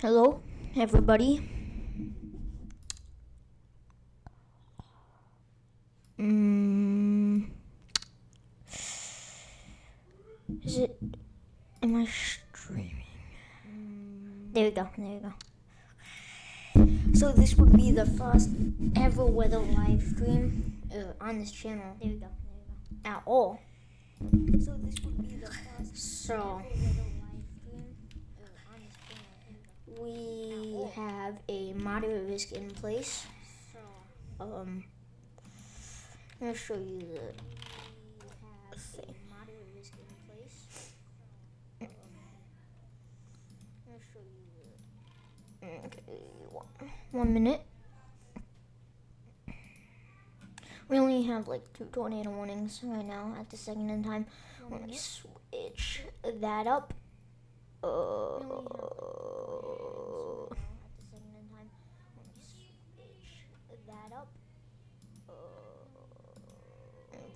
Hello, everybody. Mm, is it? Am I streaming? There we go. There we go. So this would be the first ever weather live stream on this channel. There we go. There we go. At all. So this would be the first ever weather live stream on this channel. We have a moderate risk in place. I'm gonna show you the thing. Okay, 1 minute. We only have like 2 tornado warnings right now at the second in time. Let me switch that up.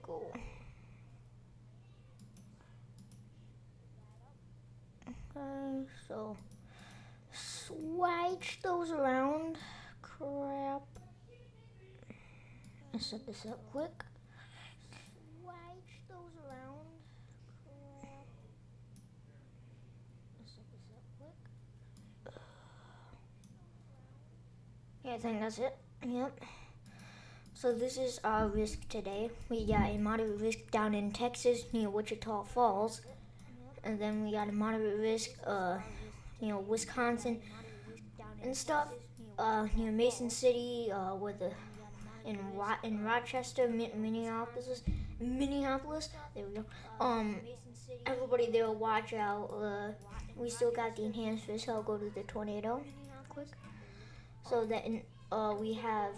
Go. Okay, so switch those around. Crap. I set this up quick. Switch those around. Crap. I set this up quick. Yeah, I think that's it. Yep. So this is our risk today. We got a moderate risk down in Texas near Wichita Falls. And then we got a moderate risk, Wisconsin and stuff, near Mason City, in Rochester, Minneapolis. There we go. Everybody there, watch out. We still got the enhanced risk. I'll go to the tornado quick. So that we have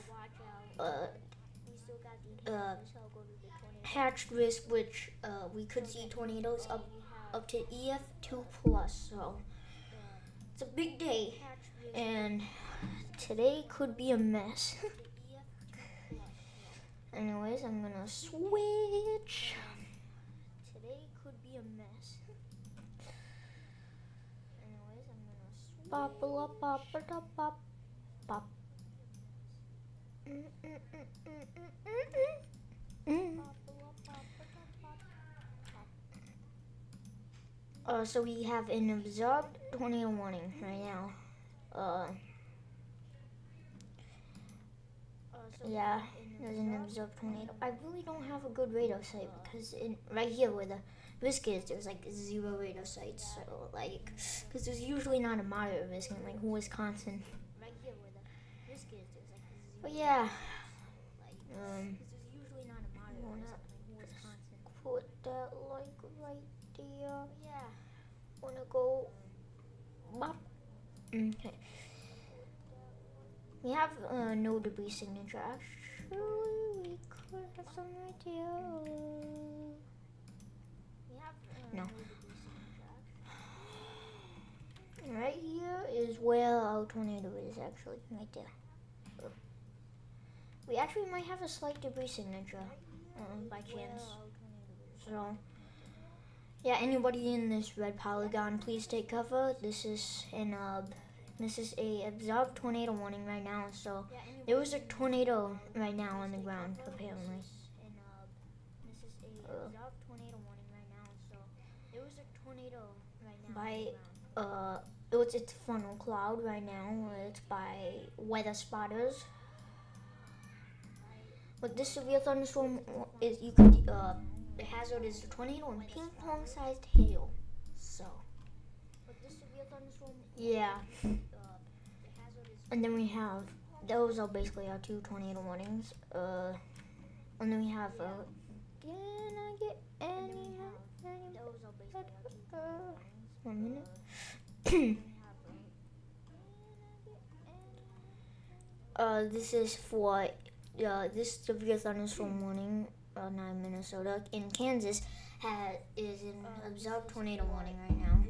hatched risk, which we could see tornadoes up to EF2 plus. So it's a big day, and today could be a mess. Anyways, I'm gonna switch. Today could be a mess. Anyways, I'm gonna switch. Pop, pop, pop, pop, pop, pop. So we have an observed tornado warning right now. Yeah, there's an observed tornado. I really don't have a good radar site because right here where the risk is, there's like 0 radar sites. So because there's usually not a moderate risk in like Wisconsin. But yeah, put that like right there. Yeah, wanna go bop. Okay. We have no debris signature. Actually, we could have some right here. No. Right here is where our tornado is actually, right there. We actually might have a slight debris signature, by chance. So, yeah, anybody in this red polygon, please take cover. This is a observed tornado warning right now. So there was a tornado right now on the ground, apparently. It's funnel cloud right now. It's by weather spotters. But this severe thunderstorm is the hazard is a tornado and ping pong sized hail. So. Yeah. And then we have, those are basically our 2 tornado warnings. And then we have, can I get any? 1 minute. This is for this severe thunderstorm warning. Not in Minnesota. In Kansas, is an observed tornado warning right now.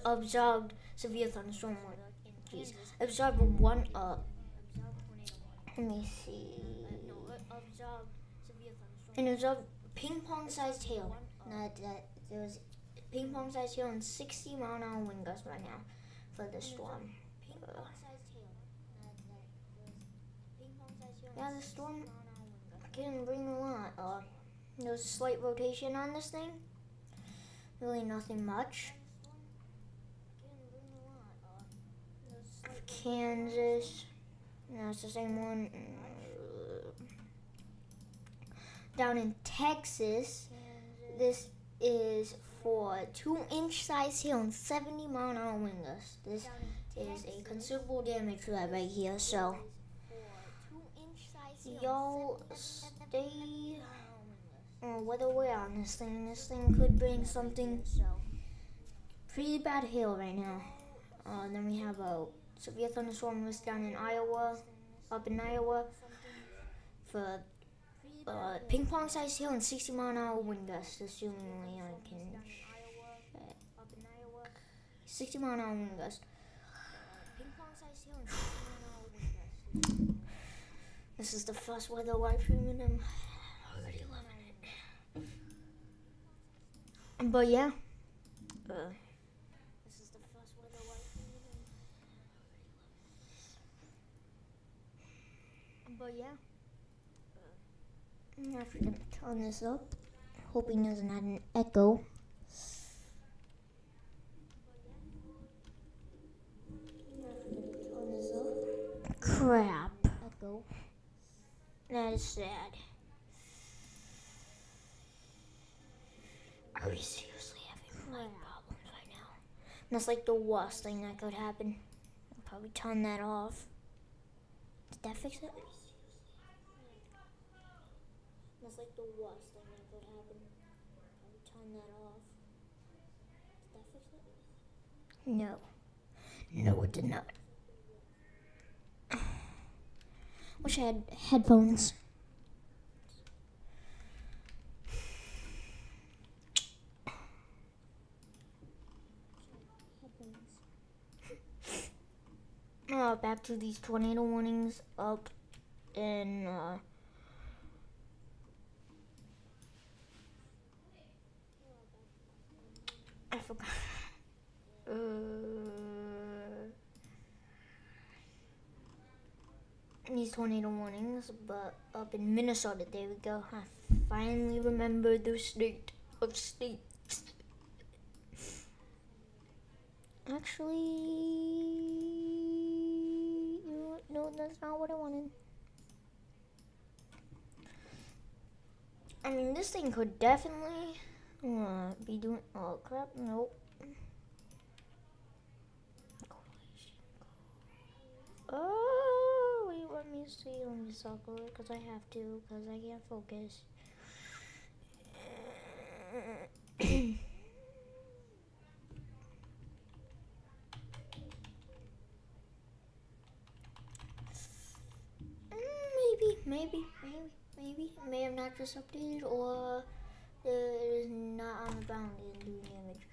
Observed severe thunderstorm warning. Jeez. Observed one. Let me see. An observed ping pong sized hail. There was ping pong sized hail and 60 mile an hour wind gusts right now. for the storm. Yeah, the storm can bring a lot. There's slight rotation on this thing. Really nothing much. Kansas. No, it's the same one. Down in Texas, this is for 2-inch size hail and 70-mile-an-hour wind gusts. This is a considerable damage for that right here. So, y'all stay weather aware on this thing. This thing could bring something pretty bad hail right now. Then we have a severe thunderstorm was down in Iowa, up in Iowa, for ping pong size hail and 60-mile-an-hour wind gusts, assuming I can. 60-mile-an-hour wind gust. This is the first weather live stream and I'm already loving it. But yeah. This is the first weather live stream. But yeah. I'm actually gonna turn this up. Hoping it doesn't have an echo. Crap. Echo. That is sad. Are we seriously having mic problems right now? That's like the worst thing that could happen. I'll probably turn that off. Did that fix it? That's like the worst thing that could happen. I'll turn that off. Did that fix it? No. No, it did not. Wish I had headphones. Back to these tornado warnings up in I forgot. These tornado warnings, but up in Minnesota, there we go. I finally remembered the state of states. Actually, no, that's not what I wanted. I mean, this thing could definitely be doing. Oh crap! Nope. Oh, wait, let me see. Let me circle it because I have to, because I can't focus. Maybe. It may have not just updated, or it is not on the ground and doing damage.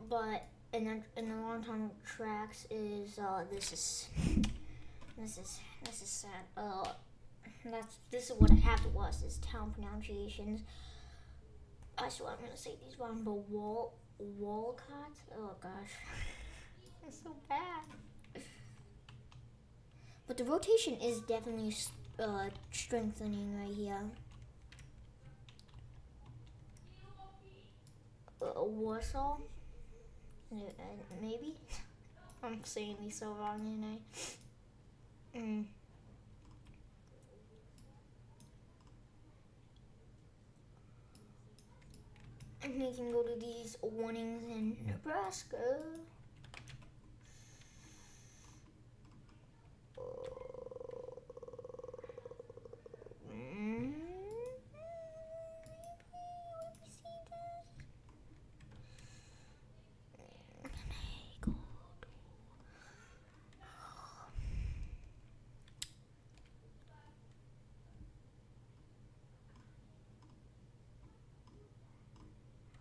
But in the long time tracks is this is sad. This is what I have to watch, is town pronunciations. I swear I'm gonna say these wrong, but Walcott. Oh gosh, it's so bad. But the rotation is definitely strengthening right here. Warsaw. Maybe. I'm saying these so wrong, ain't I? And we can go to these warnings in Nebraska.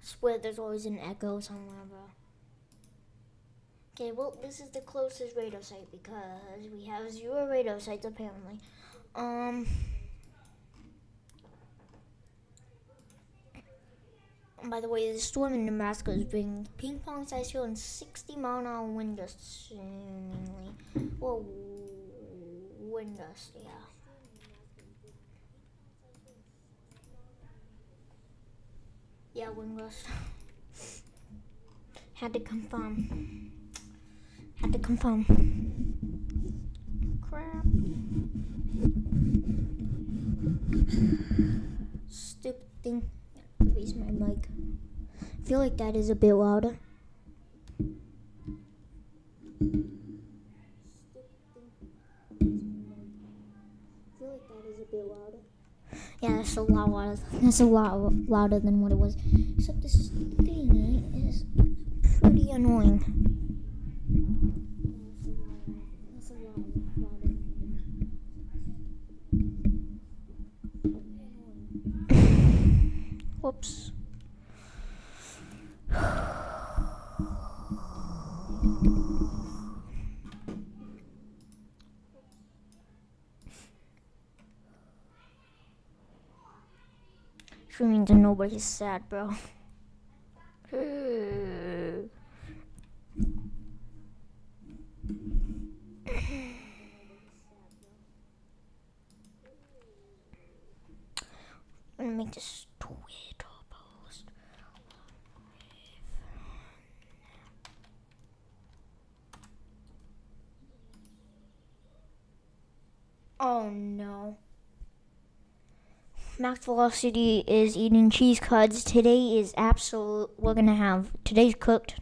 Swear there's always an echo somewhere, bro. Okay, well, this is the closest radar site because we have 0 radar sites apparently. By the way, the storm in Nebraska is bringing ping pong size hail and 60-mile-an-hour wind gusts, seemingly. Well, wind gusts, yeah. Yeah, wind gust. Had to confirm. Crap. Stupid thing. Raise my mic. I feel like that is a bit louder. Yeah, that's a lot louder. That's a lot louder than what it was. Except this thing is pretty annoying. That's a lot louder. Whoops. Streaming to nobody's sad, bro. I'm gonna make this Twitter post. Oh no. Max Velocity is eating cheese curds. Today is today's cooked.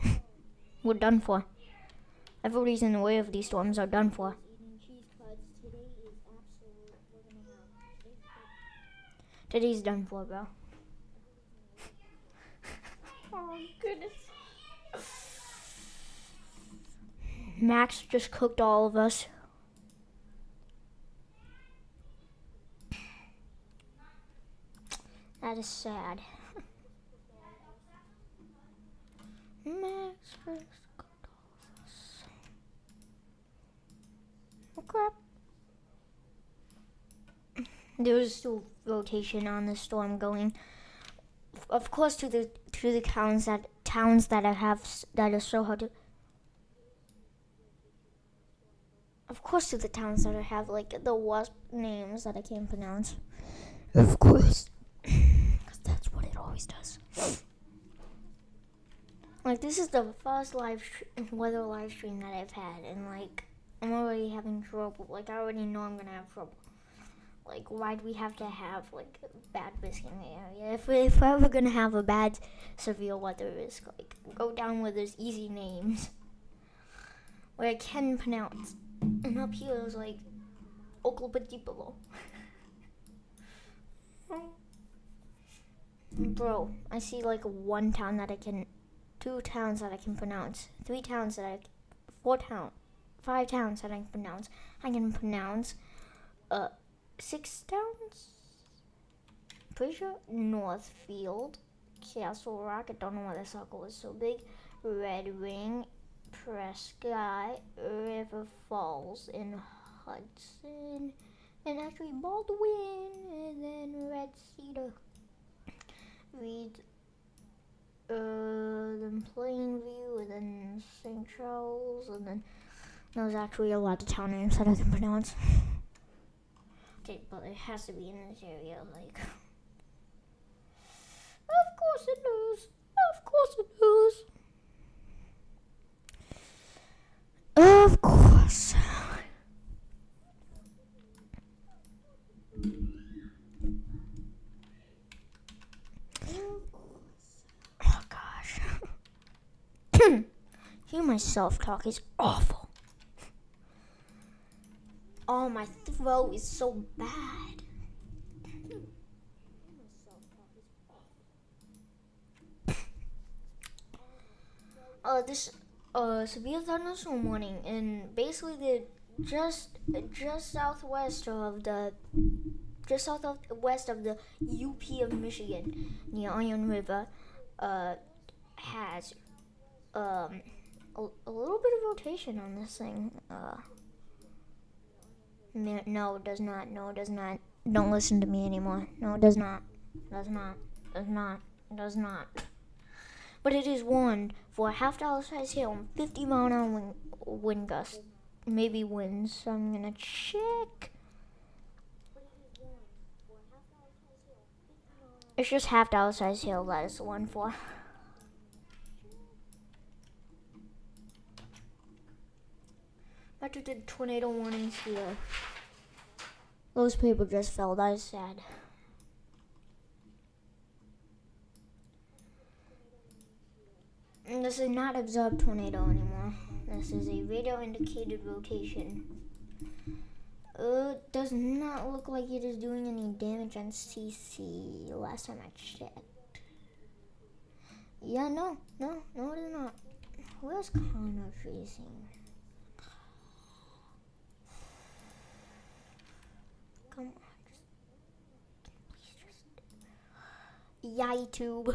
We're done for. Everybody's in the way of these storms are done for. Today's done for, bro. Oh, goodness. Max just cooked all of us. That is sad. Max first cooked all of us. Oh crap. There's still rotation on the storm going. Of course, to the towns that are so hard to. Of course, to the towns that have like the worst names that I can't pronounce. Of course, because that's what it always does. Like, this is the first weather live stream that I've had, and like I'm already having trouble. Like, I already know I'm gonna have trouble. Like, why do we have to have like bad risk in the area? If we're ever gonna have a bad severe weather risk, like go down where there's easy names where I can pronounce. And up here is like Oklahoma. Bro, I see like two towns that I can pronounce, 5 towns that I can pronounce. I can pronounce 6 towns. Pretty sure Northfield, Castle Rock. I don't know why the circle is so big. Red Wing, Prescott, River Falls, and Hudson, and actually Baldwin, and then Red Cedar. Reed, then Plainview, and then St. Charles, and then there's actually a lot of town names that I can pronounce. Okay, but it has to be in this area, like. Of course it does. Of course it does. Of course. Oh gosh. Hear my self-talk is awful. Oh, my throat is so bad. This severe thunderstorm warning, and basically the just southwest of the UP of Michigan near Iron River has a little bit of rotation on this thing. No, it does not. No, it does not. Don't listen to me anymore. No, it does not. Does not. Does not. Does not. but it is warned for a half-dollar size hail and 50-mile-an-hour wind gust. Maybe winds. I'm gonna check. It's just half-dollar size hail that is the one for. Back to the tornado warnings here. Those people just fell. That is sad. And this is not absorbed tornado anymore. This is a radar indicated rotation. It does not look like it is doing any damage on CC last time I checked. Yeah, no, it is not. Where's Connor freezing? Come on, please just. YouTube.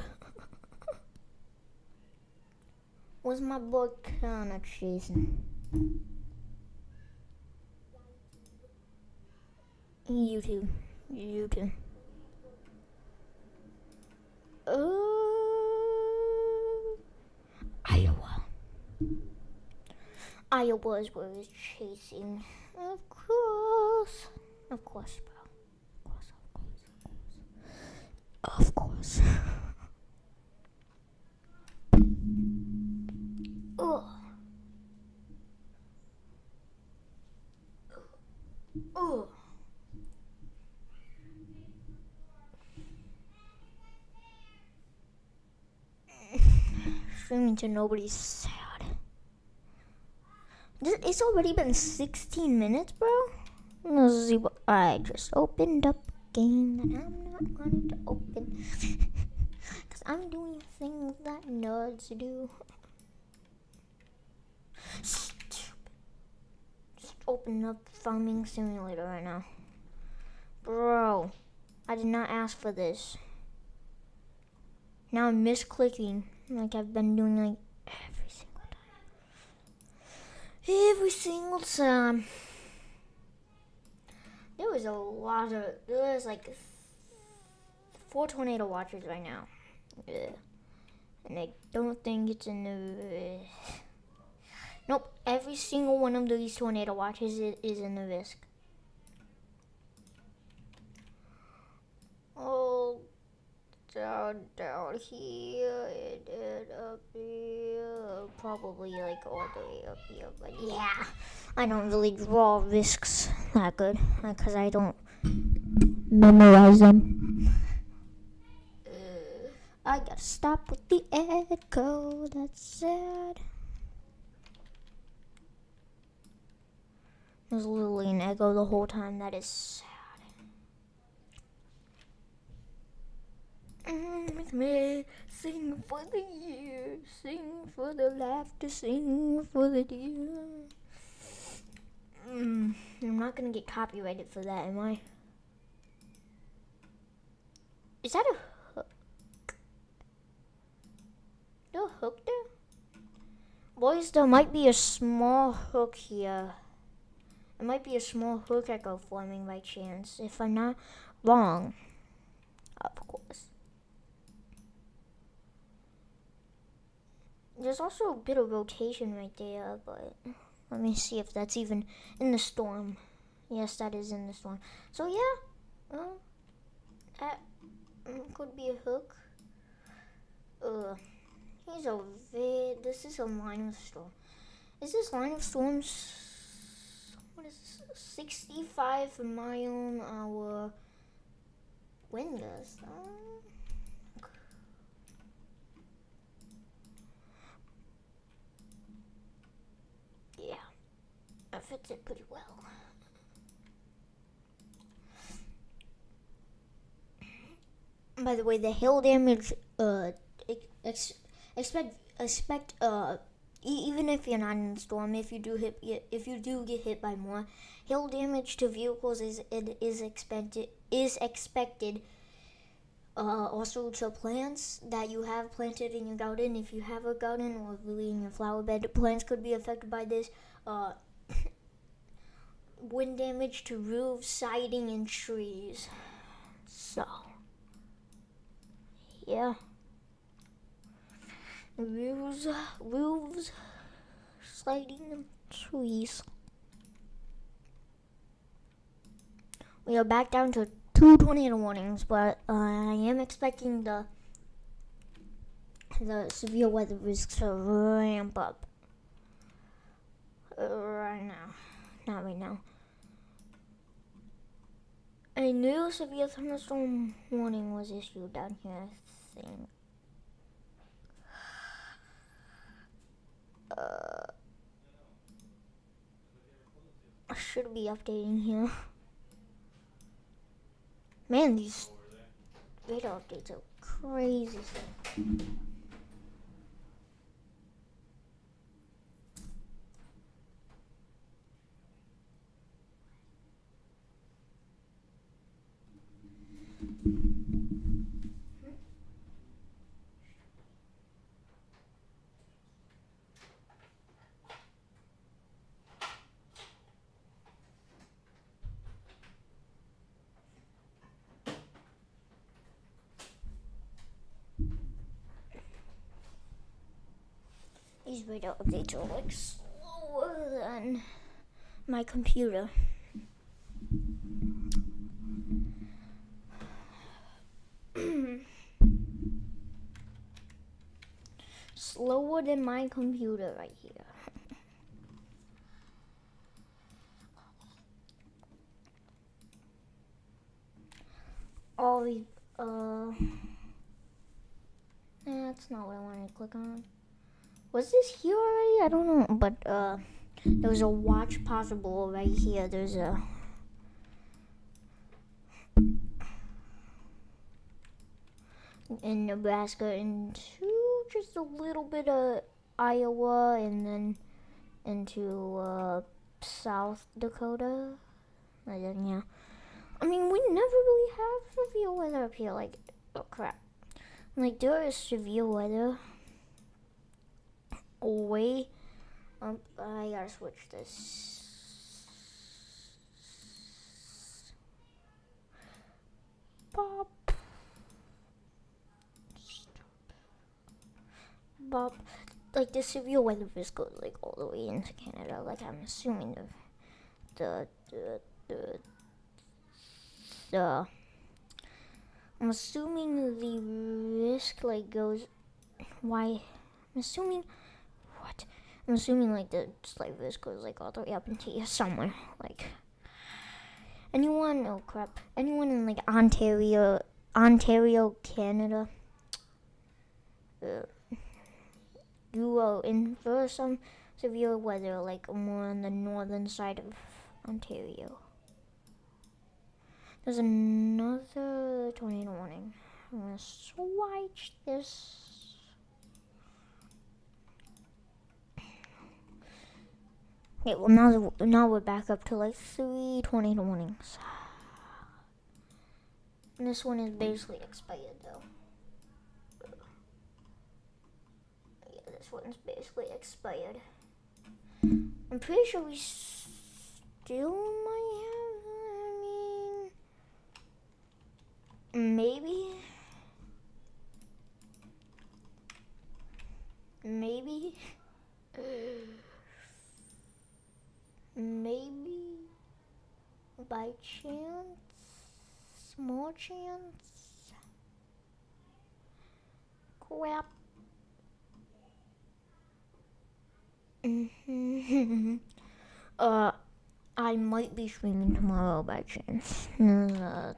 Where's my boy Connor chasing? YouTube. Iowa. Iowa is where he's chasing. Of course, bro. Of course. Ugh. Ugh. Streaming to nobody's sad. It's already been 16 minutes, bro. Let's see what I just opened up a game that I'm not going to open. Because I'm doing things that nerds do. Stupid. Just open up Farming Simulator right now. Bro, I did not ask for this. Now I'm misclicking like I've been doing like every single time. There was like 4 tornado watchers right now. And I don't think it's in the... Nope, every single one of these tornado watchers is in the risk. Oh, down here, and up here, probably like all the way up here, but yeah, I don't really draw risks that good, because I don't memorize them. I gotta stop with the echo, that's sad. There's literally an echo the whole time, that is sad. With me, sing for the years, sing for the laughter, sing for the deer. I'm not gonna get copyrighted for that, am I? Is that a hook? No hook there? Boys, there might be a small hook here. It might be a small hook echo forming by chance, if I'm not wrong. Of course. There's also a bit of rotation right there, but let me see if that's even in the storm. Yes, that is in the storm. So yeah, that could be a hook. This is a line of storm. Is this line of storms? What is this? 65 mile/hour wind gust. Yeah, that fits it pretty well. By the way, the hail damage, expect even if you're not in a storm, if you do get hit by more, hail damage to vehicles is expected. Also to plants that you have planted in your garden. If you have a garden or really in your flower bed, plants could be affected by this. Wind damage to roofs, siding, and trees. So, yeah. roofs, sliding trees. We are back down to 2 tornado warnings, but I am expecting the severe weather risks to ramp up right now. Not right now. A new severe thunderstorm warning was issued down here, I think. I should be updating here. Man, these radar updates are crazy. These radar updates are like slower than my computer. Slower than my computer right here. All these, that's not what I wanted to click on. Was this here already? I don't know, but there was a watch possible right here. There's a in Nebraska and just a little bit of Iowa, and then into South Dakota. And then, yeah. I mean, we never really have severe weather up here. Like, oh crap. Like, there is severe weather way up. I gotta switch this. Bob. Bob. Like, the severe weather risk goes like all the way into Canada. Like, I'm assuming I'm assuming the risk like goes. Why? I'm assuming what? I'm assuming like the slight risk goes like all the way up into here somewhere. Like anyone? Oh crap! Anyone in like Ontario, Canada? You are in for some severe weather, like more on the northern side of Ontario. There's another tornado warning. I'm gonna switch this. Okay, well now we're back up to like 3 tornado warnings. And this one is basically expired though. Yeah, this one's basically expired. I'm pretty sure we still might have, maybe. Maybe by chance, small chance. Crap. I might be streaming tomorrow by chance. Kind of a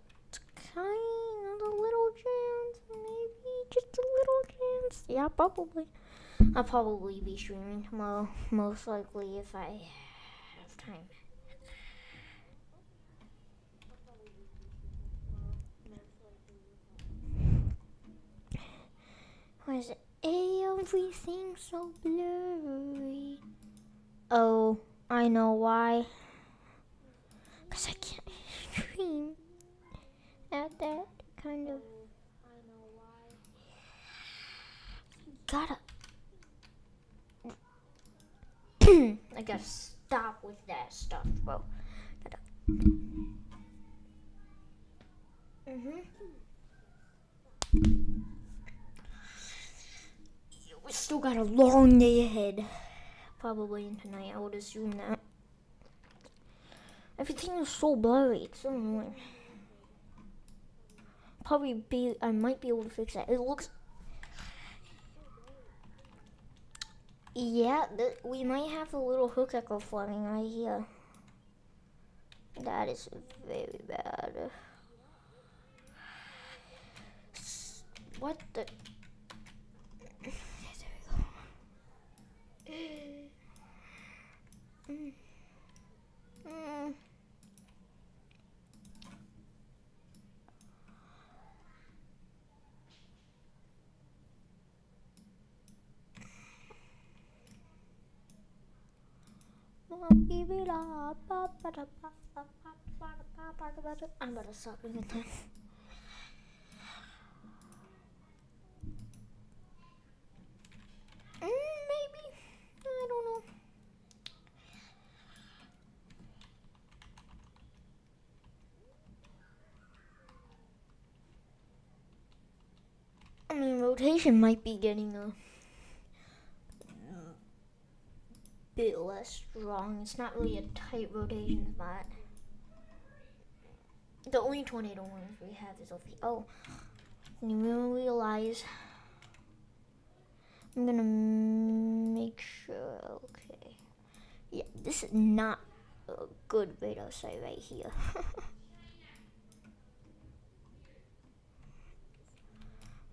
little chance, maybe just a little chance. Yeah, probably. I'll probably be streaming tomorrow, most likely if I have time. Why is everything so blurry? Oh, I know why. 'Cause I can't stream at that kind of. I know why. I gotta stop with that stuff, bro. We still got a long day ahead. Probably in tonight, I would assume that. Everything is so blurry, it's so annoying. I might be able to fix that. It looks... Yeah, we might have a little hook echo forming right here. That is very bad. What the... I'm about to stop doing that. Maybe. I don't know. I mean, rotation might be getting a bit less strong. It's not really a tight rotation spot. The only tornado ones we have is over here. Oh, you will realize I'm gonna make sure. Okay, yeah, this is not a good radar site right here.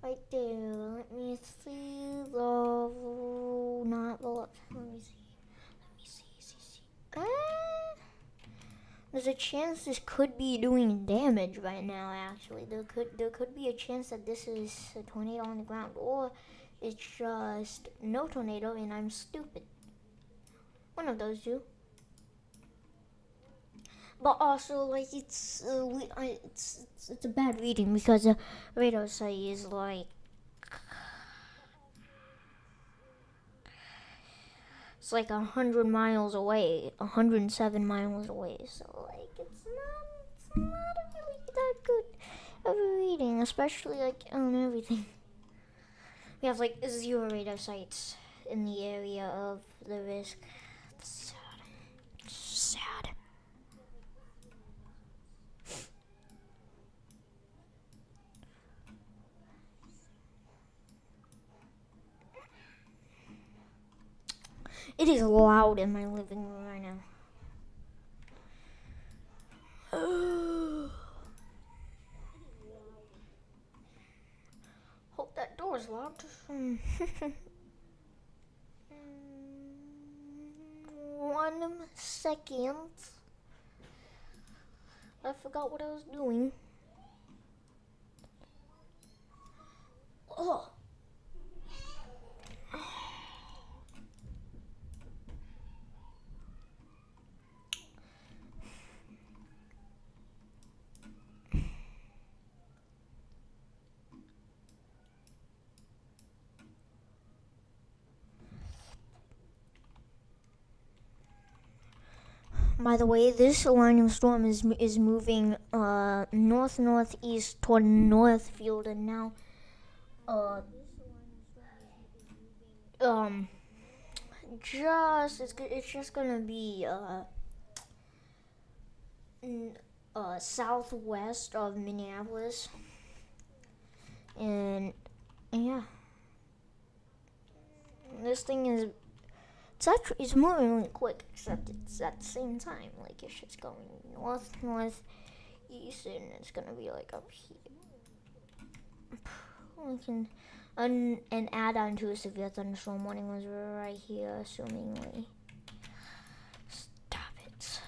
Right there. Let me see not the left. Let me see. There's a chance this could be doing damage right now. Actually, there could be a chance that this is a tornado on the ground, or it's just no tornado and I'm stupid. One of those two. But also, like, it's a bad reading because the radar site is like it's like 100 miles away, 107 miles away. So like, it's not really that good of a reading, especially like on everything. We have like 0 radar sites in the area of the risk. That's sad. It is loud in my living room right now. Hope that door is locked. 1 second. I forgot what I was doing. Oh. By the way, this line of storm is moving north-northeast toward Northfield, and now it's just gonna be southwest of Minneapolis, and yeah, this thing is. It's moving really quick, except it's at the same time. Like, it's just going northeast, and it's gonna be like up here. We can, an add-on to a severe thunderstorm warning was right here, assumingly. Stop it.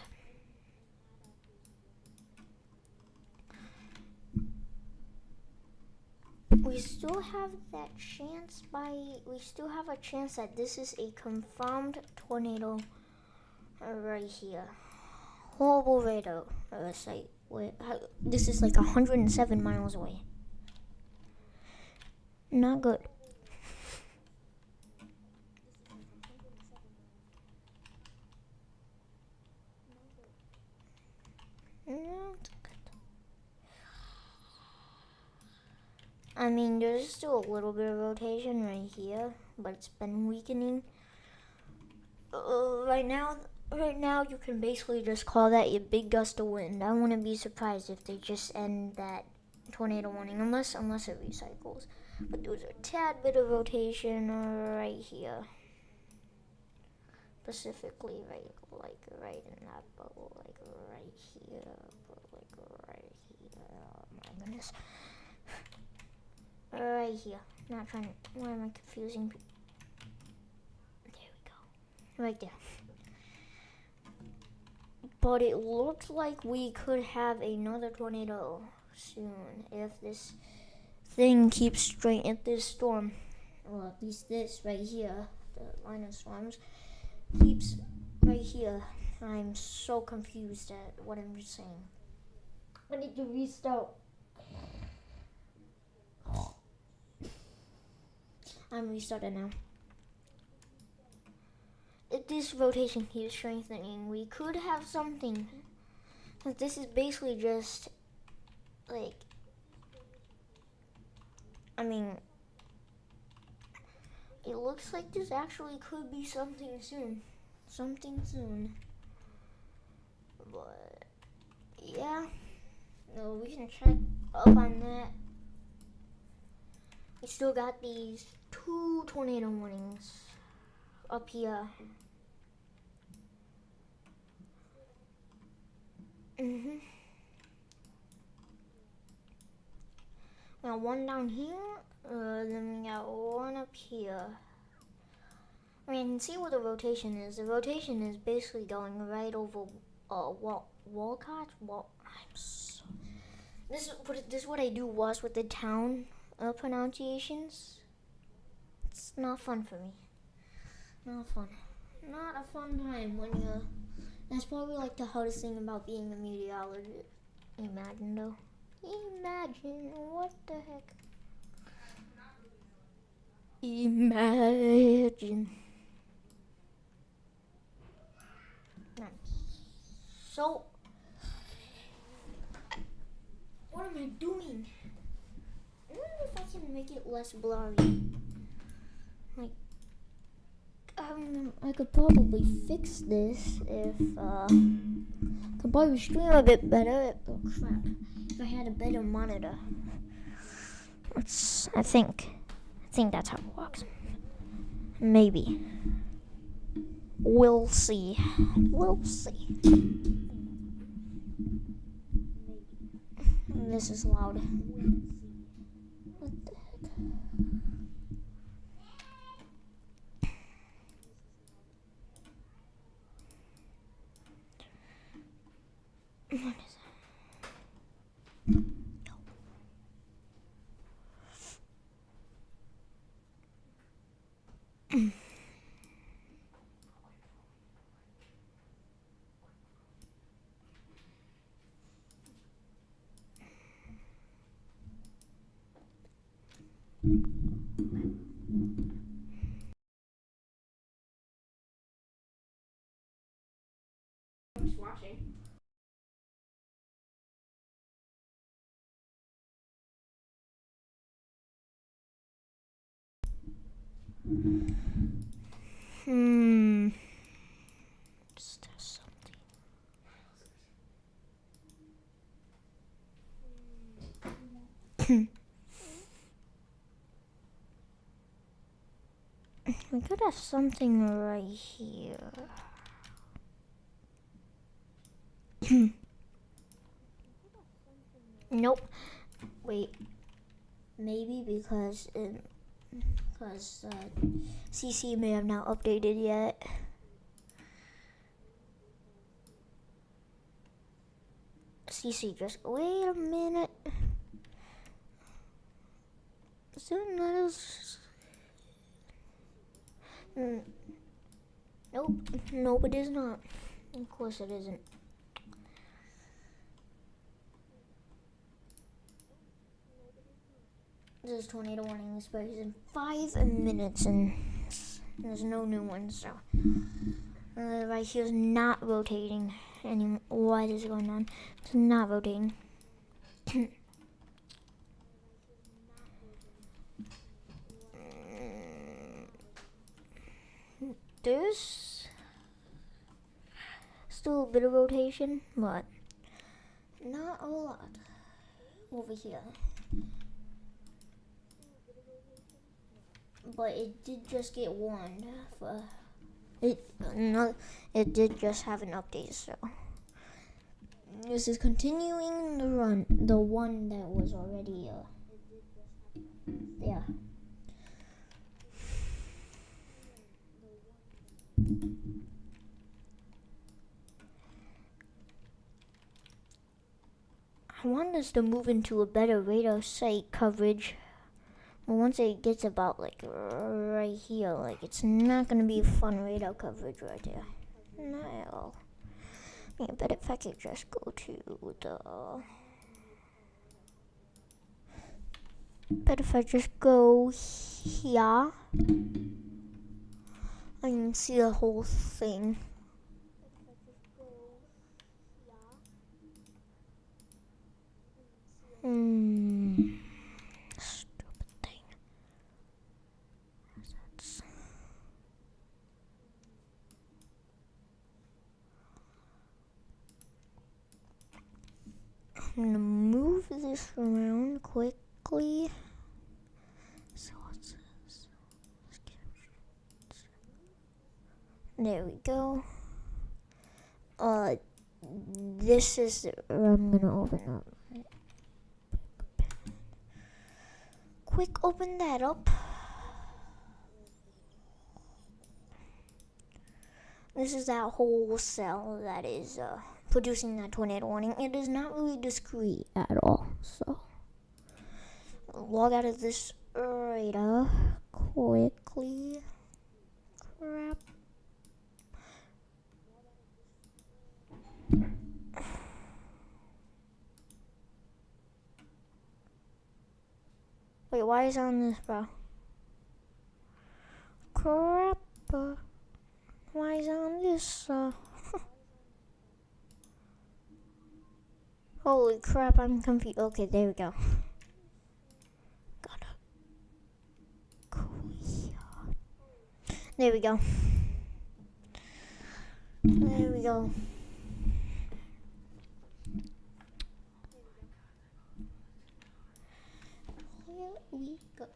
We still have that chance we still have a chance that this is a confirmed tornado right here. Horrible radar site. This is like 107 miles away. Not good. I mean, there's still a little bit of rotation right here, but it's been weakening. Right now you can basically just call that a big gust of wind. I wouldn't be surprised if they just end that tornado warning, unless it recycles. But there's a tad bit of rotation right here, specifically right in that bubble, like right here, like right here. Oh my goodness, right here. Not trying to. Why am I confusing people? There we go, right there. But it looks like we could have another tornado soon if this thing keeps straight. If this storm, or at least this right here, the line of storms, keeps right here. I'm so confused at what I'm just saying. I need to restart. I'm restarted now. If this rotation keeps strengthening, we could have something. This is basically just like, I mean, it looks like this actually could be something soon. But yeah, no, we can check up on that. We still got these 2 tornado warnings up here. We got one down here, then we got one up here. I mean, you can see what the rotation is. The rotation is basically going right over Walcott. This is what I do was with the town pronunciations. It's not fun for me. Not fun. Not a fun time when you. That's probably like the hardest thing about being a meteorologist. Imagine though. Imagine, what the heck? Imagine. So, what am I doing? I wonder if I can make it less blurry. Like, I could probably fix this if, could probably stream a bit better. Oh crap. If I had a better monitor. I think that's how it works. Maybe. We'll see. This is loud. What the heck? What is that? I'm just watching. Let's test something. We could have something right here. Nope. Wait. Maybe because CC may have not updated yet. CC, just wait a minute. Nope, it is not. Of course it isn't. This is tornado warning expires in 5 minutes and there's no new ones, so right here is not rotating anymore. What is going on? It's not rotating. there's still a bit of rotation, but not a lot over here. But it did just get warned for it. No, it did just have an update, so this is continuing the run, the one that was already yeah. I want us to move into a better radar site coverage. But once it gets about like right here, like it's not gonna be fun radar coverage right there. Not at all. I bet if I could just go to the. But if I just go here, I can see the whole thing. Stupid thing. I'm gonna move this around quickly. So what's this? There we go. This is. I'm gonna open up. Quick, open that up. This is that whole cell that is producing that tornado warning. It is not really discreet at all. So log out of this radar quickly. Crap. Wait, why is it on this, bro? Crap. Why is it on this? Holy crap, I'm confused. Okay, there we go. There we go. There we go. Here we go.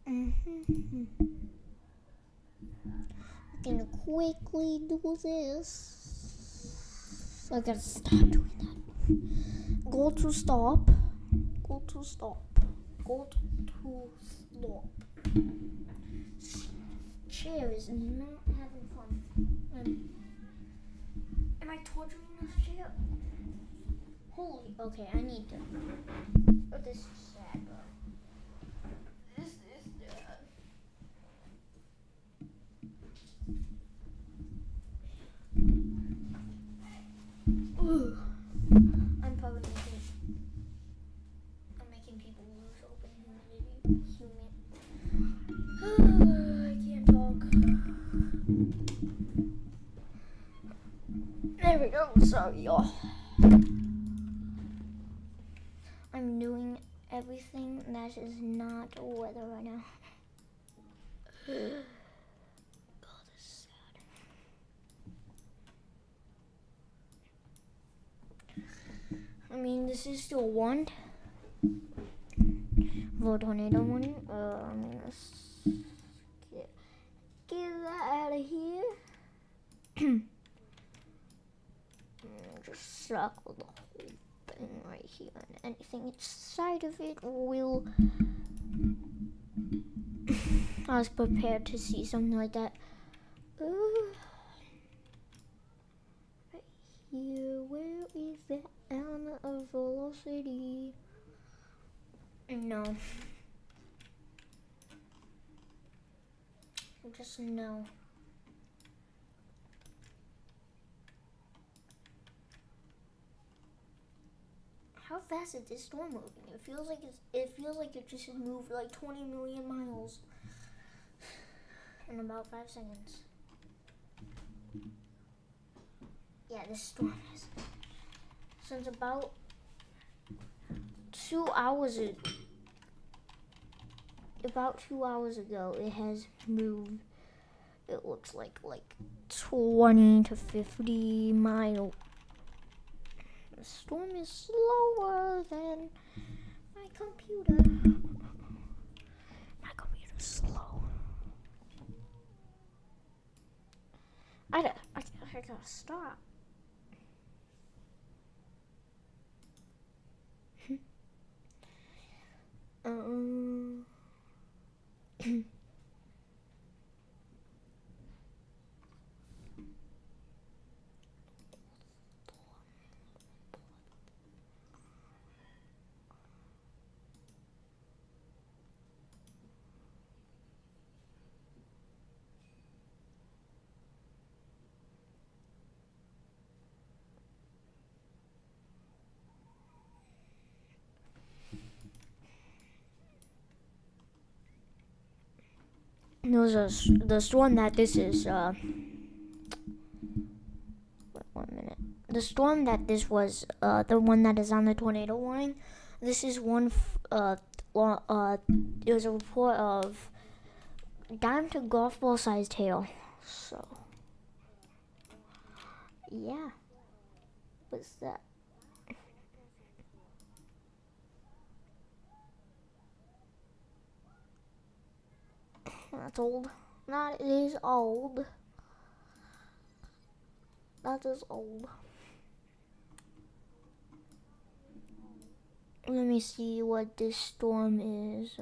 I'm gonna quickly do this. I gotta stop doing that. Go to stop. Go to stop. Go to stop. Chair is not having fun. Am I torturing this chair? Holy, okay, I need to. Oh, this is sad, bro. This is sad. Ooh. I'm probably making people lose open humidity. I can't talk. There we go. Sorry, y'all. I'm doing everything that is not weather right now. God, this is sad. I mean, this is still one for tornado warning. I'm gonna get that out of here. Just circle the whole thing right here, and anything inside of it will. I was prepared to see something like that. Right here, where is the element of velocity? No. Just no. How fast is this storm moving? It feels like it just moved like 20 million miles in about 5 seconds. Yeah, this storm is. Since about 2 hours ago, it has moved looks like 20 to 50 miles. The storm is slower than my computer. My computer's slow. I gotta stop. The storm that this is, wait 1 minute. The storm that this was, the one that is on the tornado warning, this is one, there's a report of down to golf ball sized hail. So, yeah. What's that? That's old. That is old. That is old. Let me see what this storm is.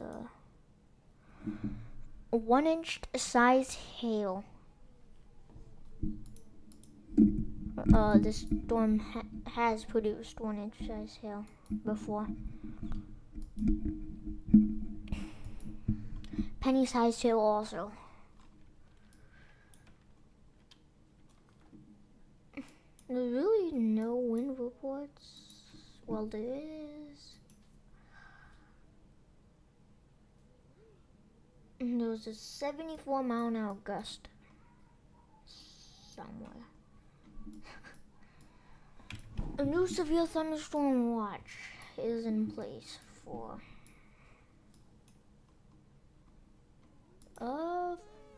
1-inch size hail. This storm has produced 1-inch size hail before. Penny sized hail also. There's really no wind reports. Well, there is. And there's a 74-mile-an-hour gust somewhere. A new severe thunderstorm watch is in place for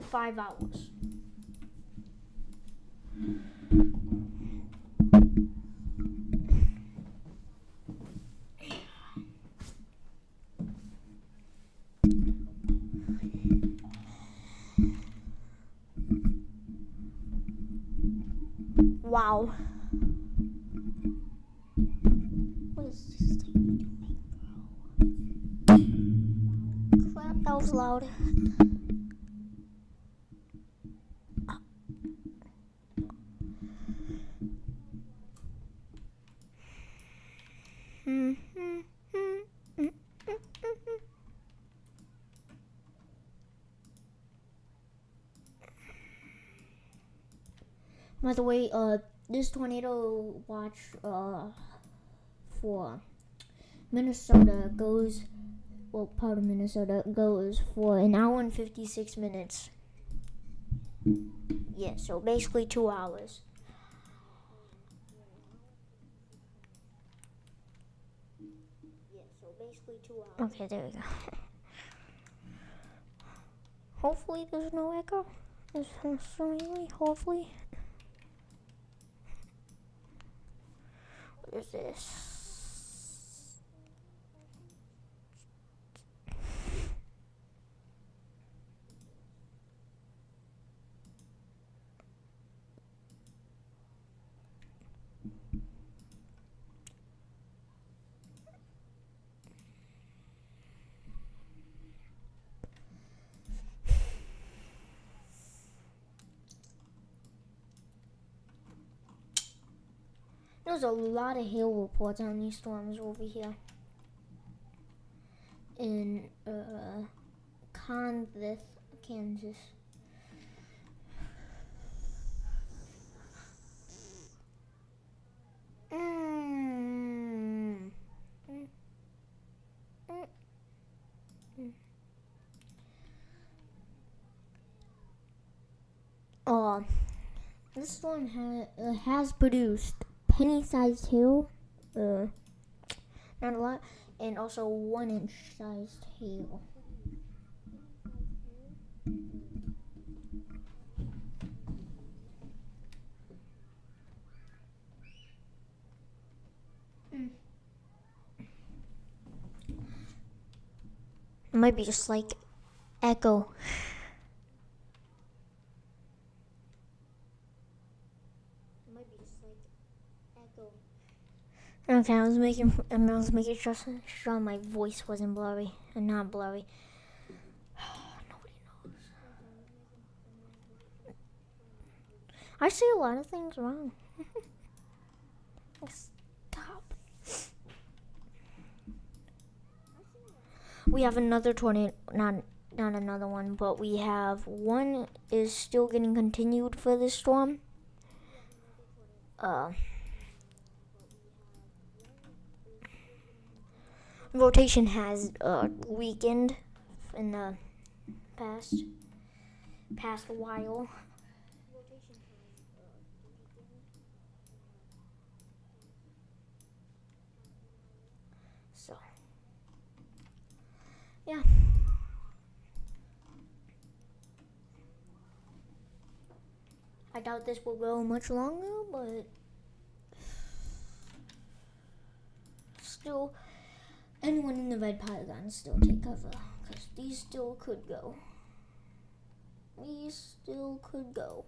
5 hours. Wow. What is this thing doing, bro? Crap, that was loud. By the way, this tornado watch for Minnesota goes, well, part of Minnesota goes for 1 hour and 56 minutes. Yeah, so basically 2 hours. Yeah, so basically 2 hours. Okay, there we go. Hopefully there's no echo. Hopefully. What is this? There's a lot of hail reports on these storms over here in Convith, Kansas. This storm has produced penny-sized hail, not a lot, and also 1-inch sized hail. It might be just like echo. It might be just like echo. Okay, I was making sure my voice wasn't blurry and not blurry. Nobody knows. I say a lot of things wrong. Stop. We have another tornado, not another one, but we have one is still getting continued for this storm. Rotation has weakened in the past while. So, yeah. I doubt this will go much longer, but still, anyone in the red polygon still take cover, because these still could go. These still could go.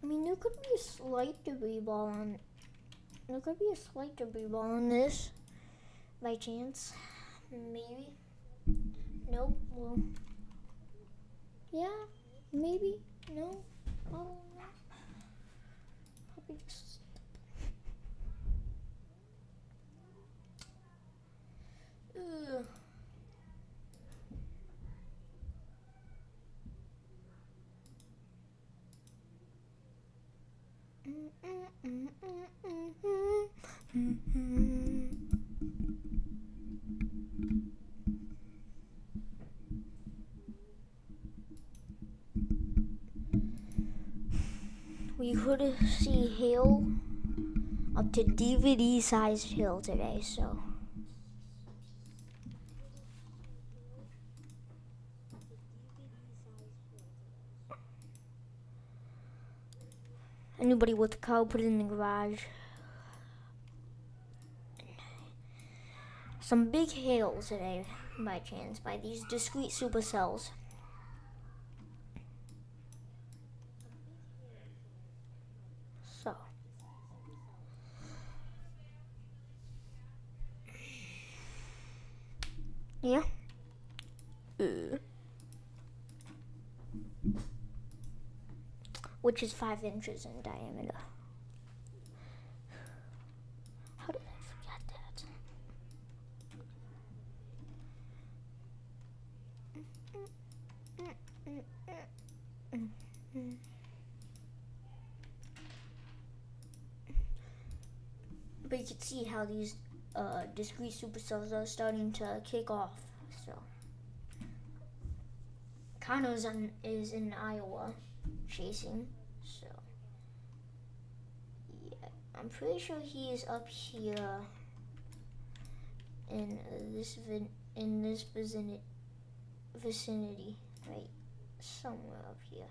I mean, there could be a slight debris ball on. There could be a slight debris ball on this, by chance. Maybe. Nope. Well. Yeah. Maybe. No. Oh no. Probably just. Ugh. We could see hail up to DVD-sized hail today, so. Anybody with a car, put it in the garage. Some big hail today, by chance, by these discrete supercells. So. Yeah. Which is 5 inches in diameter. How did I forget that? But you can see how these discrete supercells are starting to kick off. So, Connor is in Iowa chasing. So, yeah, I'm pretty sure he is up here in this vicinity, right, somewhere up here.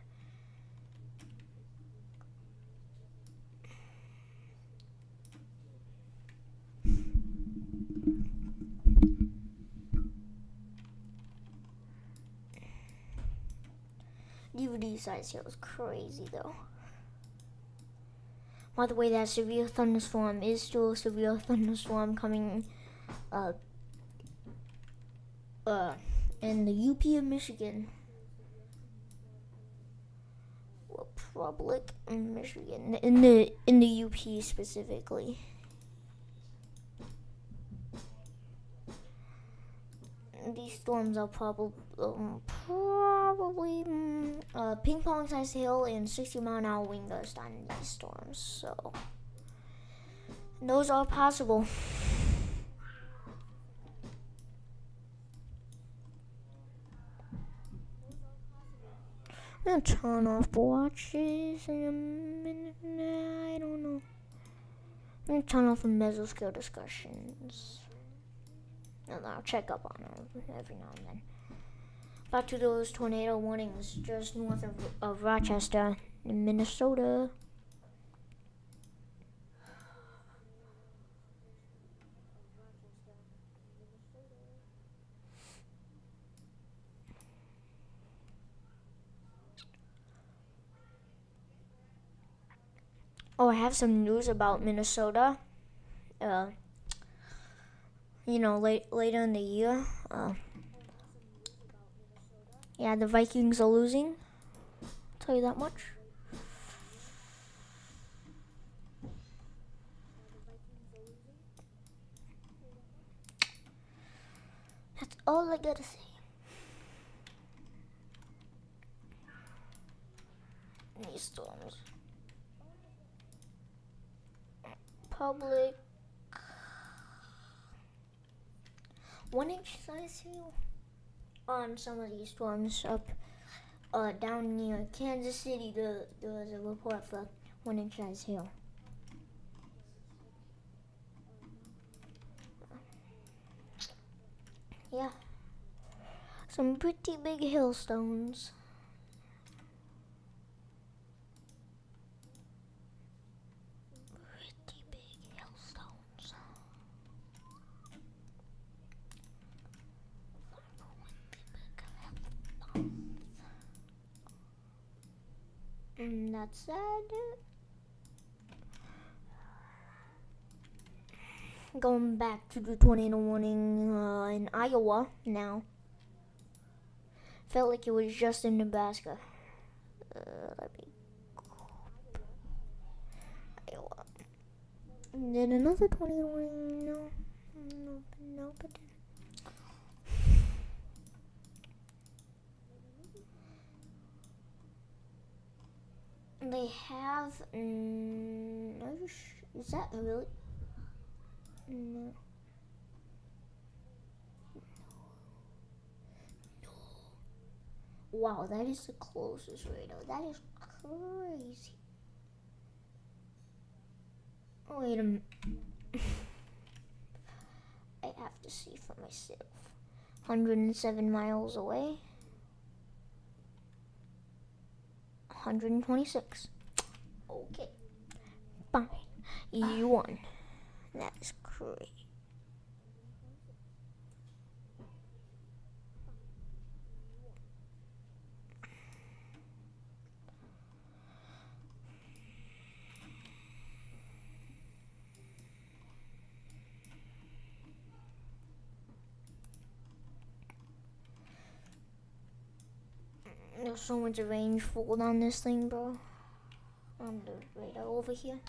DVD size here was crazy though. By the way, that severe thunderstorm is still a severe thunderstorm coming in the UP of Michigan. Republic of Michigan, in the UP specifically. These storms are probably ping pong sized hail and 60-mile-an-hour wind gusts on these storms. So those are possible. I'm gonna turn off watches in a minute. I don't know. I'm gonna turn off the mesoscale discussions. And I'll check up on them every now and then. Back to those tornado warnings just north of Rochester in Minnesota. Oh, I have some news about Minnesota. Later in the year. Yeah, the Vikings are losing. I'll tell you that much. That's all I gotta say. These storms. Public. 1-inch size hail on some of these storms up down near Kansas City. There was a report for 1-inch size hail. Yeah, some pretty big hailstones. Pretty big hailstones. And that's sad. Going back to the tornado warning in Iowa now. Felt like it was just in Nebraska. Iowa. And then another tornado warning. No. They have. Is that really? No. Wow, that is the closest radar. That is crazy. Oh, wait a minute. I have to see for myself. 107 miles away. 126. Okay. Fine. You won. That is crazy. There's so much range fold on this thing, bro. On the radar over here.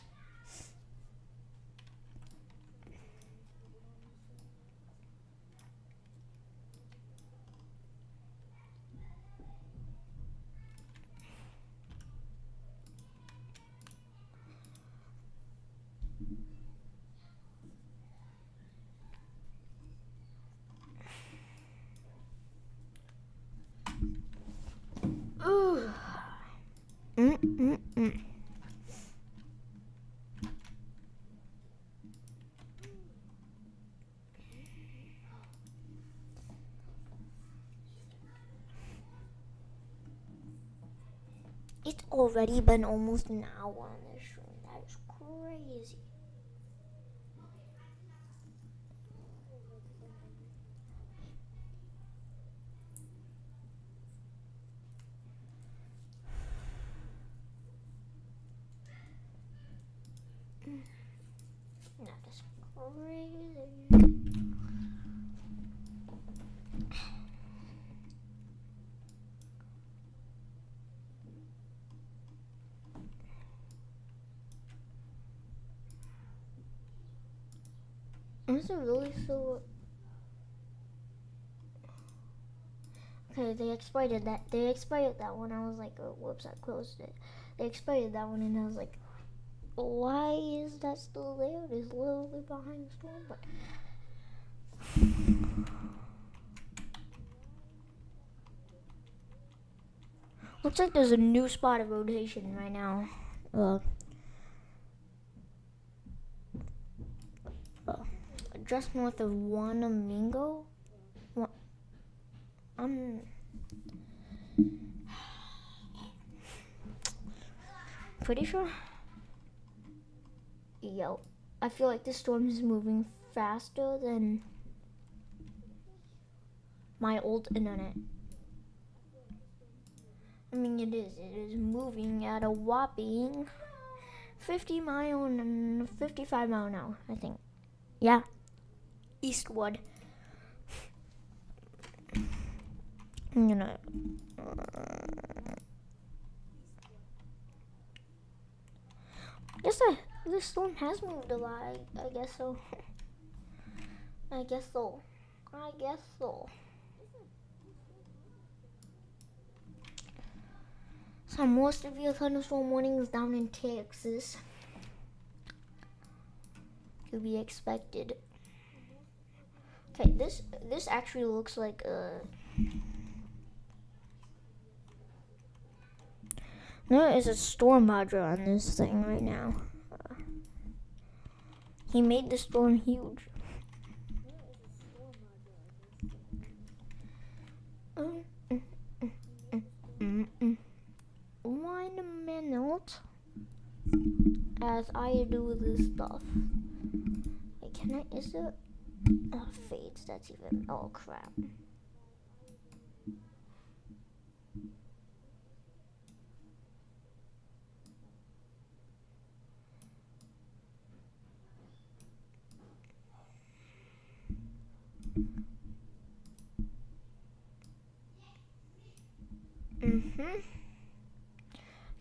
It's already been almost an hour on this stream. That is crazy. That is crazy. Is it really so? Okay, they expired that. They expired that one. I was like, oh, whoops, I closed it. They expired that one, and I was like, why is that still there? It is literally behind the storm, but. Looks like there's a new spot of rotation right now. Just north of Wanamingo. I'm pretty sure. Yo, I feel like this storm is moving faster than my old internet. I mean, it is moving at a whopping 55 mile an hour, I think. Yeah, eastward. I'm gonna. Guess this storm has moved a lot. I guess so. I guess so. Some more severe thunderstorm warnings down in Texas to be expected. Okay, this actually looks like there is a storm module on this thing right now. He made the storm huge. One minute as I do this stuff. Wait, can I? Is there? Oh, fades. That's even. Oh crap.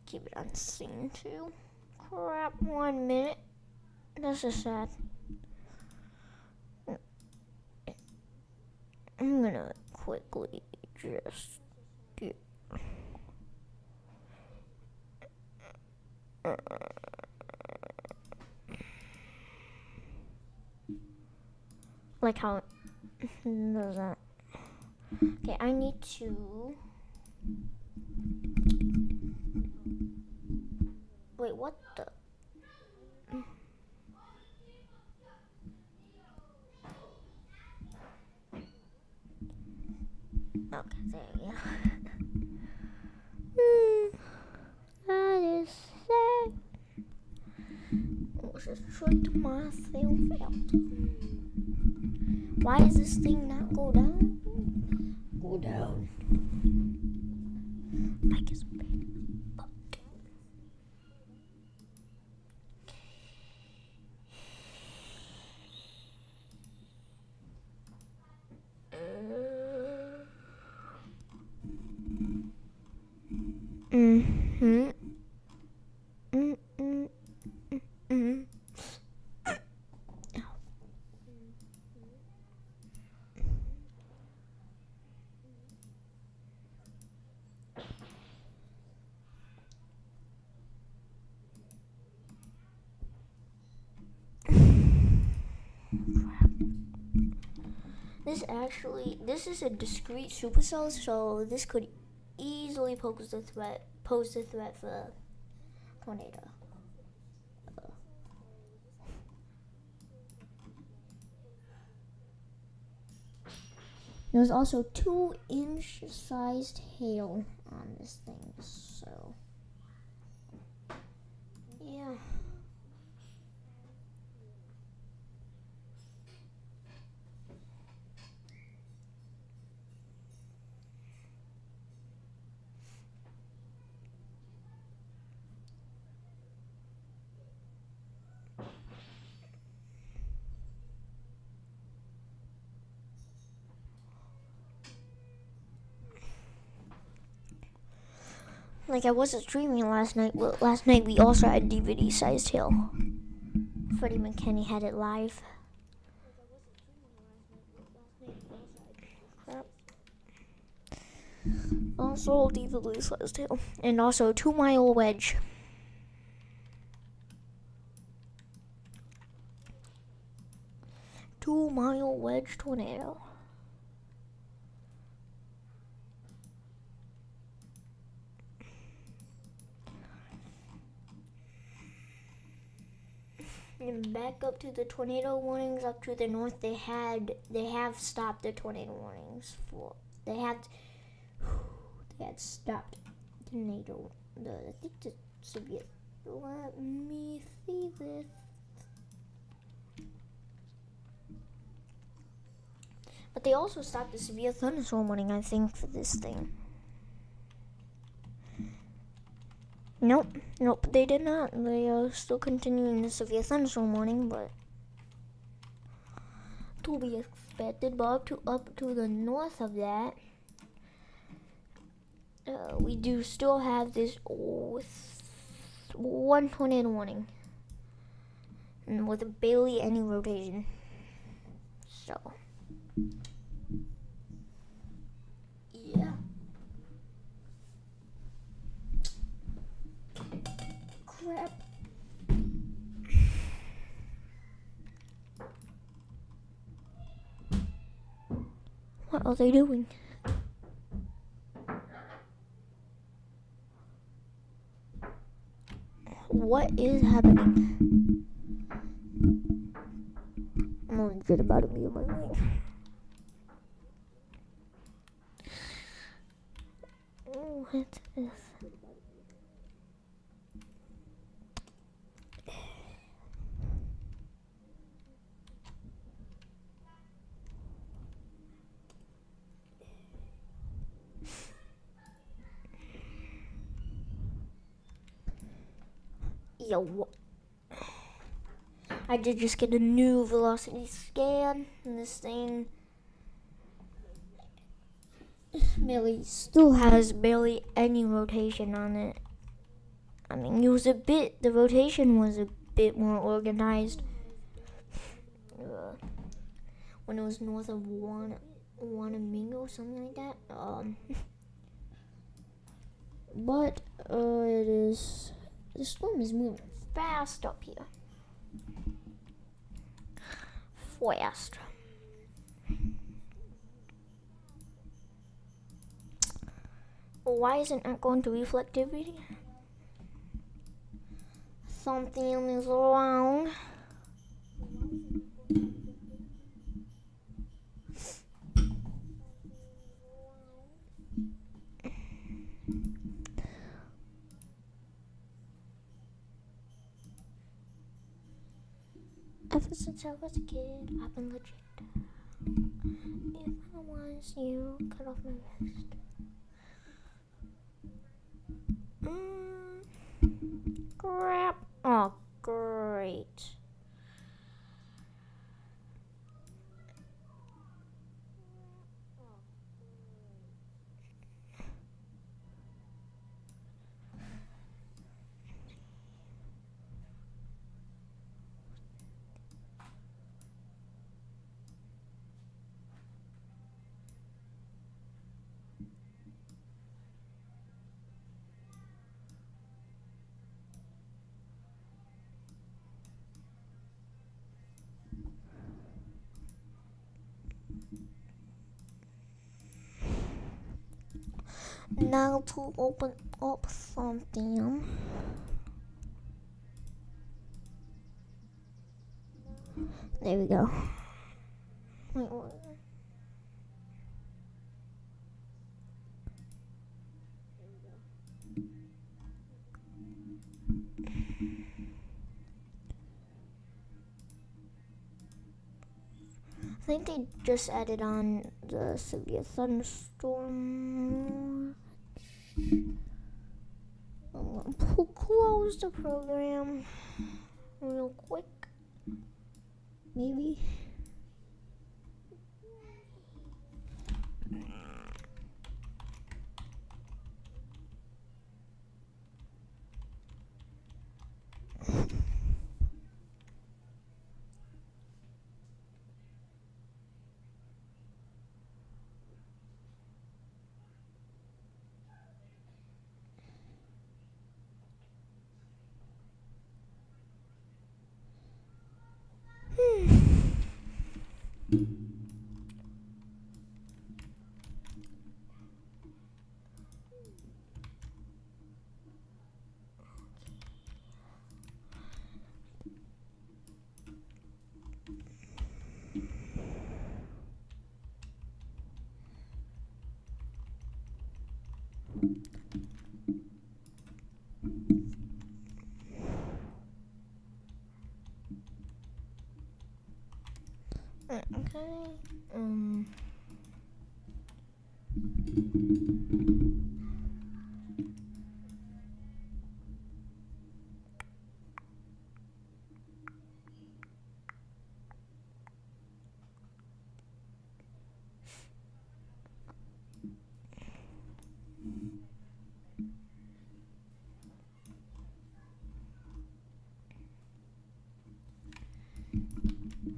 Keep it unseen too. Crap, 1 minute. This is sad. I'm gonna quickly just get like how does that? Okay, I need to. Wait, what the? Okay, there we go. That is sad. I was just tricked myself out. Why does this thing not go down? Go down. Mike is big. This is a discrete supercell, so this could easily pose the threat for tornado. There's also 2-inch sized hail on this thing, so yeah. Like I wasn't streaming last night. Well, last night we also had DVD-sized hail. Freddie McKinney had it live. Crap. Also DVD-sized hail, and also 2-mile wedge. Two-mile wedge tornado. And back up to the tornado warnings up to the north, they have stopped the tornado warnings for they had stopped tornado. I think the severe. Let me see this. But they also stopped the severe thunderstorm warning, I think, for this thing. Nope, they did not. They are still continuing the severe thunderstorm warning, but to be expected. But up to the north of that, we do still have this one tornado warning, and with barely any rotation. So, yeah. Crap. What are they doing? What is happening? I'm only good about it being my mic. What is this? Yo, I did just get a new velocity scan, and this thing still has barely any rotation on it. I mean, the rotation was a bit more organized when it was north of Wanamingo, something like that. But the storm is moving fast up here. Fast. Why isn't it going to reflectivity? Something is wrong. Ever since I was a kid, I've been legit. If I was you, cut off my wrist. Crap. Oh, great. Now to open up something. There we go. Wait, what? I think they just added on the severe thunderstorm. I'm gonna close the program real quick. Maybe. Okay.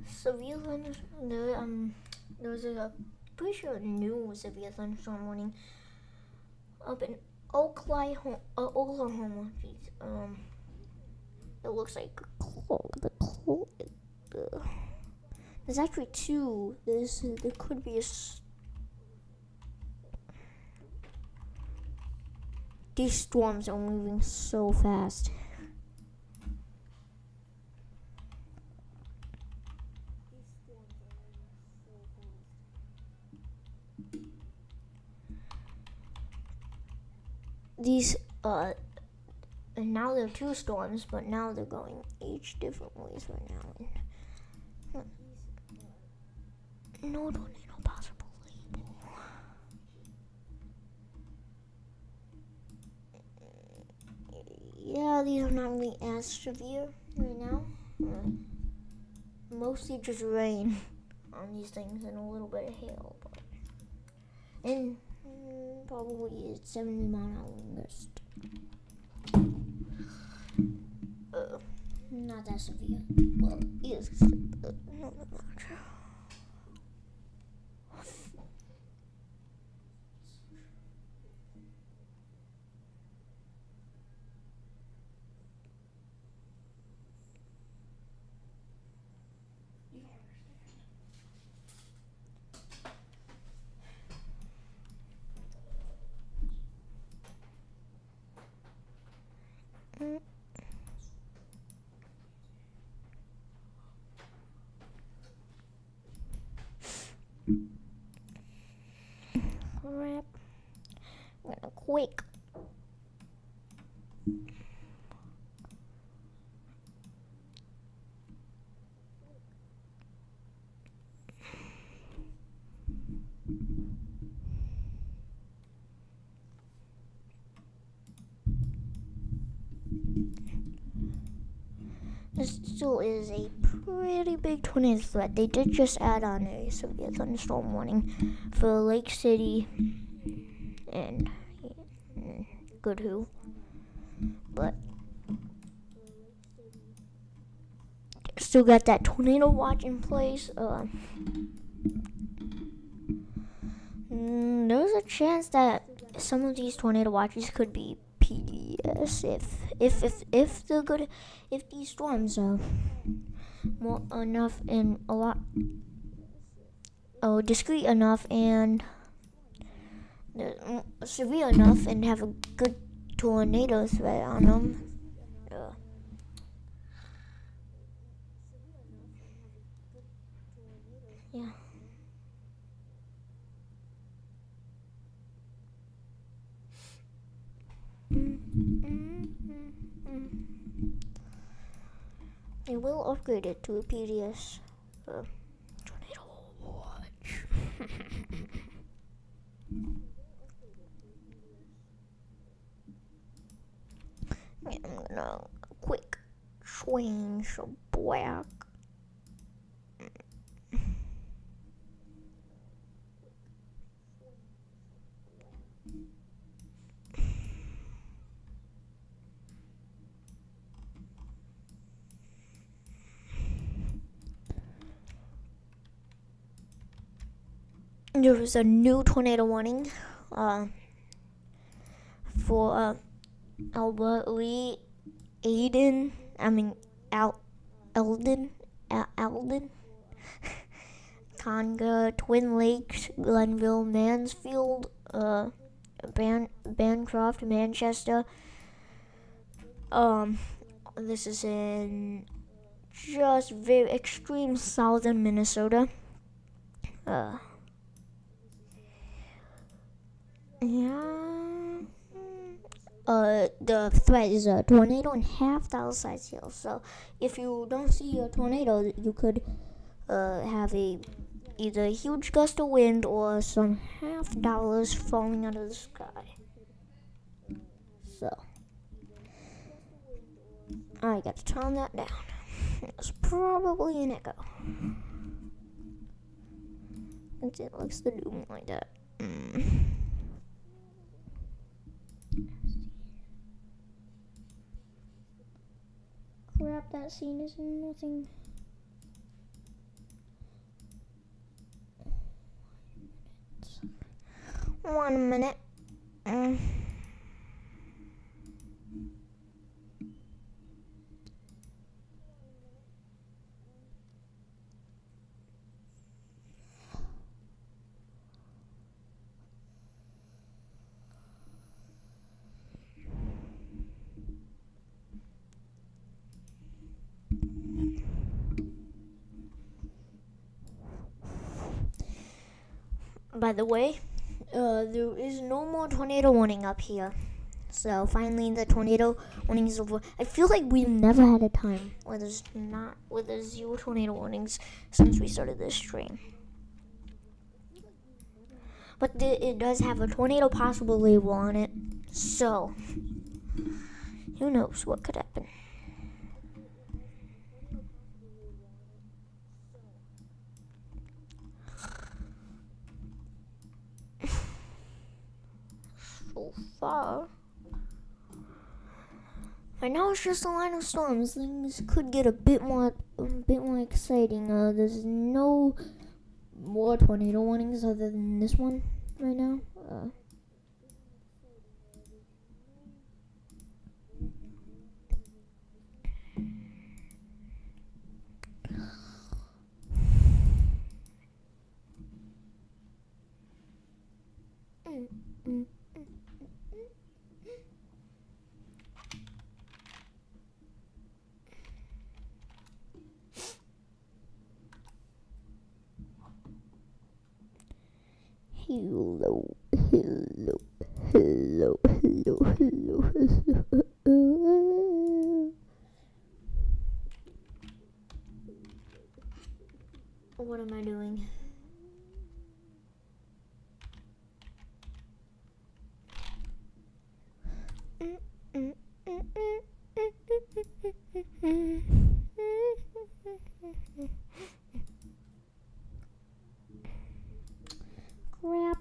Severe thunderstorm. There was a pretty sure new severe thunderstorm warning up in Oklahoma. Jeez. It looks like there's actually two. There could be these storms are moving so fast. These and now there are two storms, but now they're going each different ways right now. No tornado possible label. Yeah, these are not really as severe right now. Mostly just rain on these things and a little bit of hail, and probably 70 mile an hour gust. Not that severe. Well, it is. Not that much. Crap. I'm gonna quick. This still is a pretty big tornado threat. They did just add on a severe thunderstorm warning for Lake City and Goodhue, but still got that tornado watch in place. There's a chance that some of these tornado watches could be PDS if they're good, if these storms are more enough and a lot discreet enough and severe enough and have a good tornado threat on them. Yeah. They will upgrade it to a PDS tornado watch. I'm gonna quick change black. There was a new tornado warning for Albert Lee, Alden, Conga, Twin Lakes, Glenville, Mansfield, Bancroft, Manchester. This is in just very extreme southern Minnesota. Yeah. the threat is a tornado and half dollar size hail. So if you don't see a tornado, you could have either a huge gust of wind or some half dollars falling out of the sky. So I gotta turn that down. It's probably an echo. It likes to do like that. Crap, that scene is nothing. One minute. By the way, there is no more tornado warning up here. So finally the tornado warning is over. I feel like we've never had a time where there's zero tornado warnings since we started this stream. But it does have a tornado possible label on it. So who knows what could happen. So far, right now it's just a line of storms. Things could get a bit more exciting. There's no more tornado warnings other than this one right now. Hello. What am I doing? Crap.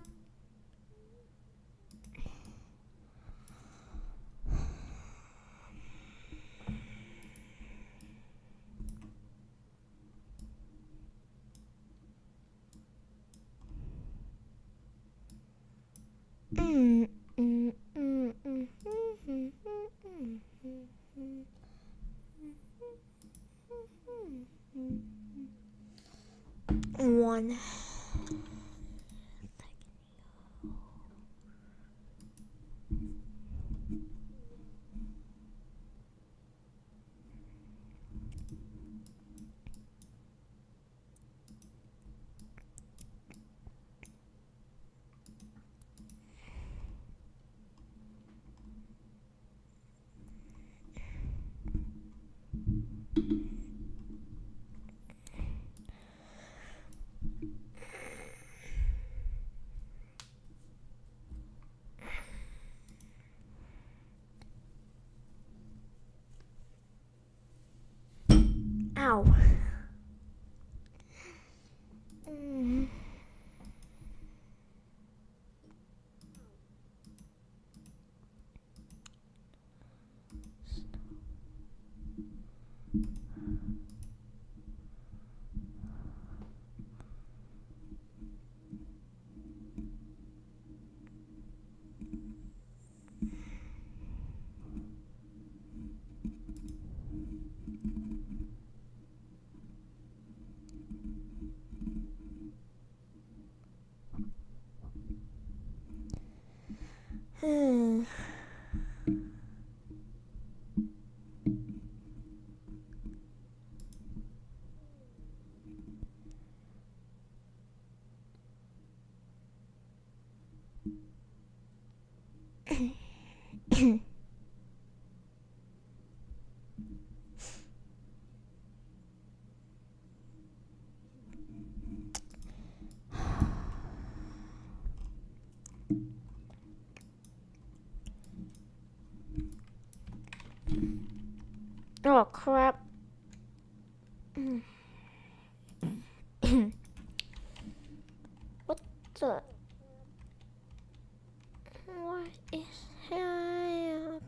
One. Ow. Oh crap. What the? What is happening?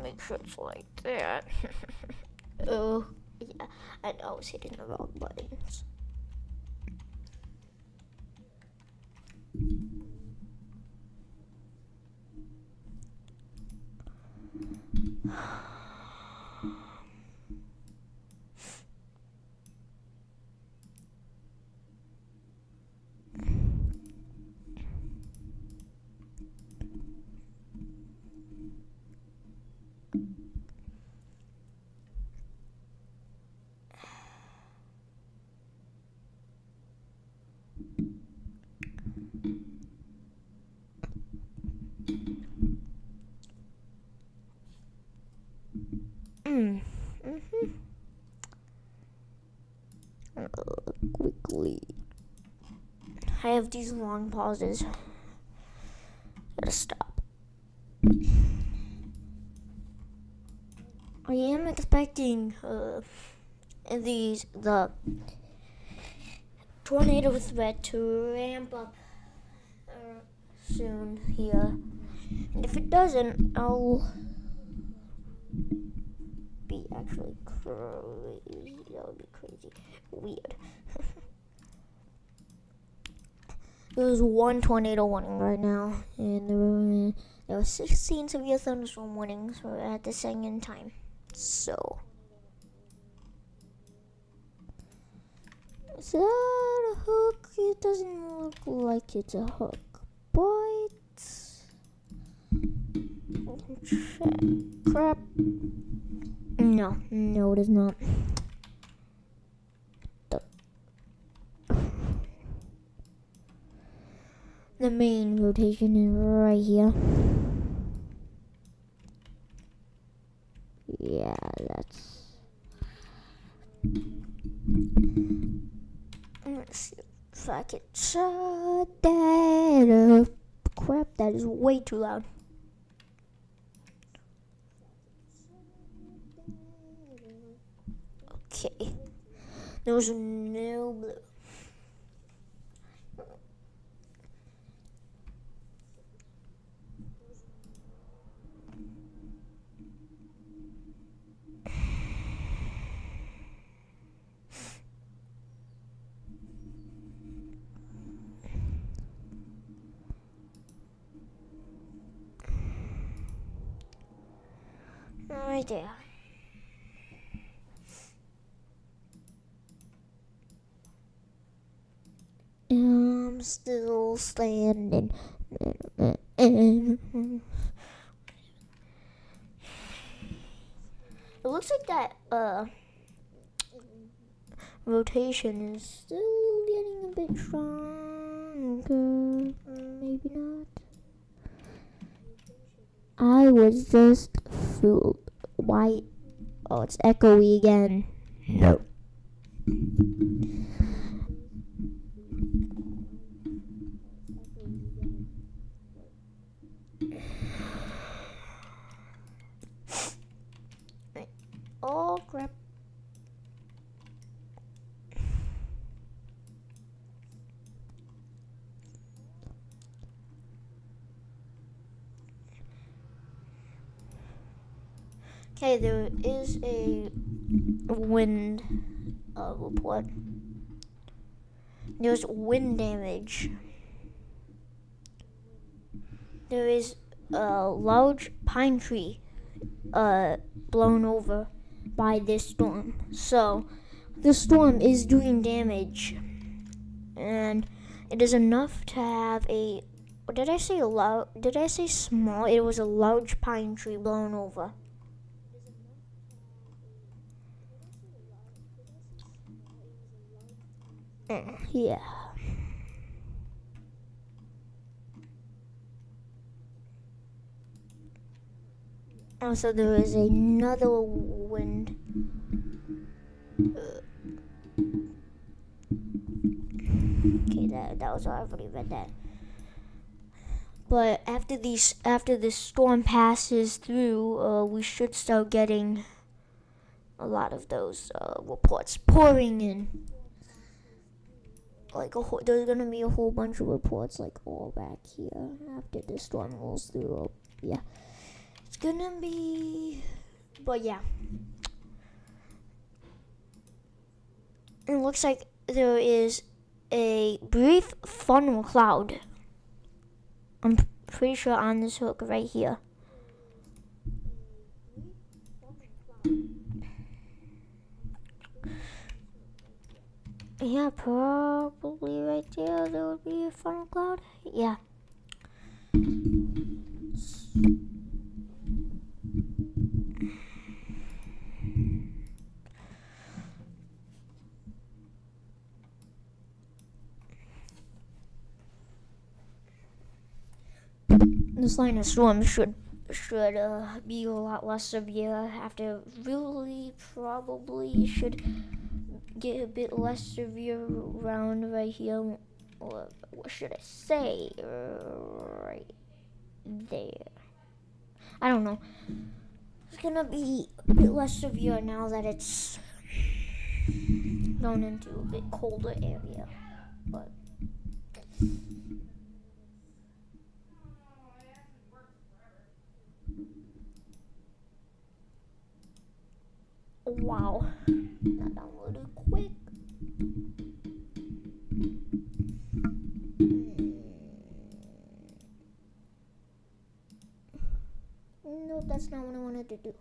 Make sure it's like that. Oh, yeah, and I was hitting the wrong buttons. Quickly. I have these long pauses. Gotta stop. I am expecting the tornado threat to ramp up soon here. And if it doesn't, I'll be actually crazy. That would be crazy. Weird. There's one tornado warning right now, and there were 16 severe thunderstorm warnings at the same time. So, is that a hook? It doesn't look like it's a hook, but check. Crap. No, it is not. The main rotation is right here. Yeah, that's... Let's see if I can shut that up. Crap, that is way too loud. Okay. There's no blue. Right there. I'm still standing. It looks like that rotation is still getting a bit stronger. Maybe not. I was just fooled. Why? Oh, it's echoey again. No. Oh, crap. Okay, there is a wind report. There's wind damage. There is a large pine tree blown over by this storm. So, the storm is doing damage. And it is enough to have a... Did I say small? It was a large pine tree blown over. Yeah. Also, there is another wind. Okay, that was, I already read that. But after this storm passes through, we should start getting a lot of those reports pouring in. Like there's gonna be a whole bunch of reports like all back here after the storm rolls through. Yeah, it's gonna be. But yeah, it looks like there is a brief funnel cloud. I'm pretty sure on this hook right here. Yeah, probably right there would be a funnel cloud. Yeah. This line of storm should be a lot less severe after really probably should get a bit less severe around right here. Or what should I say? Right there. I don't know. It's gonna be a bit less severe now that it's gone into a bit colder area. But wow, that downloaded quick. Nope, that's not what I wanted to do.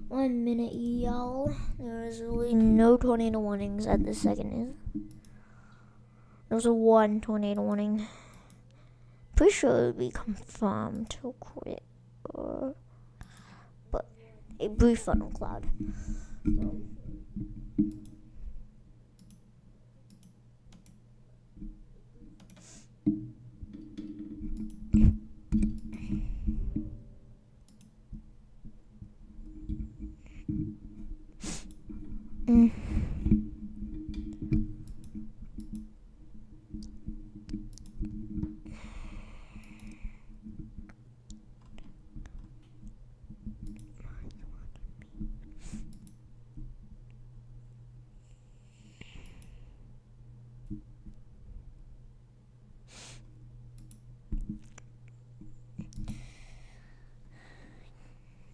1 minute, y'all. There is really no tornado warnings at this second. There's a 1 tornado warning. Pretty sure it would be confirmed real quick. But a brief funnel cloud.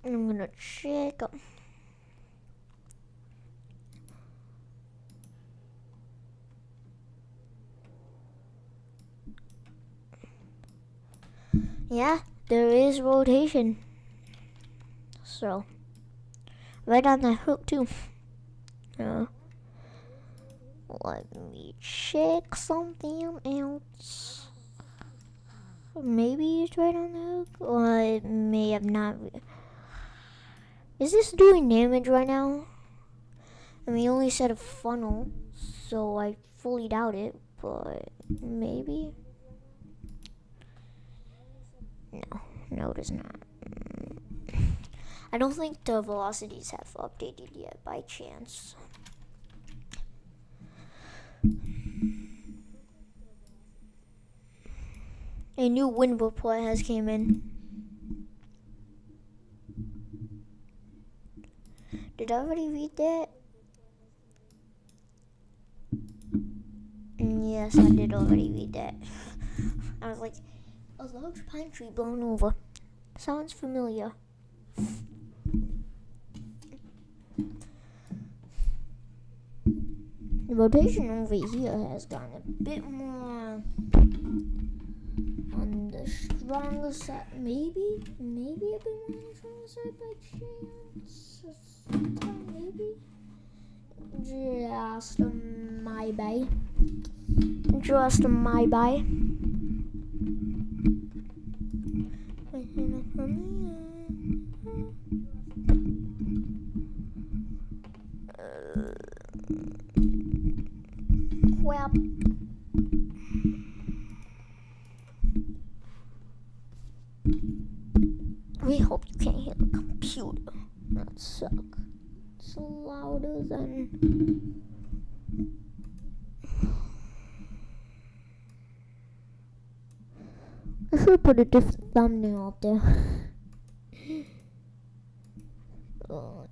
I'm gonna check. Yeah, there is rotation. So, right on that hook too. Let me check something else. Maybe it's right on the hook, or it may have not. Is this doing damage right now? And we only set a funnel, so I fully doubt it, but maybe. No, it is not. I don't think the velocities have updated yet by chance. A new wind report has came in. Did I already read that? Yes, I did already read that. I was like, a large pine tree blown over. Sounds familiar. The rotation over here has gone a bit more on the stronger side. Maybe a bit more on the stronger side by chance. Maybe. Just my bye. Just my bye. Crap. We hope you can't hear the computer. That sucks. It's louder than put a different thumbnail up there. Oh.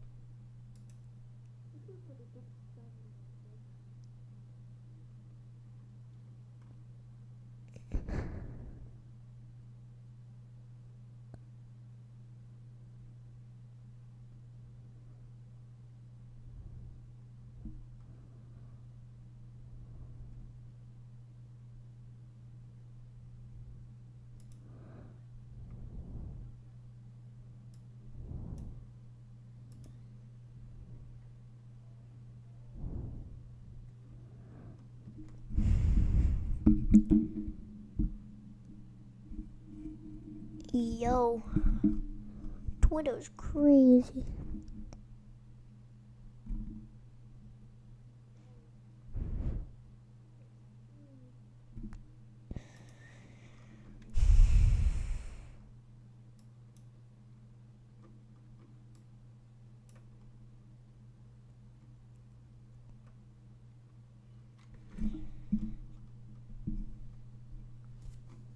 Yo, Twitter's crazy.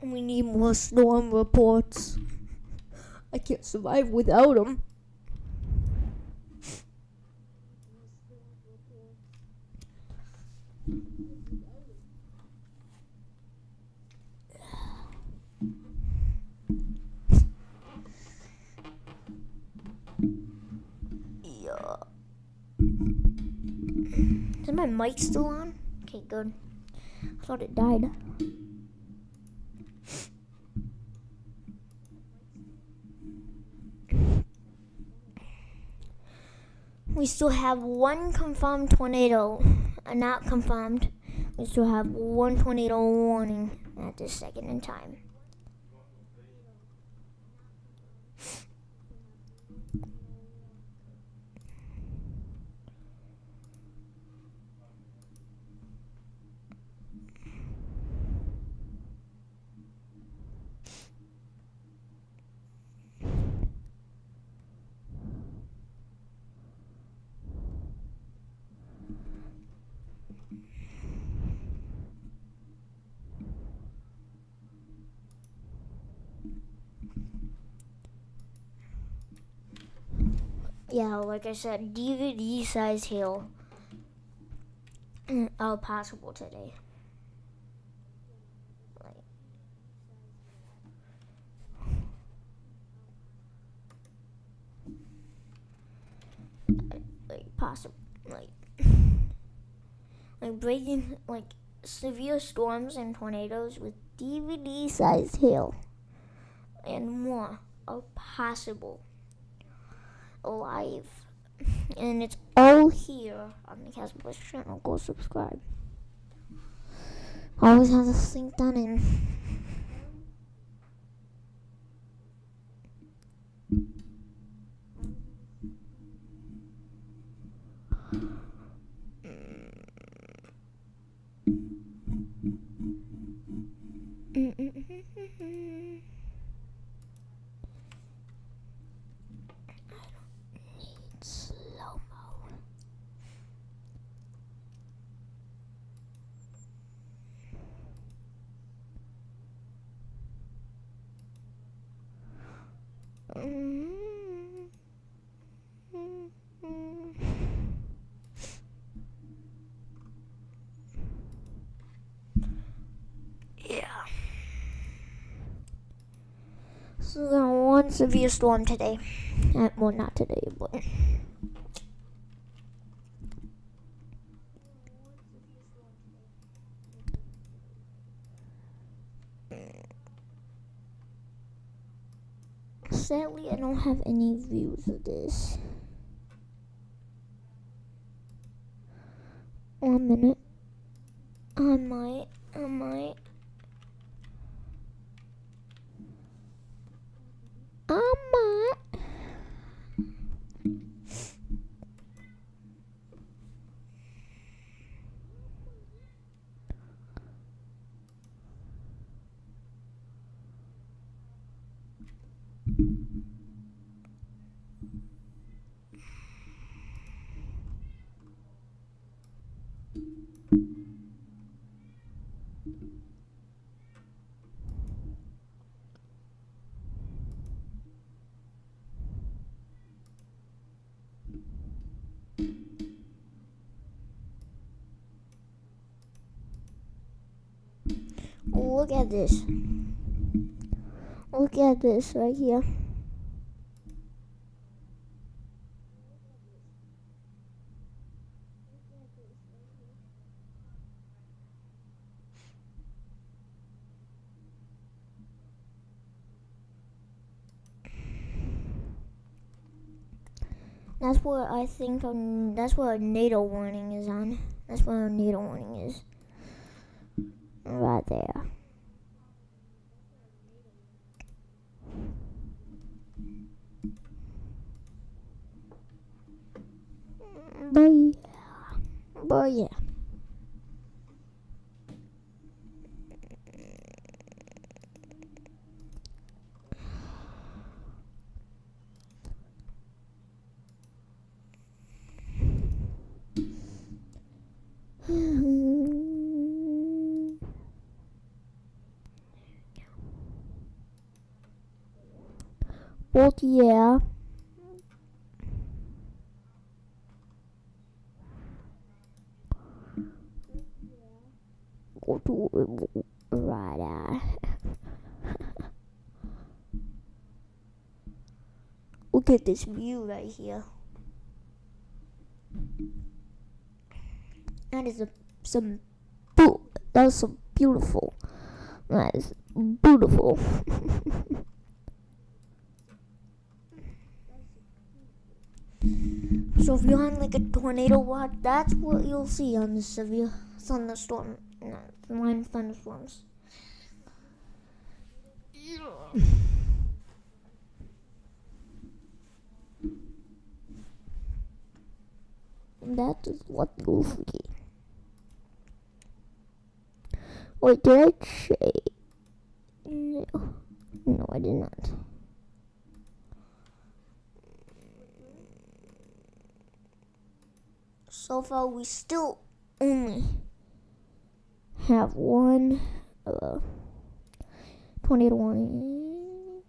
We need more storm reports. I can't survive without them. Yeah. Is my mic still on? Okay, good. I thought it died. We still have one confirmed tornado. Not confirmed. We still have one tornado warning at this second in time. Yeah, like I said, DVD size hail are possible today. Like possible, like breaking, like severe storms and tornadoes with DVD size hail and more are possible live, and it's all here on the Casper's channel. Go subscribe. Always have the link done in. Slow-mo. Yeah. So there was one severe storm today. Well, not today, but sadly, I don't have any views of this. 1 minute. I might. look at this. Look at this right here. That's where I think that's where a NATO warning is on. That's where a NATO warning is. Right there. But yeah. But yeah. Go to right. Look at this view right here. That is some beautiful. That is beautiful. So if you're on like a tornado watch, that's what you'll see on the severe thunderstorm, line thunderstorms. That is what you'll see. Wait, did I say? No, I did not. So far, we still only have one tornado warning.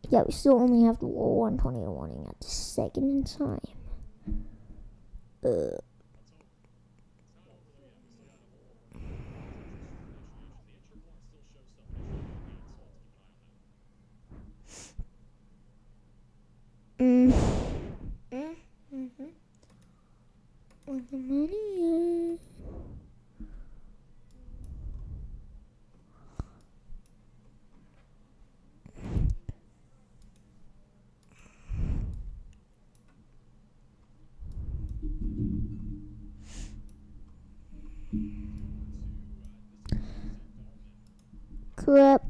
Yeah, we still only have one tornado warning at the second in time. With the money. Crap.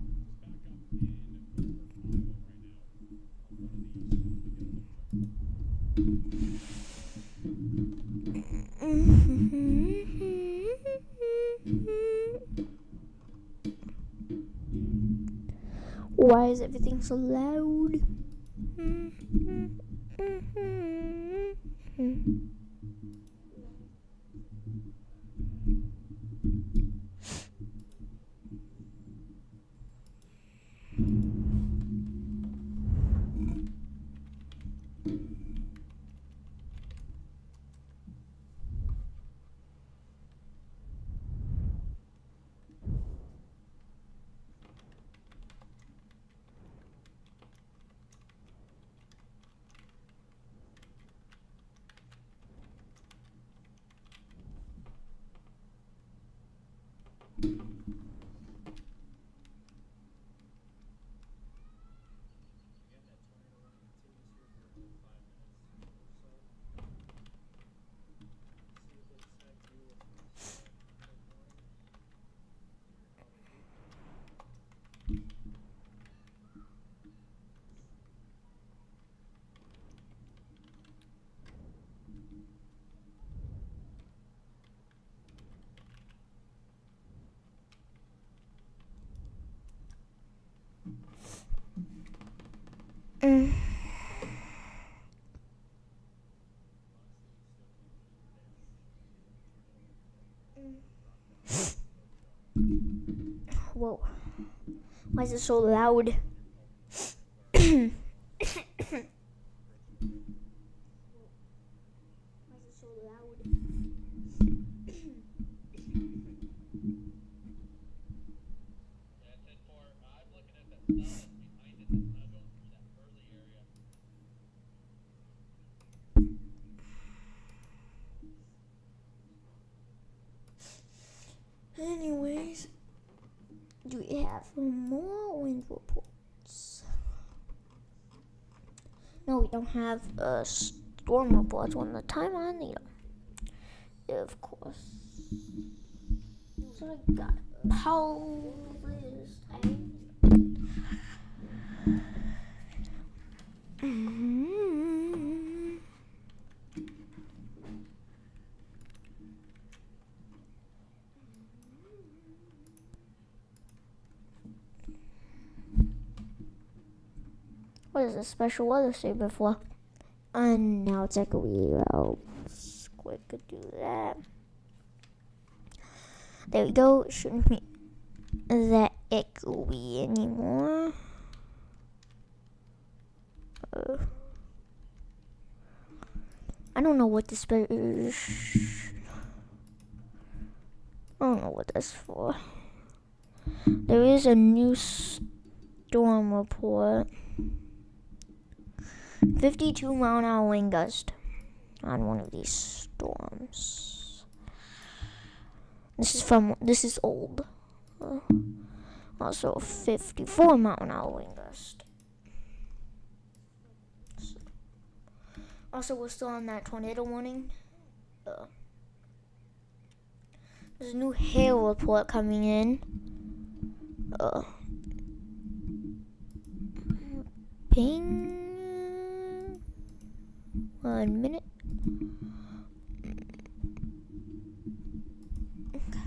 Why is everything so loud? Whoa. Why is it so loud? we don't have storm reports when the time I need them. Of course. So I got pulverized egg. What does the special weather say before? And now it's echoey. I'll quick do that. There we go. Shouldn't be that echoey anymore. I don't know what this is. I don't know what that's for. There is a new storm report. 52 mile-an-hour wind gust on one of these storms. This is old. Also 54 mile-an-hour wind gust. Also, we're still on that tornado warning. There's a new hail report coming in. Ping. 1 minute. Okay.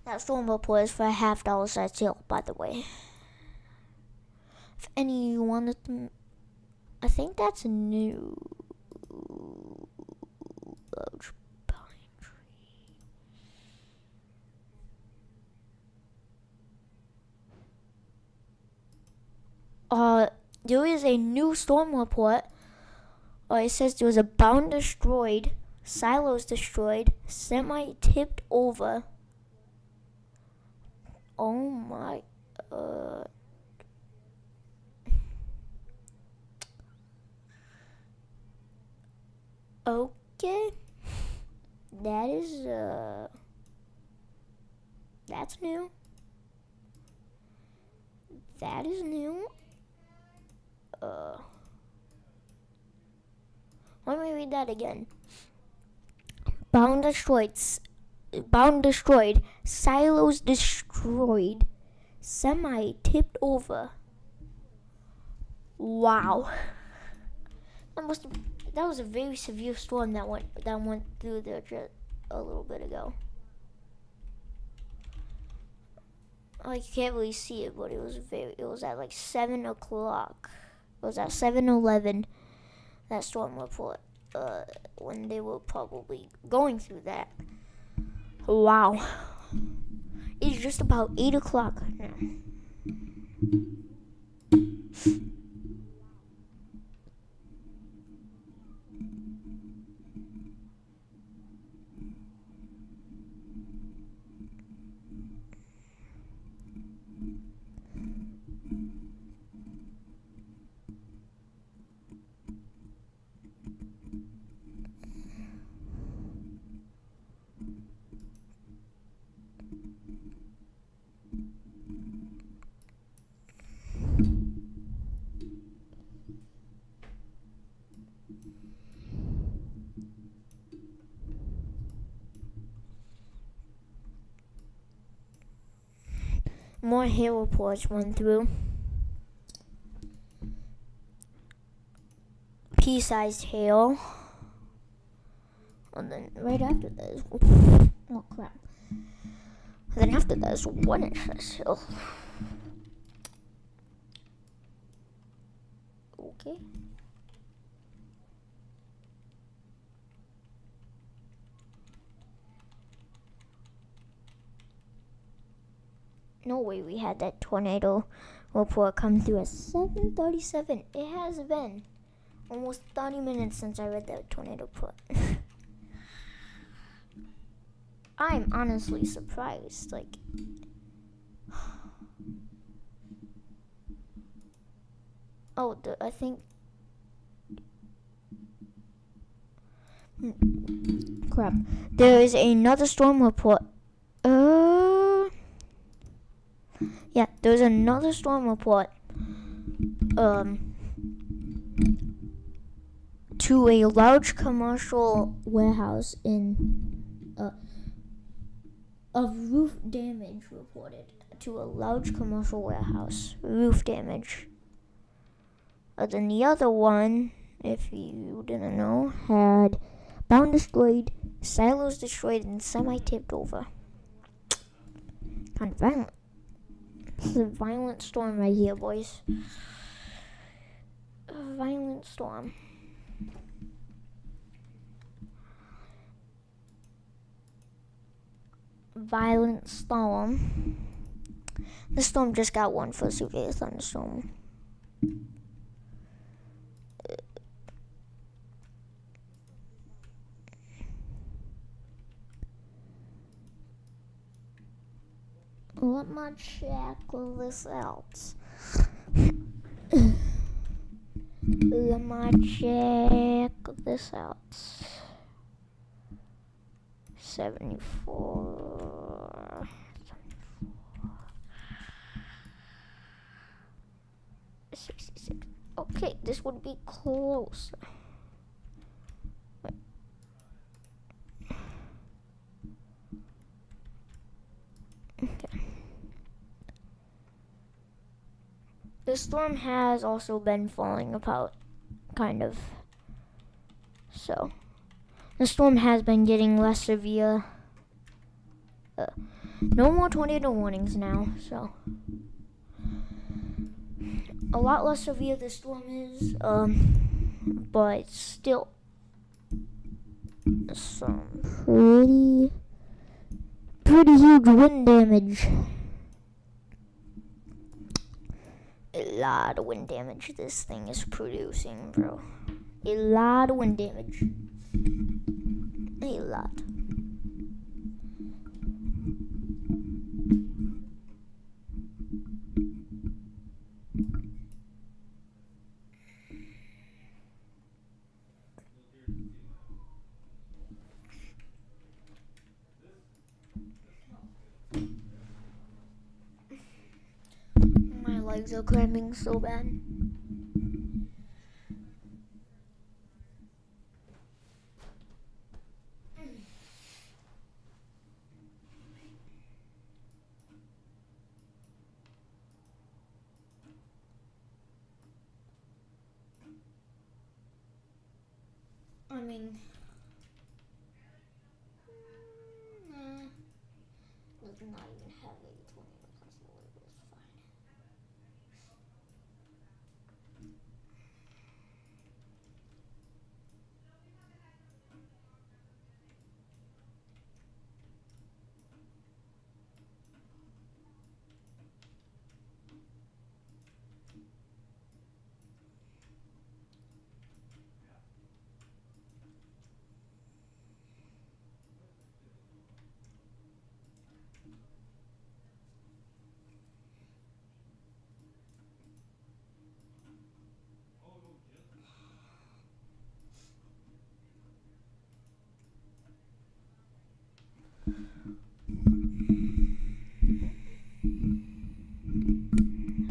That storm report is for a $50 size hail, by the way. If anyone, I think that's new. Large pine tree. There is a new storm report. It says there was a barn destroyed, silos destroyed, semi tipped over. Oh my, okay, that is, that's new. That is new. Let me read that again. Barn destroyed, silos destroyed, semi tipped over. Wow. That was a very severe storm that went through there just a little bit ago. You can't really see it, but it was at like 7 o'clock. It was at 7:11, that storm report, when they were probably going through that. Wow. It's just about 8 o'clock now. More hail reports went through. Pea-sized hail. And then right after that, oh crap. Then after that is 1 inch size hail. Okay. No way we had that tornado report come through at 7:37. It has been almost 30 minutes since I read that tornado report. I'm honestly surprised. I think. Crap. There is another storm report. Yeah, there's another storm report. To a large commercial warehouse of roof damage reported to a large commercial warehouse. Roof damage. Then the other one, if you didn't know, had barn destroyed, silos destroyed, and semi tipped over. Kind of violent. This is a violent storm right here, boys. A violent storm. Violent storm. The storm just got one for severe thunderstorm. Let me check this out. Let me check this out. 74. 66. Okay, this would be closer. Okay. The storm has also been falling apart, kind of. So, the storm has been getting less severe. No more tornado warnings now, so. A lot less severe the storm is, but still. Some pretty huge wind damage. A lot of wind damage this thing is producing, bro. A lot of wind damage. A lot. My legs are cramping so bad. I mean, does not even have a tornado possible. It was fine.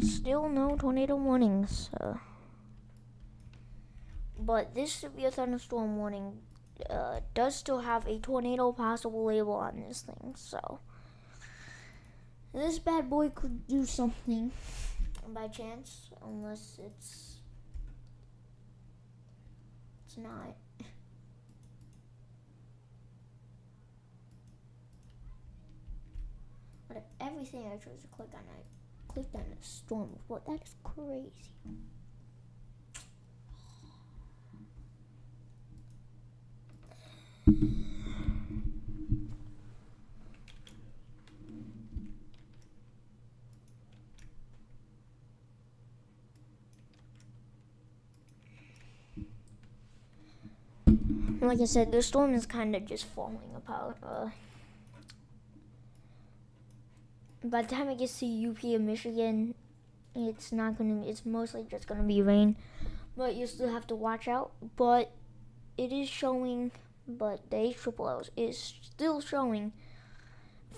Still no tornado warnings. But this severe thunderstorm warning does still have a tornado possible label on this thing. So this bad boy could do something by chance, unless it's not. But if everything I chose to click on, I clicked on a storm report. That is crazy. Like I said, the storm is kind of just falling apart. By the time it gets to UP and Michigan, it's mostly just gonna be rain. But you still have to watch out. But it is showing, but the HLL is still showing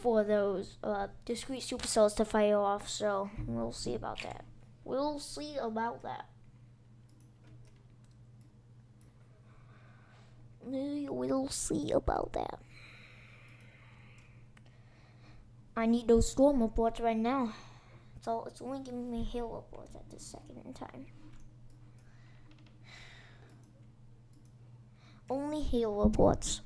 for those discrete supercells to fire off. So we'll see about that. We'll see about that. We'll see about that. I need those storm reports right now. So it's only giving me hail reports at this second in time. Only hail reports.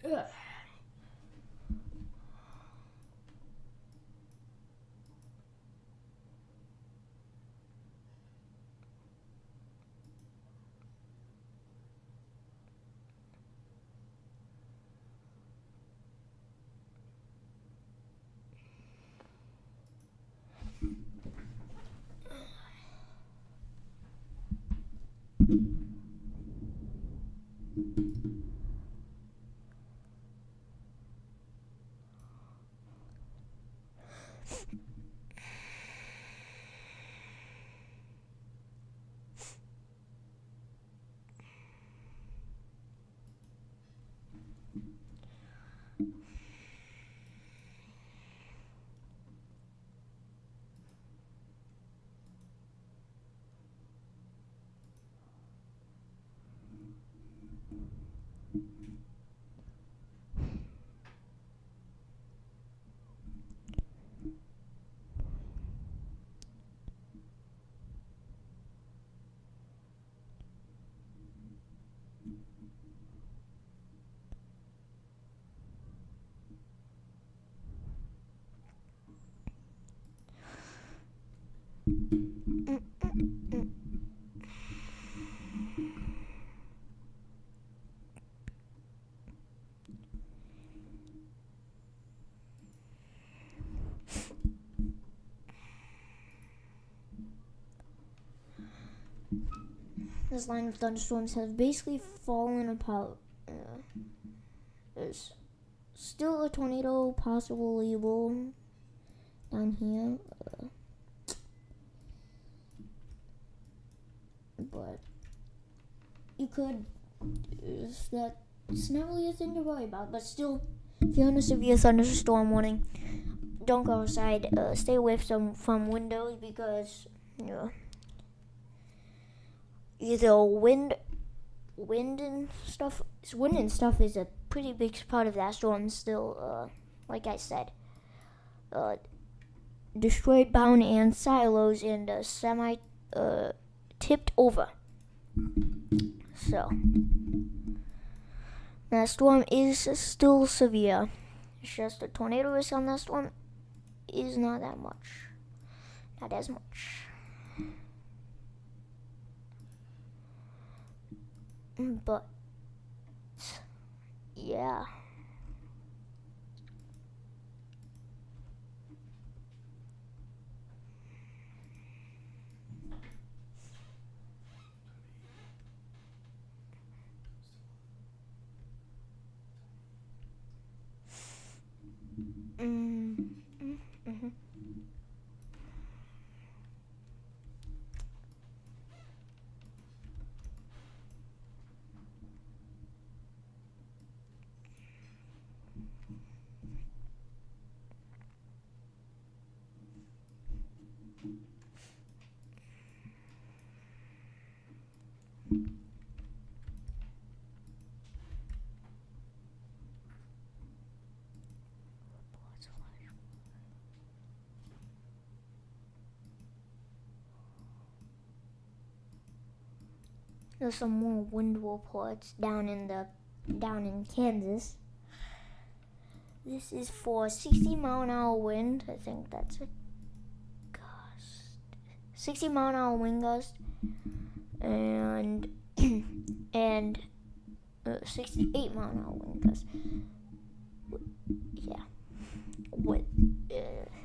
Ugh. This line of thunderstorms has basically fallen apart. There's still a tornado possibly down here, but you could. It's not really a thing to worry about. But still, if you're in a severe thunderstorm warning, don't go outside. Stay away from windows because either wind and stuff. Wind and stuff is a pretty big part of that storm. Still, like I said, destroyed bound and silos and semi tipped over. So that storm is still severe. It's just the tornado risk on that storm is not that much. Not as much. But yeah. There's some more wind reports down in Kansas. This is for 60-mile-an-hour wind. I think that's a gust. 60-mile-an-hour wind gust, and 68-mile-an-hour wind gust. Yeah,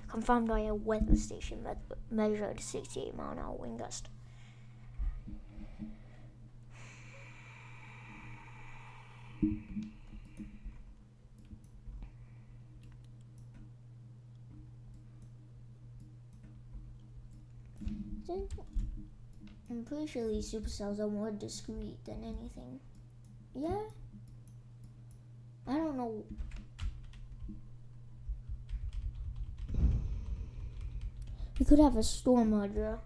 confirmed by a weather station that measured 68-mile-an-hour wind gust. think I'm pretty sure these supercells are more discreet than anything. Yeah? I don't know. We could have a storm merger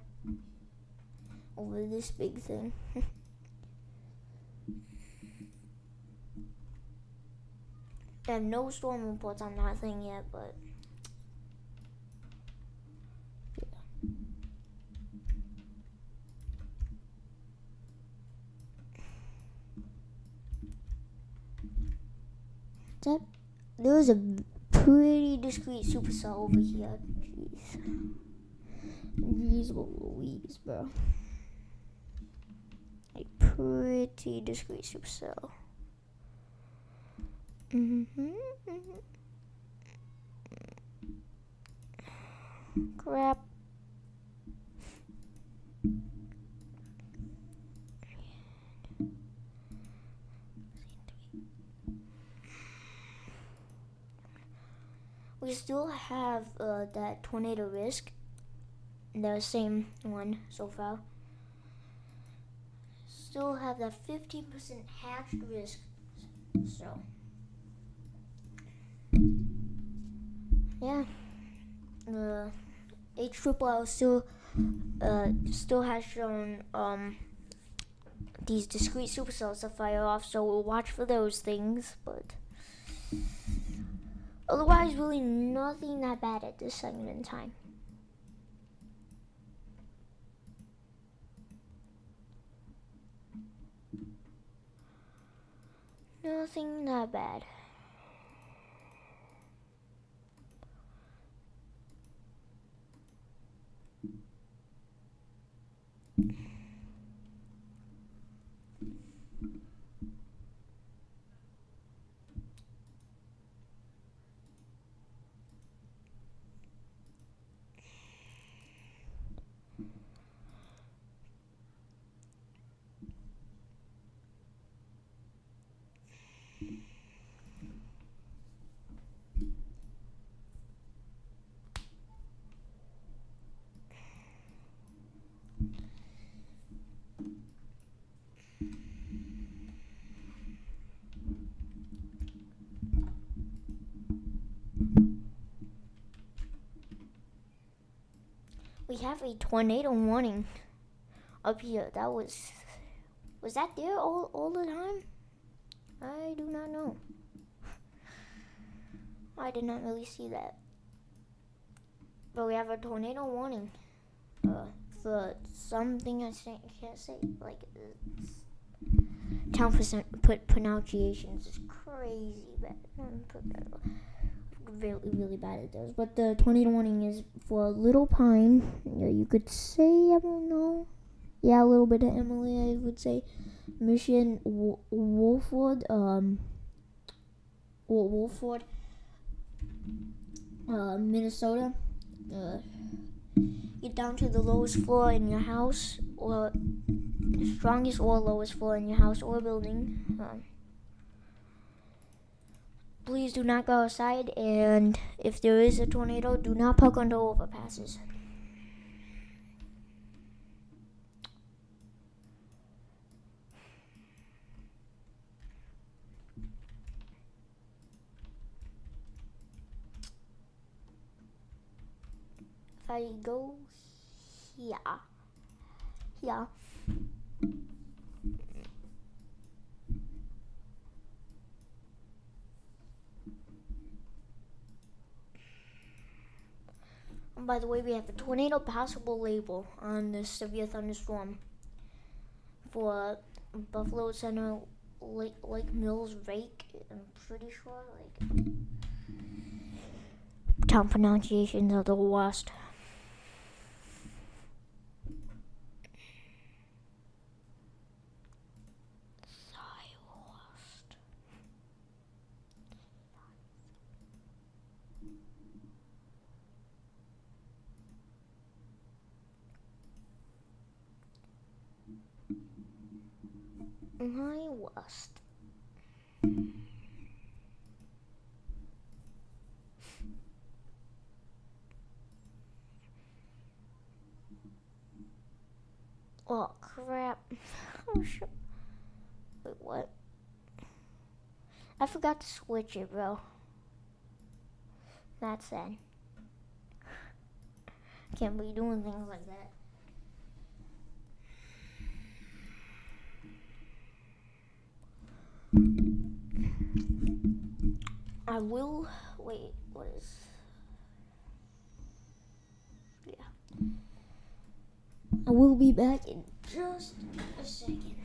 over this big thing. I have no storm reports on that thing yet, but yeah. There was a pretty discreet supercell over here. Jeez Louise, bro. A pretty discreet supercell. Crap. We still have that tornado risk. The same one so far. Still have that 15% hatched risk. So, yeah. HLL still has shown these discrete supercells to fire off, so we'll watch for those things, but otherwise really nothing that bad at this segment in time. Nothing that bad. We have a tornado warning up here. That was that there all the time? I do not know. I did not really see that. But we have a tornado warning for something I can't say. Like town pronunciations is crazy bad. Really bad at those. But the tornado warning is for Little Pine. Yeah, you could say, I don't know. Yeah, a little bit of Emily, I would say. Mission, Wolford, Minnesota. Get down to the lowest floor in your house, or the strongest or lowest floor in your house or building. Please do not go outside, and if there is a tornado, do not park under overpasses. If I go here. By the way, we have a tornado passable label on this severe thunderstorm for Buffalo Center, Lake Mills, Rake. I'm pretty sure. Like, town pronunciations are the worst. My worst. Oh crap. Oh shit. Wait, what? I forgot to switch it, bro. That's sad. Can't be doing things like that. I will wait. What is? Yeah. I will be back in just a second.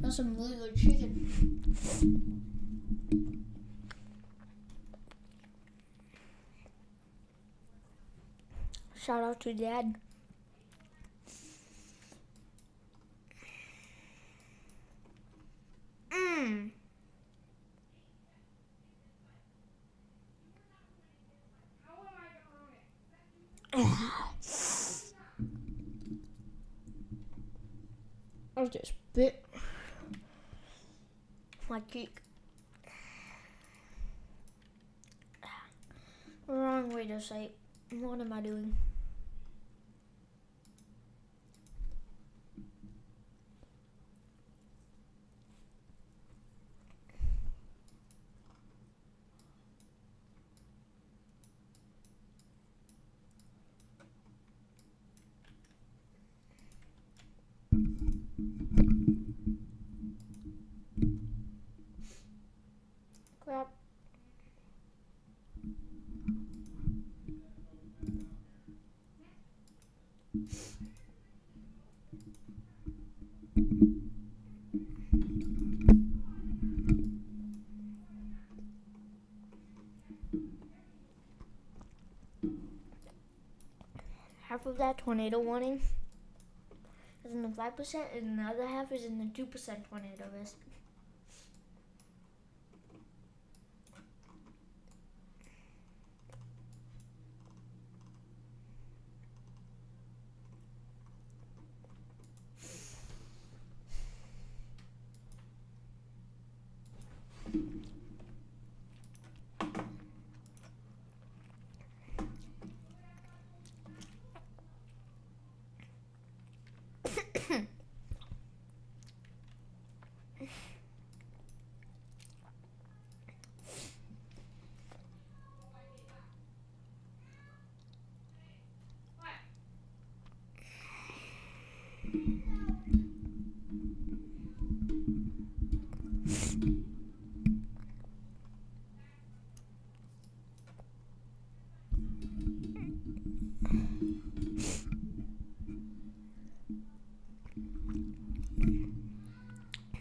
That's some really good chicken. Shout out to Dad. I just bit my cheek. Wrong way to say it. What am I doing? Crap. Half of that tornado warning is in the 5%, and the other half is in the 2% tornado risk.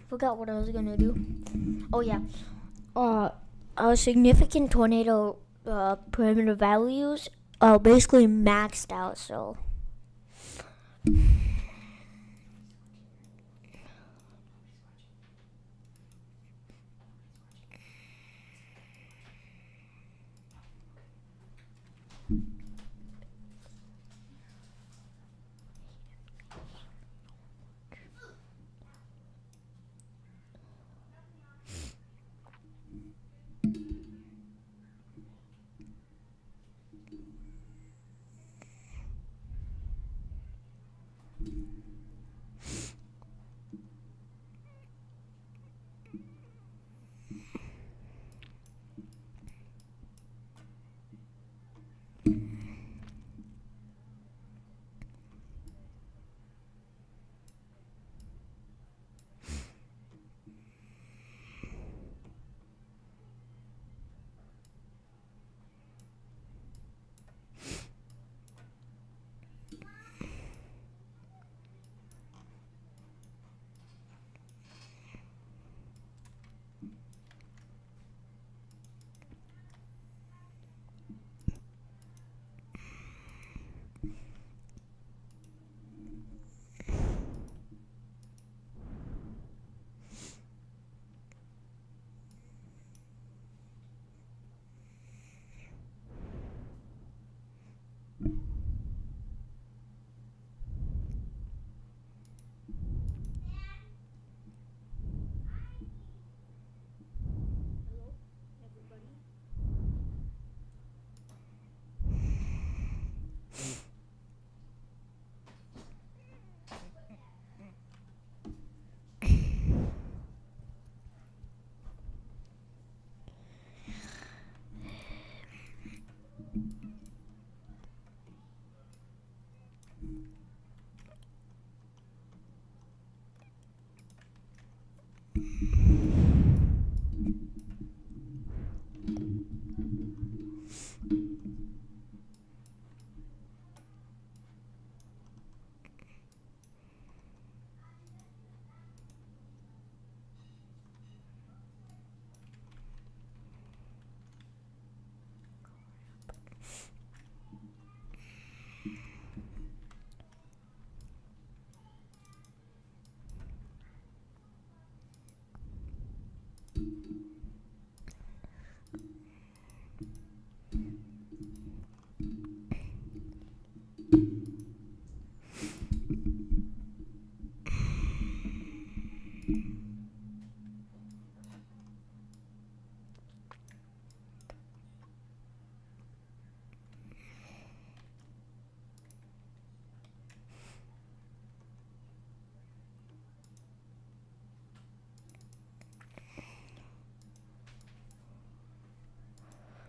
Forgot what I was gonna do. Oh yeah. Our significant tornado perimeter values are basically maxed out, so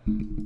Crap.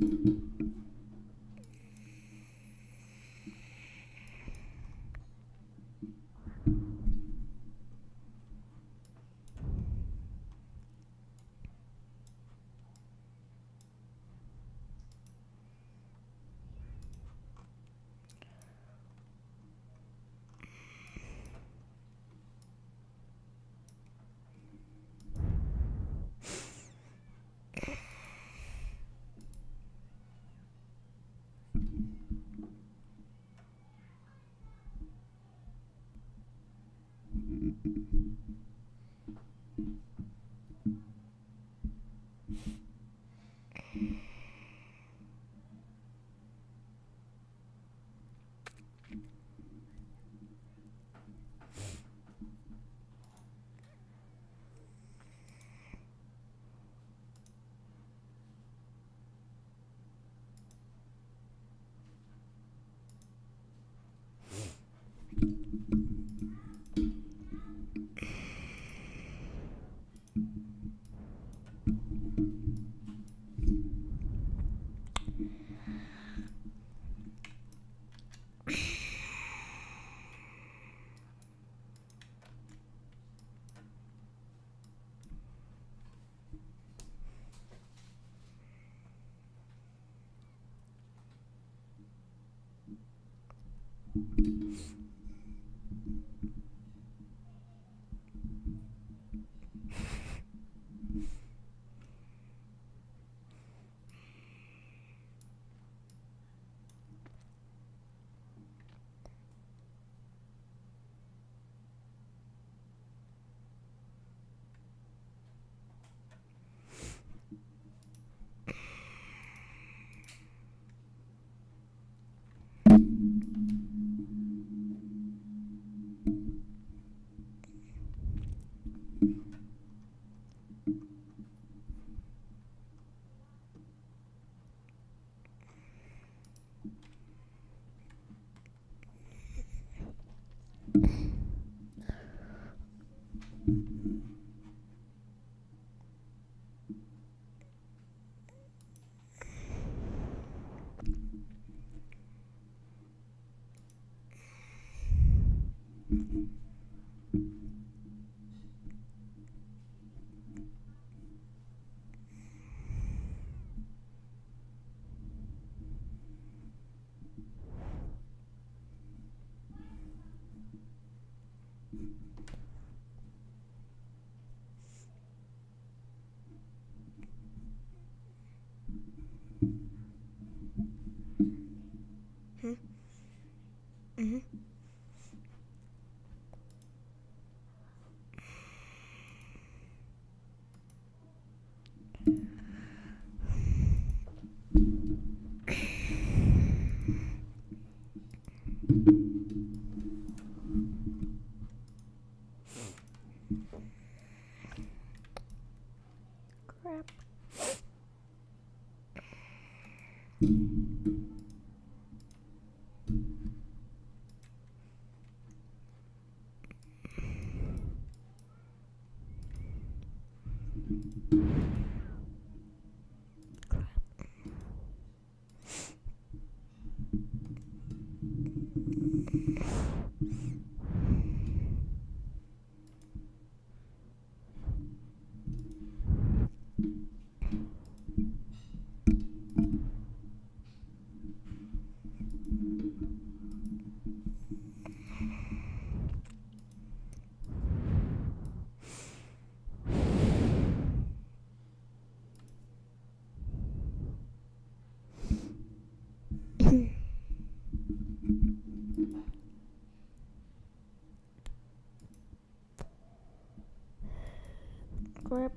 Crap.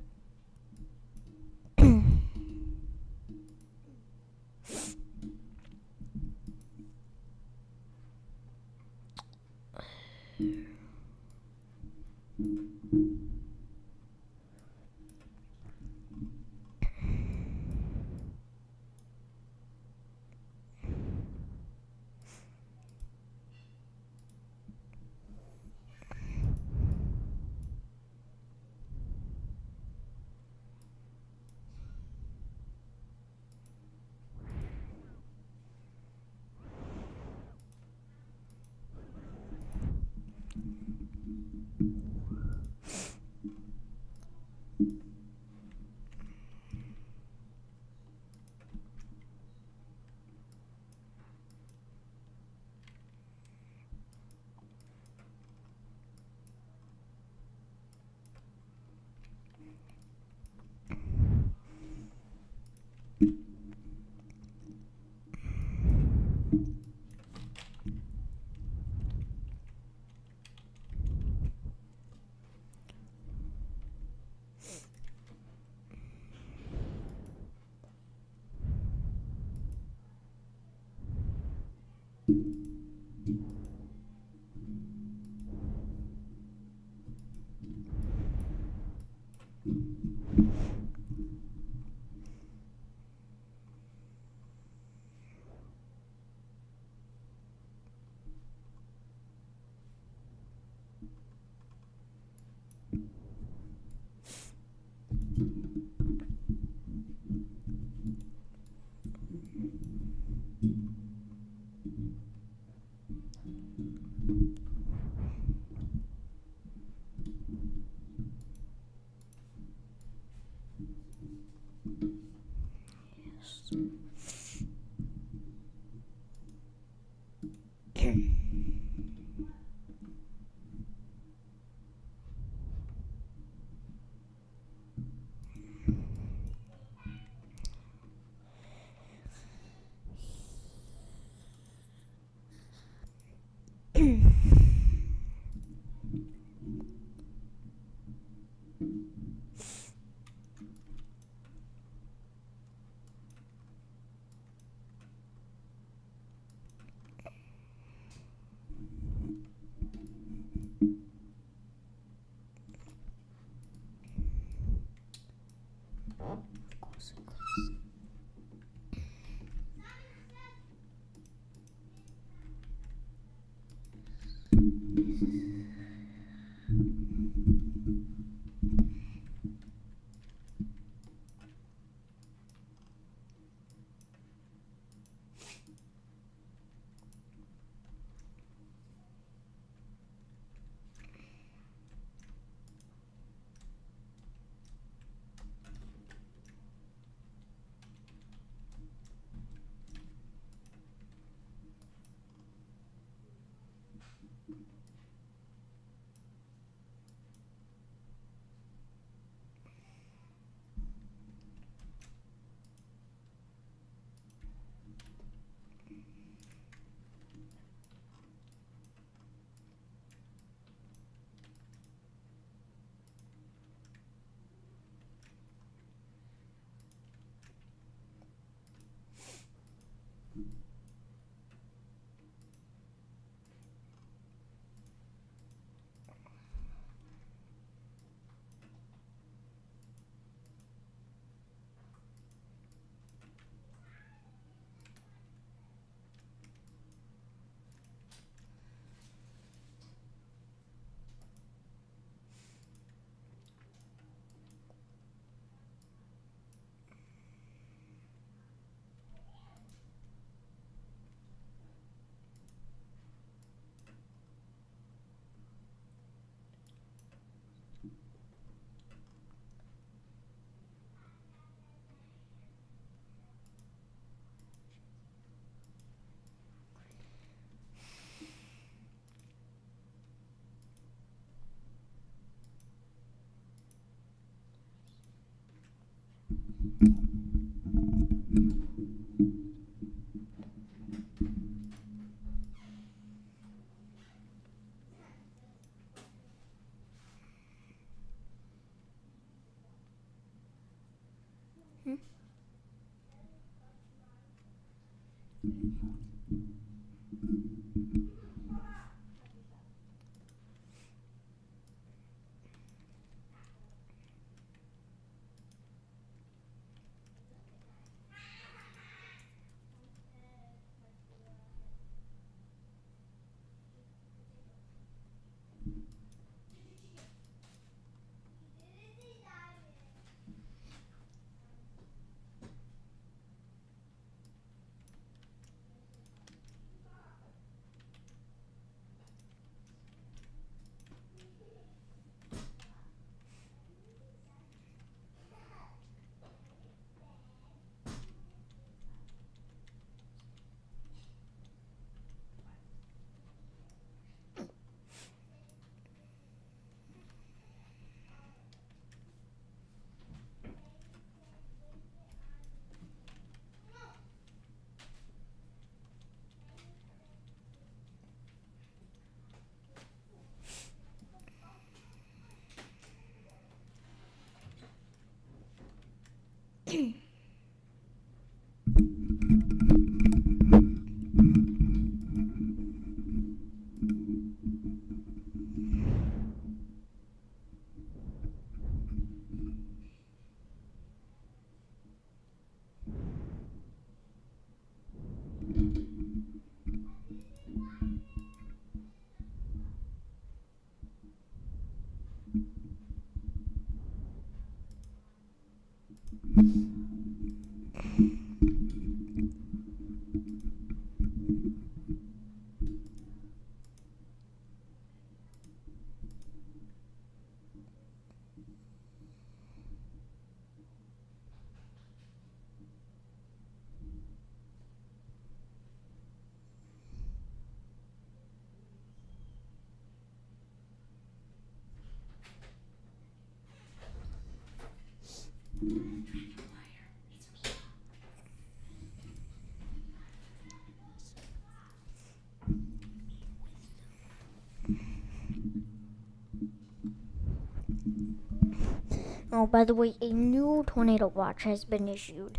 Oh, by the way, a new tornado watch has been issued.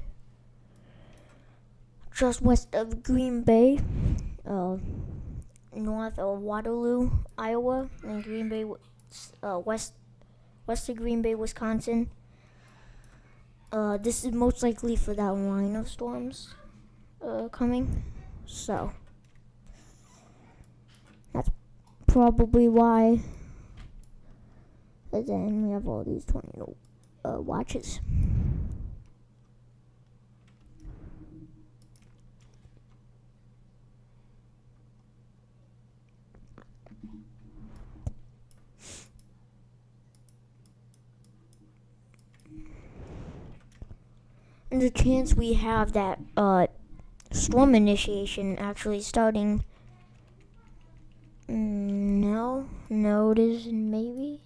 Just west of Green Bay, north of Waterloo, Iowa, and Green Bay, west of Green Bay, Wisconsin. This is most likely for that line of storms coming. So that's probably why. And then we have all these tornado watches. And the chance we have that storm initiation actually starting no, it isn't. Maybe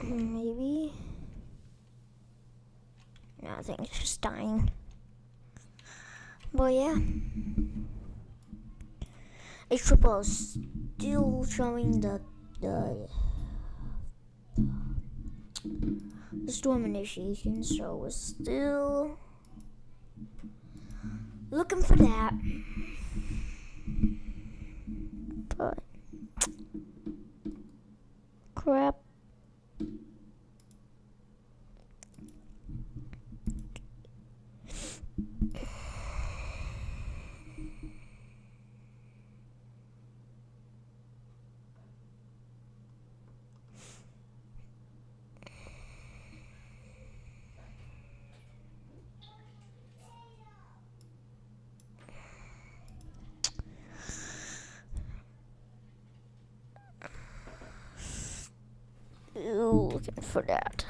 maybe. No, I think it's just dying. But yeah, H-Triple is still showing the storm initiation, so we're still looking for that. But crap. Looking for that.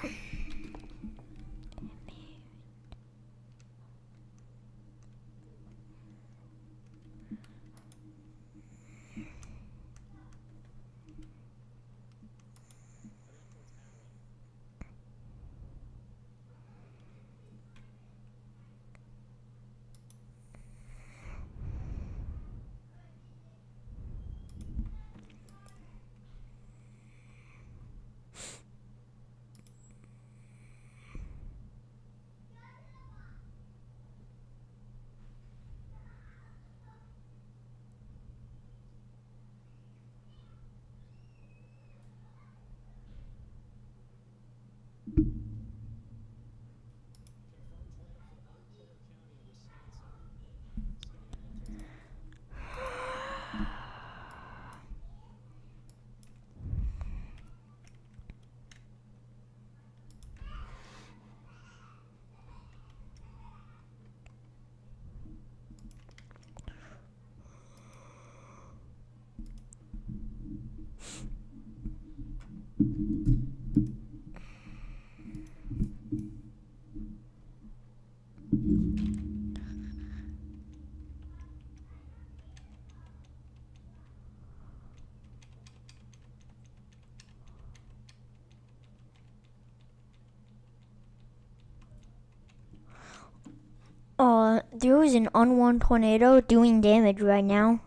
There is an unwarned tornado doing damage right now.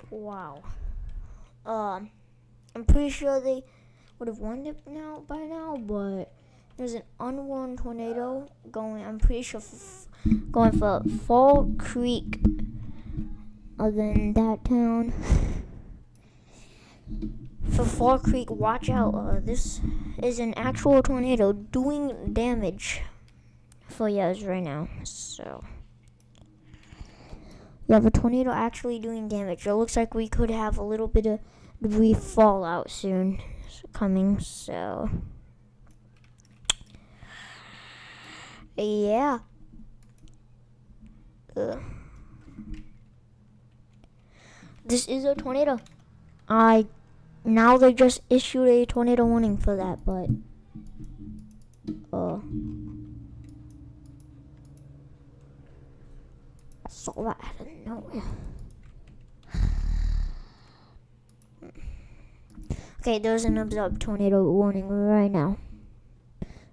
Wow. I'm pretty sure they would have warned it by now, but there's an unwarned tornado going. I'm pretty sure going for Fall Creek. Other than that town. For Fall Creek, watch out. This is an actual tornado doing damage for yours right now. So, you have a tornado actually doing damage. It looks like we could have a little bit of debris fallout soon coming. So, yeah. This is a tornado. Now they just issued a tornado warning for that, but I saw that out of nowhere. Okay, there's an observed tornado warning right now.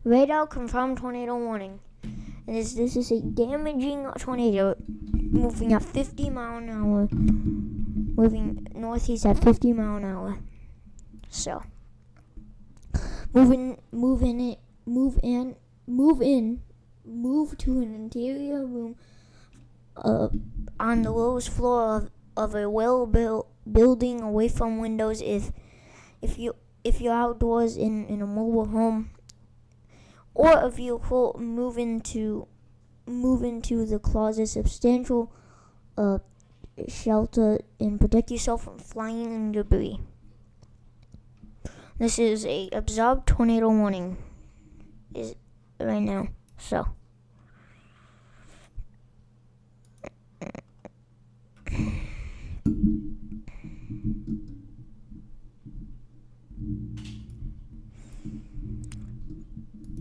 Radar confirmed tornado warning. And this is a damaging tornado moving at 50 mile an hour. Moving northeast at 50 mile an hour. So move to an interior room on the lowest floor of a well-built building away from windows. If you're outdoors in a mobile home or a vehicle, move into the closet, substantial shelter, and protect yourself from flying debris. This is a observed tornado warning is right now. So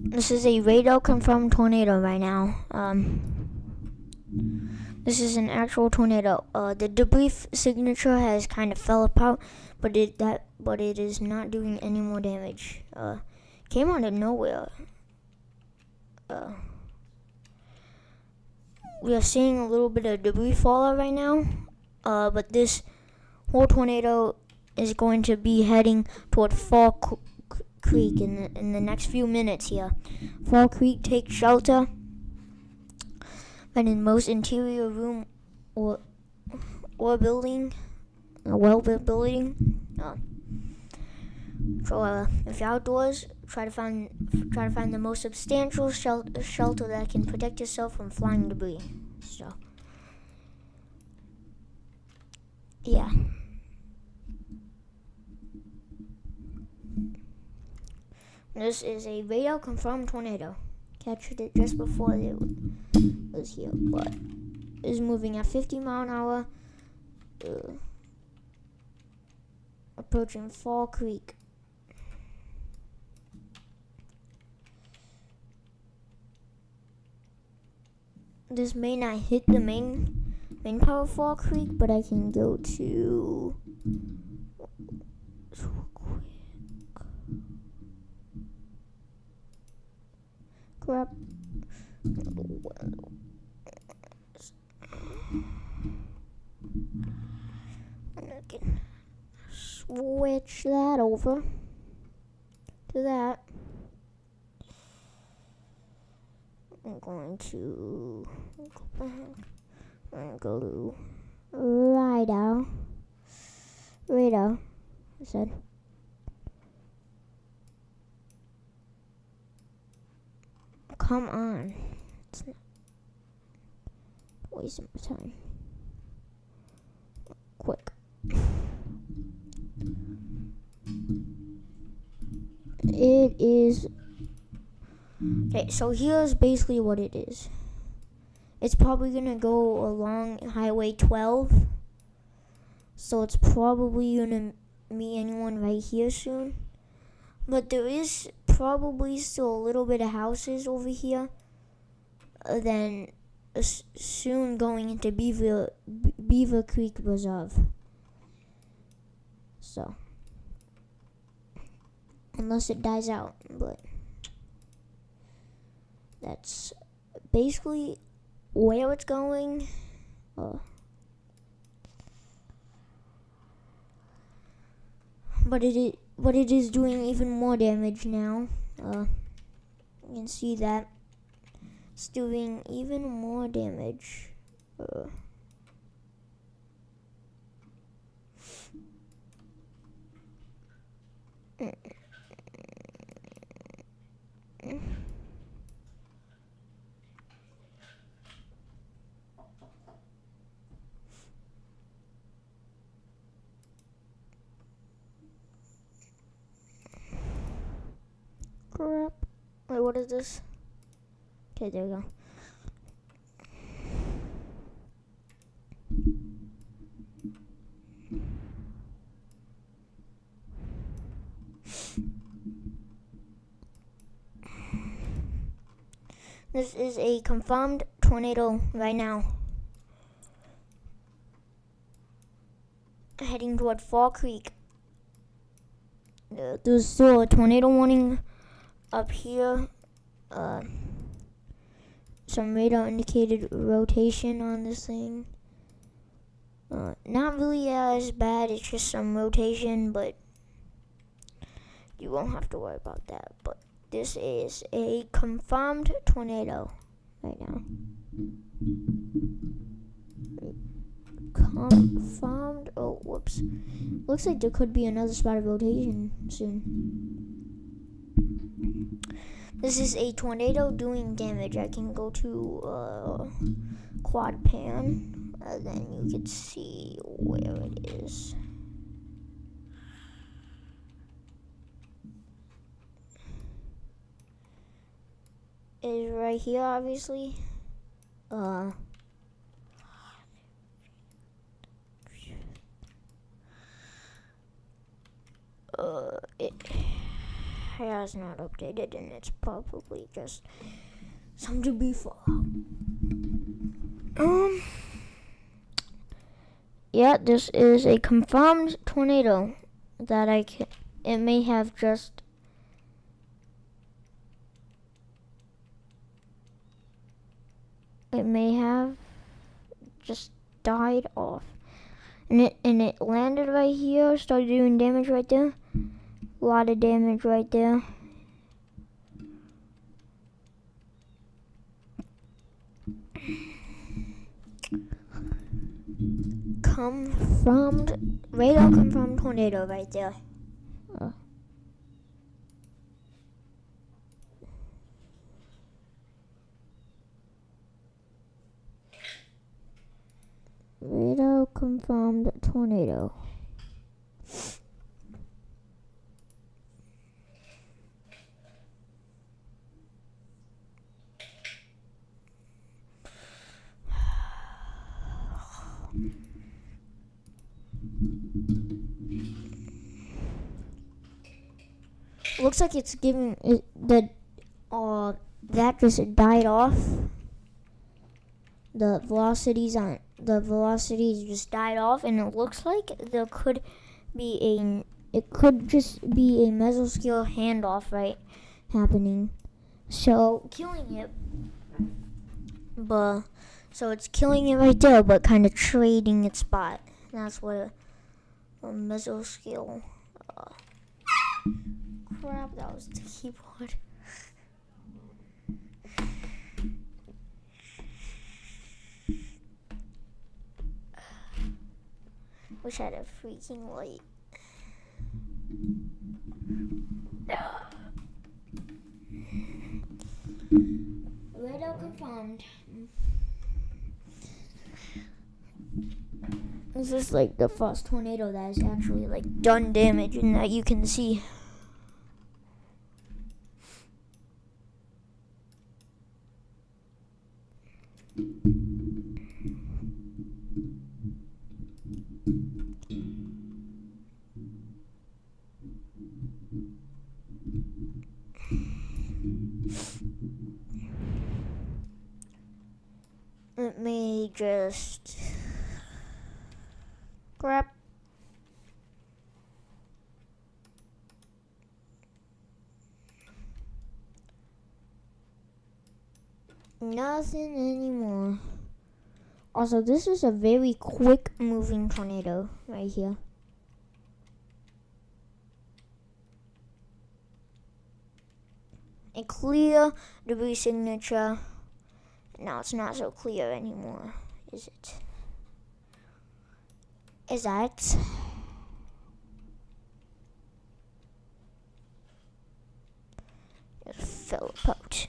this is a radar confirmed tornado right now. This is an actual tornado. The debris signature has kind of fell apart, but it is not doing any more damage. Came out of nowhere. We are seeing a little bit of debris fallout right now, but this whole tornado is going to be heading toward Fall Creek in the next few minutes here. Fall Creek, take shelter. And in most interior room or building, a well-built building. So if you're outdoors, try to find the most substantial shelter that can protect yourself from flying debris. So yeah. This is a radar confirmed tornado. Captured it just before it was here, but is moving at 50 mile an hour, approaching Fall Creek. This may not hit the main part of Fall Creek, but I can go to grab and I can switch that over to that. I'm going to go back and go to radar, I said. Come on. It's not wasting my time. Quick. It is. Okay, so here's basically what it is. It's probably gonna go along Highway 12. So it's probably gonna meet anyone right here soon. But there is probably still a little bit of houses over here. Then soon going into Beaver Creek Reserve. So unless it dies out, but that's basically where it's going. But it is doing even more damage now. You can see that it's doing even more damage. Crap. Wait, what is this? Okay, there we go. This is a confirmed tornado right now. Heading toward Fall Creek. There's still a tornado warning up here some radar indicated rotation on this thing. Not really as bad, it's just some rotation, but you won't have to worry about that. But this is a confirmed tornado right now. Confirmed. Oh, whoops. Looks like there could be another spot of rotation soon. This is a tornado doing damage. I can go to quad pan, and then you can see where it is. It is right here, obviously. It has not updated, and it's probably just some to be followed. Yeah, this is a confirmed tornado that it may have just died off. And it landed right here, started doing damage right there. A lot of damage right there. Radar confirmed tornado right there. Radar confirmed tornado. Looks like it's giving it that just died off. The velocities just died off, and it looks like there could be just be a mesoscale handoff happening. So killing it, so it's killing it right there, but kind of trading its spot. That's what a mesoscale. Crap, that was the keyboard. Wish I had a freaking light. Radar confirmed. This is like the first tornado that has actually done damage and that you can see. Let me just grab nothing anymore. Also, this is a very quick moving tornado right here. A clear debris signature. Now it's not so clear anymore, is it? Is that? It fell apart.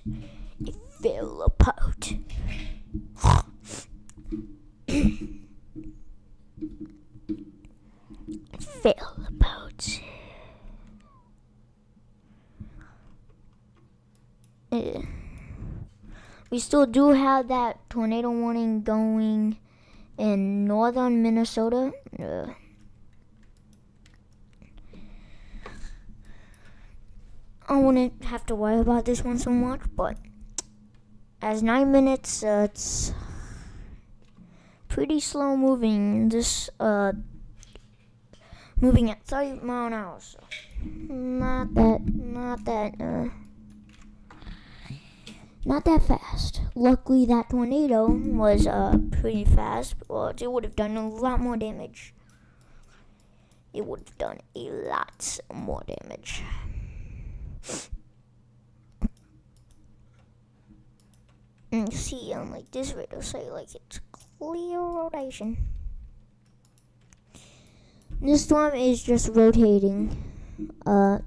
It fell apart. It fell apart. We still do have that tornado warning going in northern Minnesota. I wouldn't have to worry about this one so much, but as 9 minutes, it's pretty slow moving. This moving at 30 miles an hour, so not that Not that fast. Luckily, that tornado was pretty fast, but it would have done a lot more damage. It would have done a lot more damage. And you see, unlike this video, say like it's clear rotation. This storm is just rotating.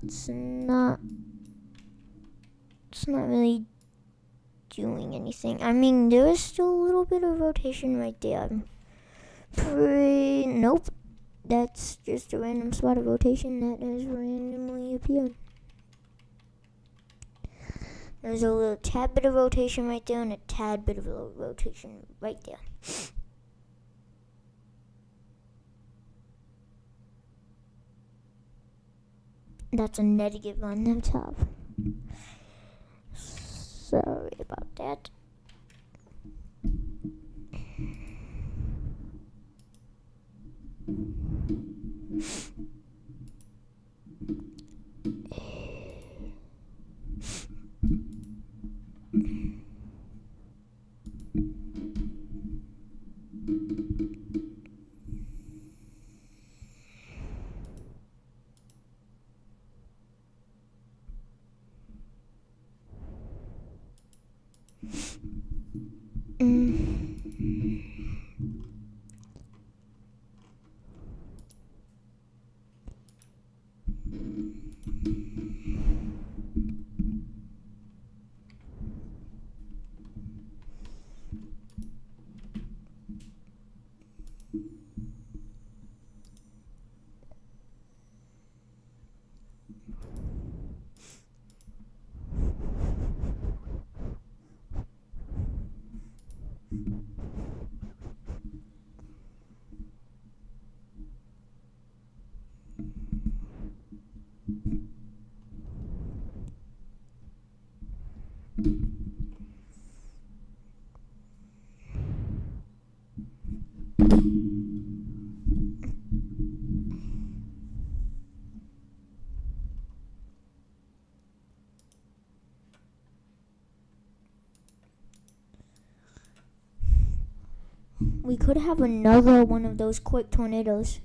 It's not really doing anything. I mean, there is still a little bit of rotation right there. Nope. That's just a random spot of rotation that has randomly appeared. There's a little tad bit of rotation right there and a tad bit of rotation right there. That's a negative on the top. Sorry about that. We could have another one of those quick tornadoes.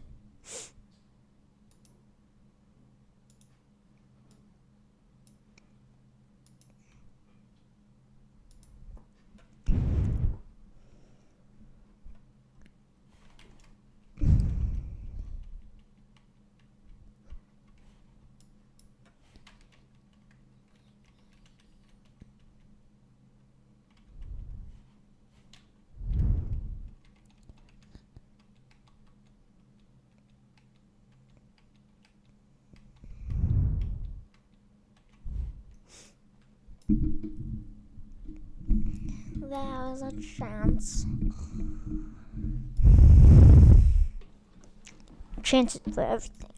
There is a chance. Chances for everything.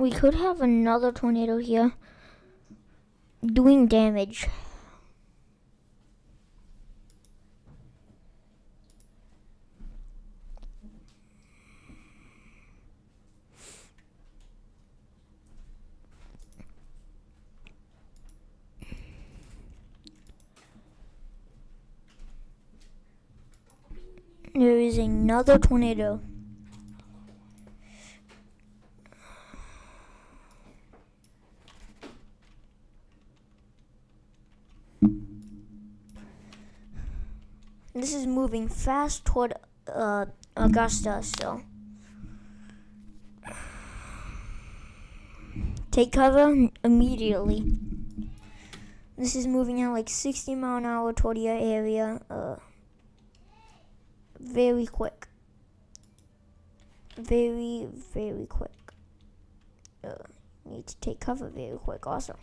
we could have another tornado here doing damage. There is another tornado. This is moving fast toward Augusta, so take cover immediately. This is moving at like 60 mile an hour toward your area. Very quick. Very, very quick. Need to take cover very quick also.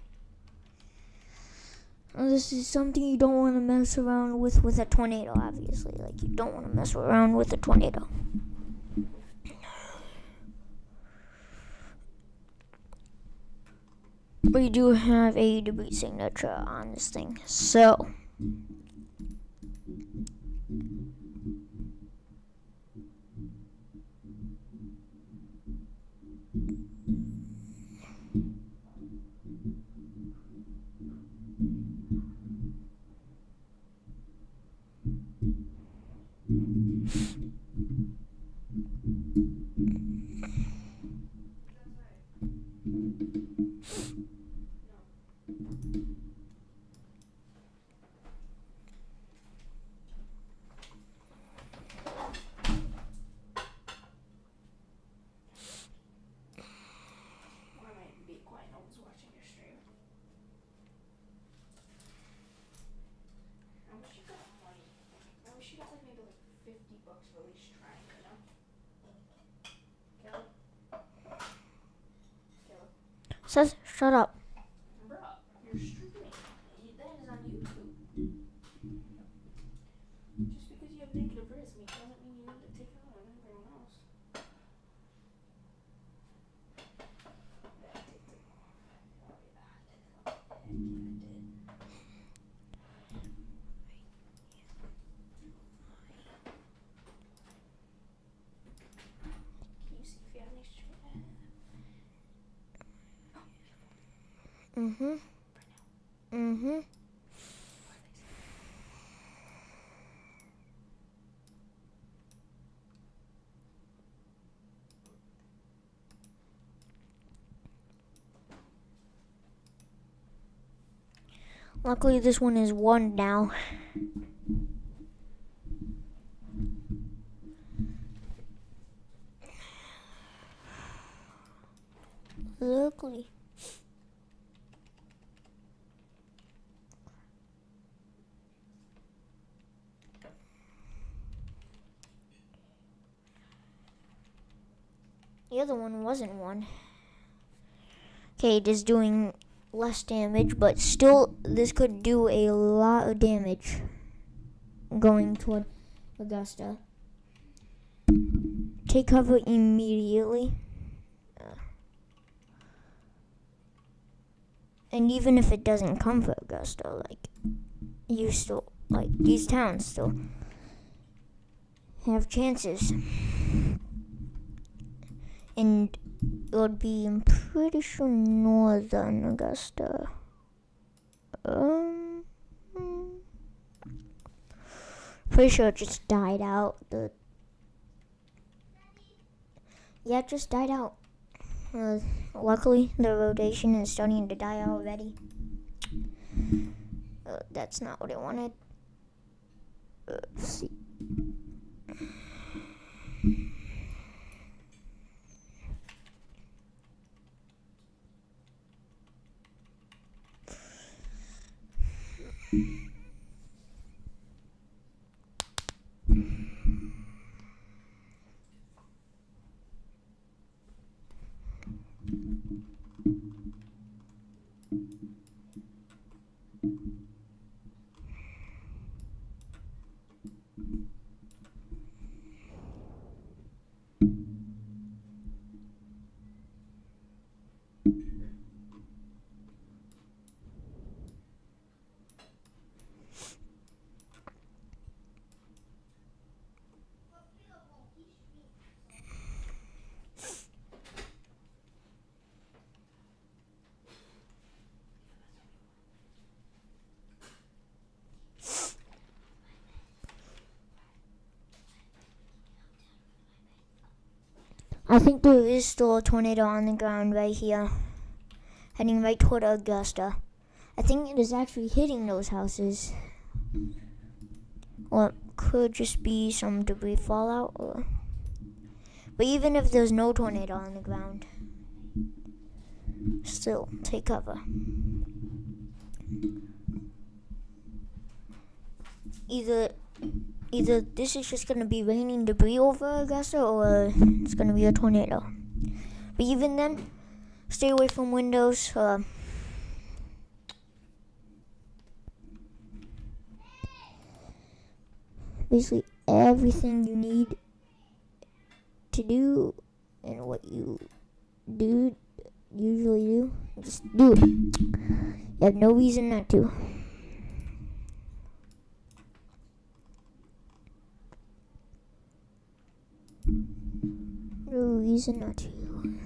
This is something you don't want to mess around with a tornado, obviously. Like, you don't want to mess around with a tornado. We do have a debris signature on this thing, so says shut up. Bruh, you're streaming. That is on YouTube. Just because you have negative rhythm doesn't mean you need to take it on everyone else. Can you see if you have any stream? Luckily, this one is 1 now. Luckily. The other one wasn't 1. Okay, it is doing less damage, but still, this could do a lot of damage going toward Augusta. Take cover immediately. And even if it doesn't come for Augusta, like, you still, like, these towns still have chances. And it would be, I'm pretty sure, northern Augusta. Pretty sure it just died out. Yeah, it just died out. Luckily, the rotation is starting to die out already. That's not what I wanted. Let's see. I think there is still a tornado on the ground right here, heading right toward Augusta. I think it is actually hitting those houses. Or it could just be some debris fallout. But even if there's no tornado on the ground, still take cover. Either this is just going to be raining debris over Augusta, or it's going to be a tornado. But even then, stay away from windows. Basically everything you need to do and what you usually do, just do it. You have no reason not to. No reason not to.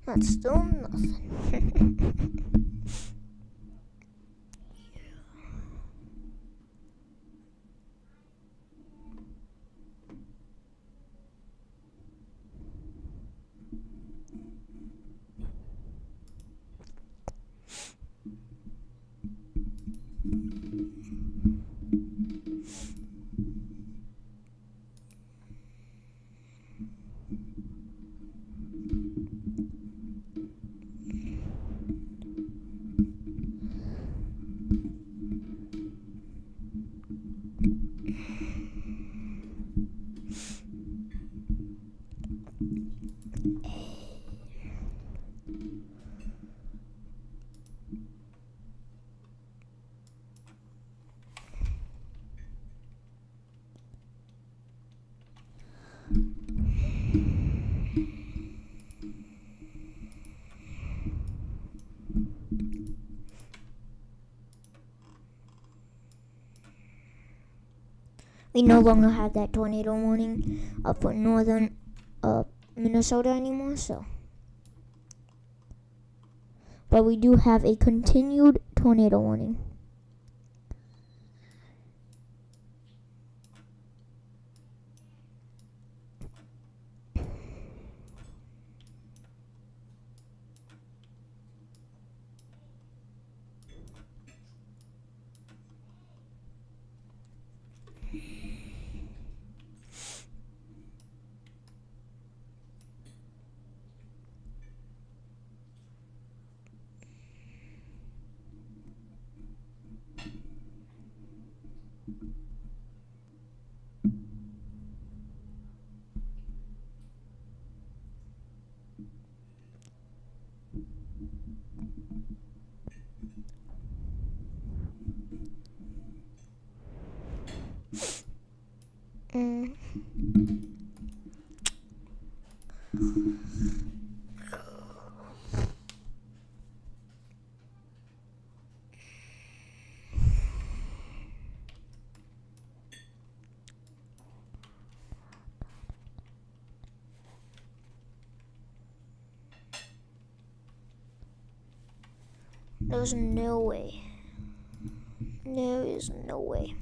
That's still nothing. We no longer have that tornado warning up for northern Minnesota anymore, so. But we do have a continued tornado warning. There's no way. There is no way.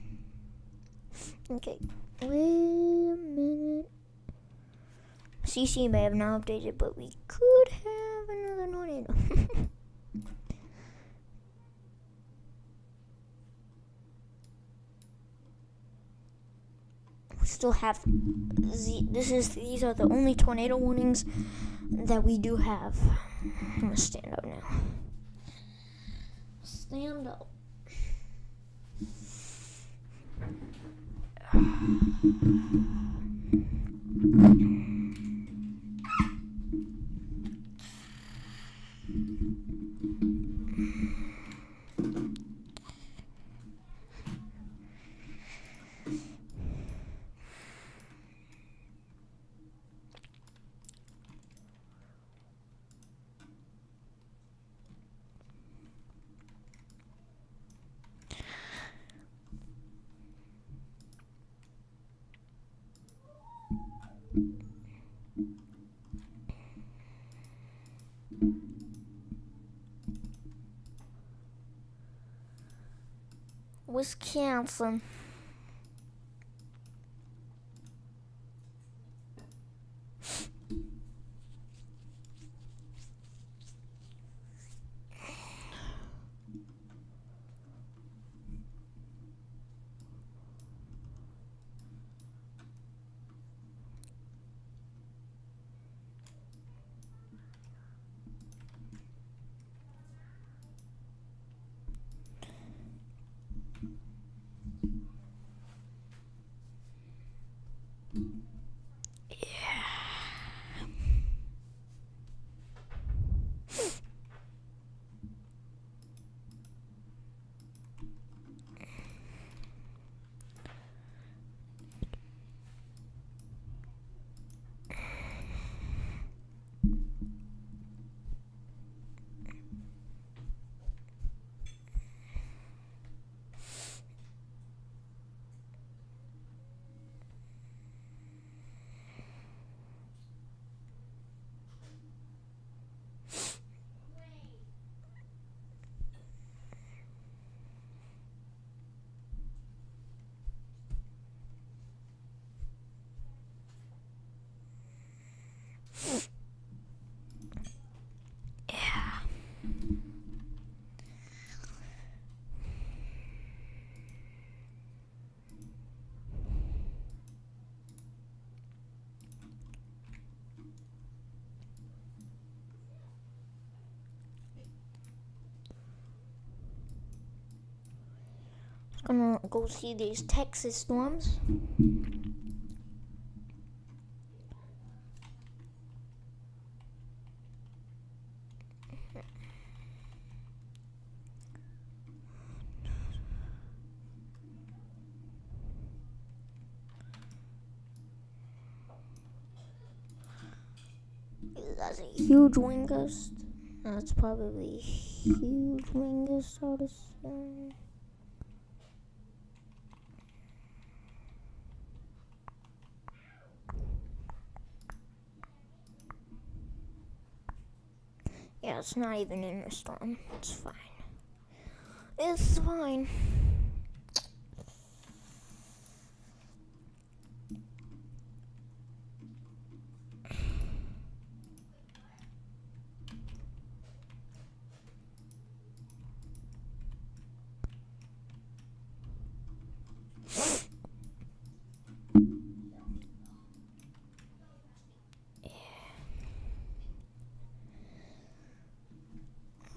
Okay, wait a minute. CC may have not updated, but we could have another tornado. We still have these are the only tornado warnings that we do have. I'm gonna stand up now. Stand up. Wisconsin. Gonna go see these Texas storms. That's a huge wind gust. That's probably a huge wind gust, I would assume. Yeah, it's not even in a storm. It's fine. It's fine.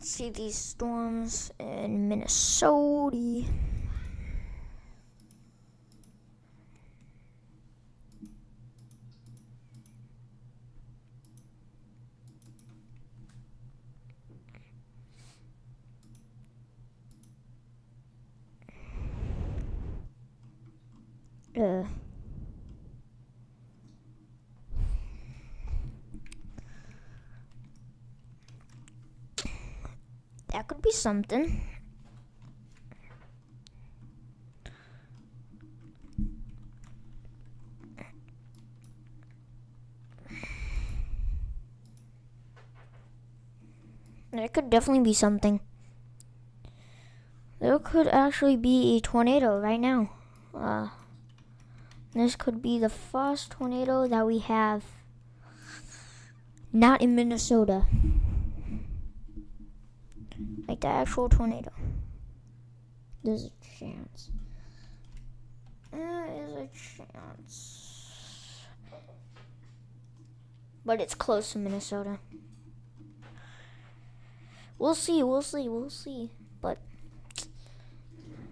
See these storms in Minnesota. That could be something. That could definitely be something. There could actually be a tornado right now. This could be the first tornado that we have not in Minnesota. Like the actual tornado. There's a chance. There is a chance. But it's close to Minnesota. We'll see. But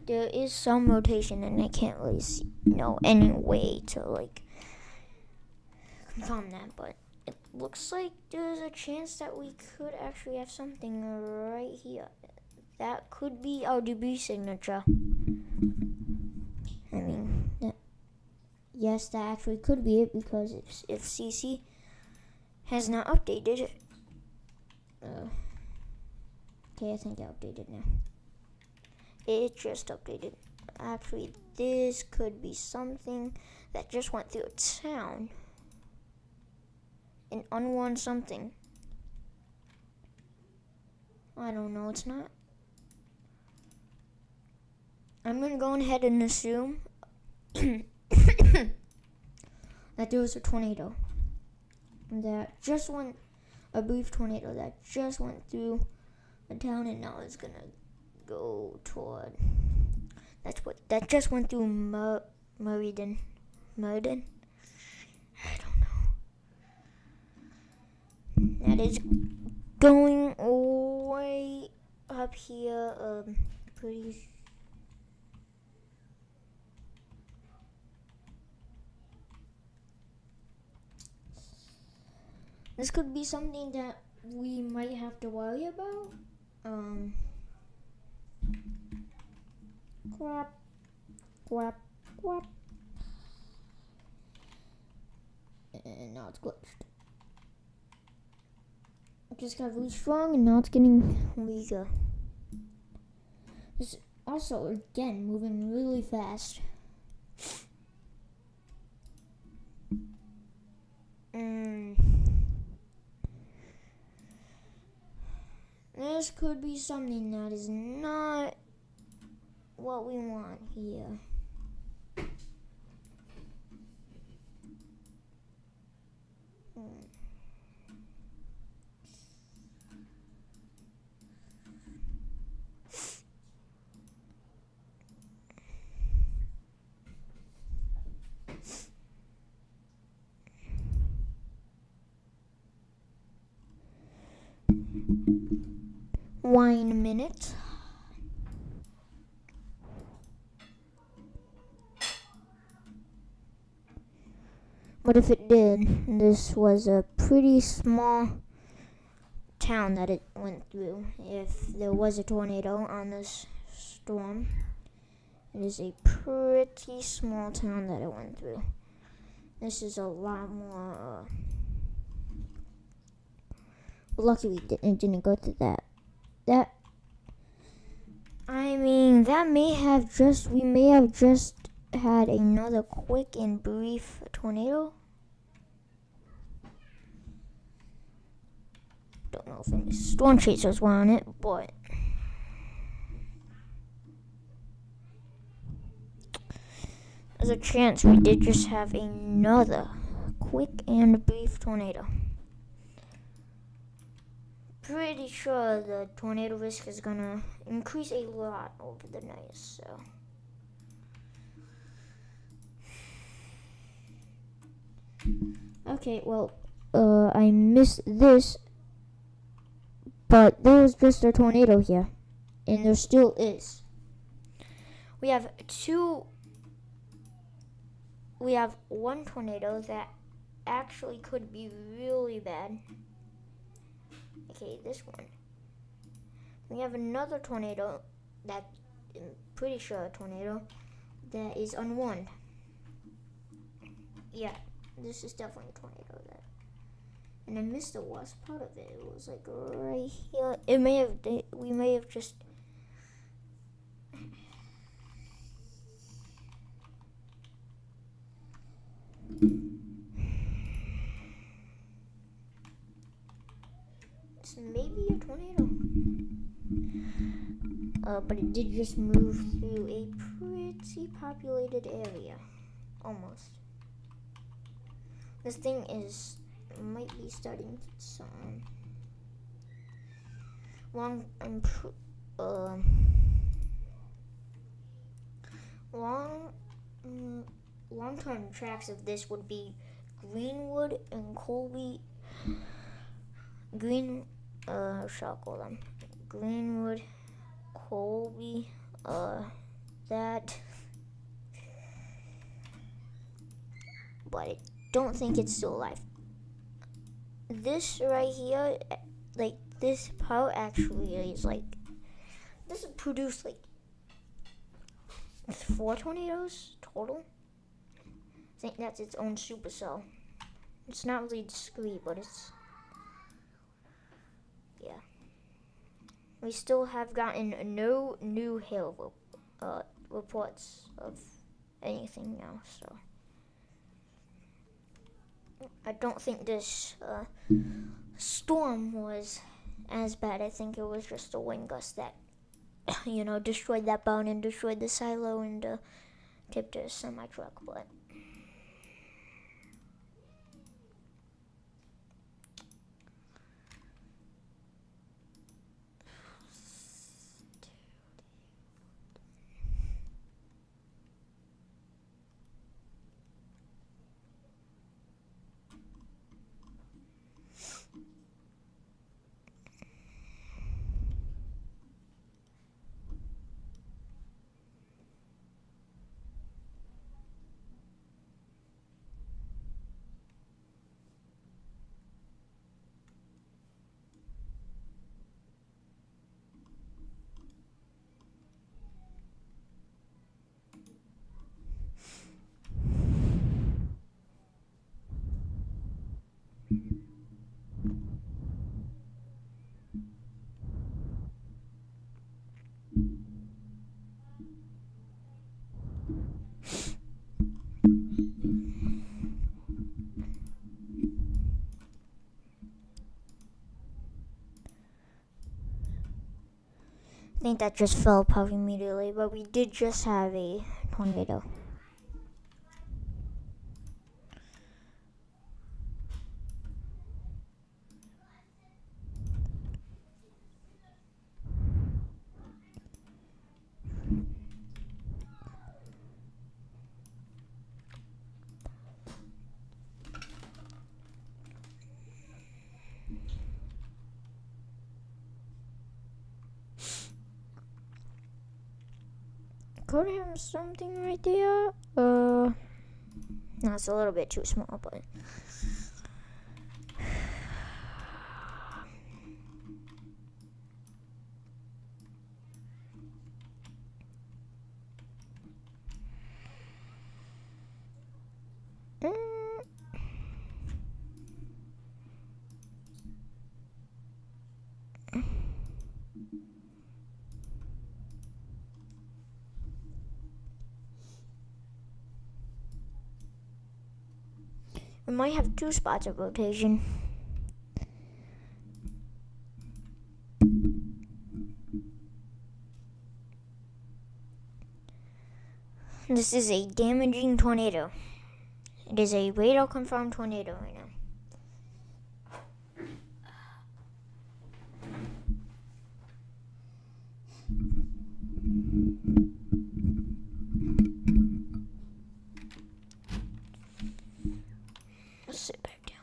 there is some rotation and I can't really know any way to like confirm that, but it looks like there's a chance that we could actually have something right here. That could be our debris signature. I mean, yes, that actually could be it because if CC has not updated it. Okay, I think I updated now. It just updated. Actually, this could be something that just went through a town. An unwarned something. I don't know, it's not. I'm gonna go ahead and assume that there was a tornado. That just went, a brief tornado that just went through a town and now it's gonna go toward, that just went through Meriden. I don't know. That is going way up here, pretty. This could be something that we might have to worry about. Quack. And now it's glitched. It just got really strong and now it's getting weaker. This also, again, moving really fast. This could be something that is not what we want here. Wine a minute. But if it did, this was a pretty small town that it went through. If there was a tornado on this storm, it is a pretty small town that it went through. This is a lot more lucky it didn't go through that. We may have just had another quick and brief tornado. Don't know if any storm chasers were on it, but there's a chance we did just have another quick and brief tornado. Pretty sure the tornado risk is gonna increase a lot over the night, so. Okay, well, I missed this, but there was just a tornado here, and there still is. We have one tornado that actually could be really bad. Okay, this one. We have another tornado that I'm pretty sure a tornado that is unwarned. Yeah, this is definitely a tornado that. And I missed the worst part of it. It was like right here. We may have just. Maybe a tornado, but it did just move through a pretty populated area, almost. This thing might be starting some long-term tracks of this would be Greenwood and Colby. Shall I call them? Greenwood, Colby, that. But I don't think it's still alive. This right here, like this part actually is like, this produced like 4 tornadoes total. I think that's its own supercell. It's not really discrete, but it's. Yeah. We still have gotten no new hail reports of anything now, so I don't think this storm was as bad. I think it was just a wind gust that, destroyed that barn and destroyed the silo and tipped a semi-truck, but. I think that just fell apart immediately, but we did just have a tornado. Could have something right there. No, it's a little bit too small, but we might have 2 spots of rotation. This is a damaging tornado. It is a radar confirmed tornado right now. Let's sit back down.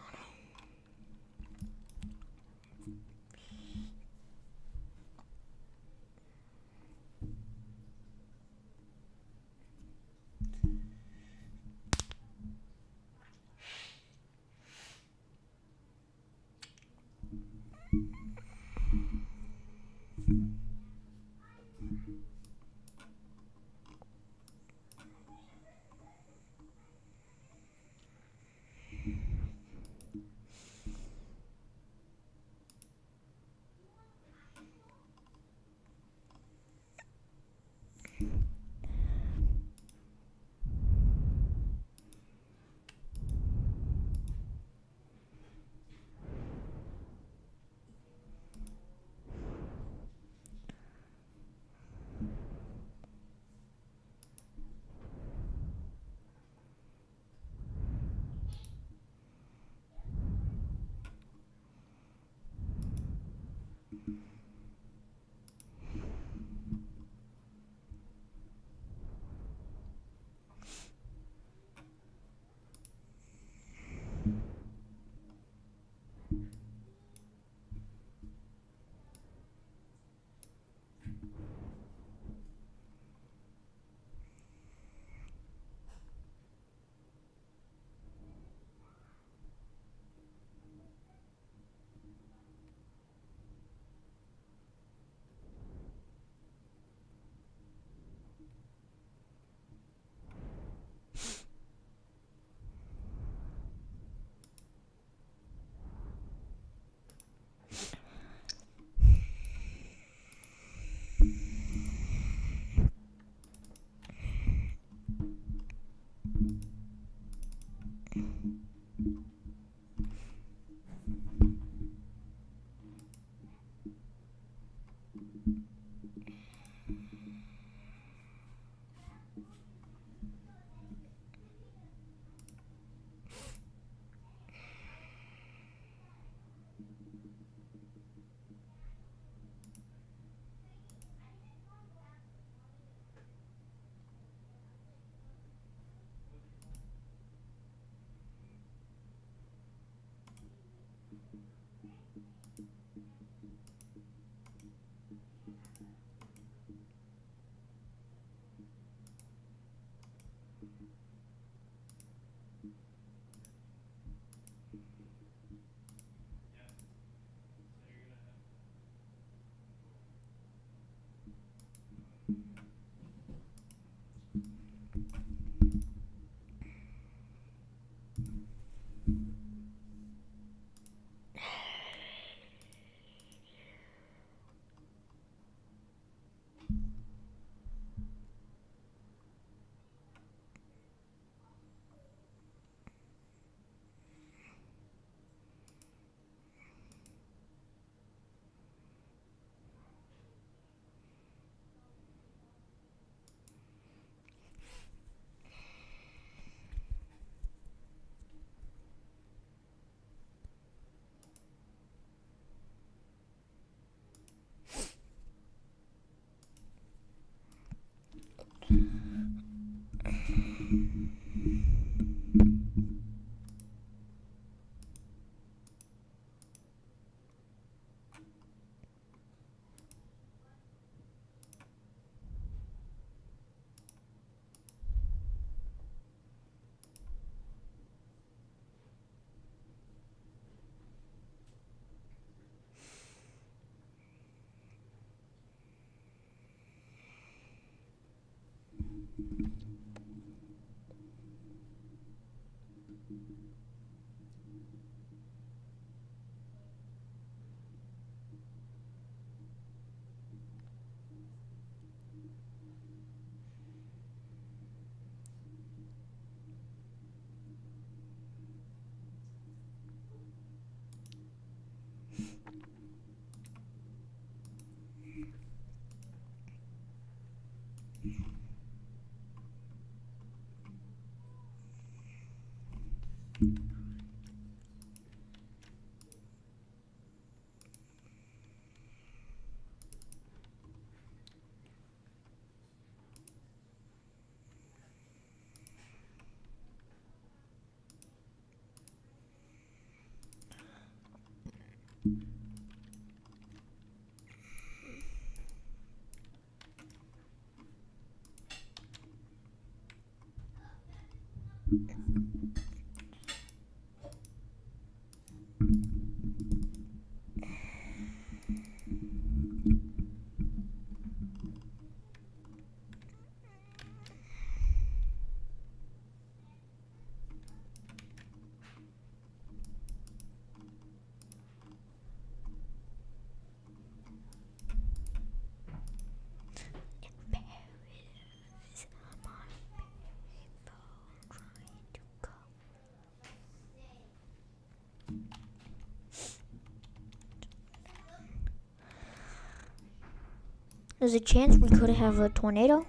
There's a chance we could have a tornado.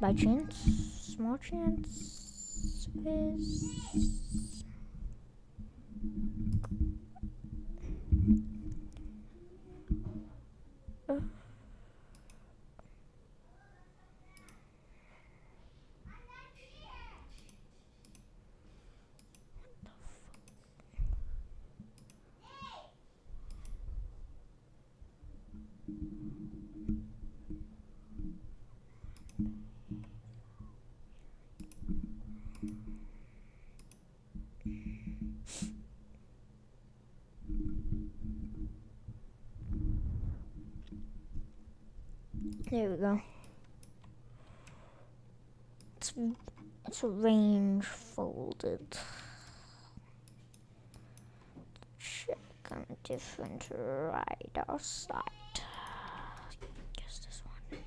By chance. Small chance. There we go. It's range folded. Check on a different radar site. Guess this one.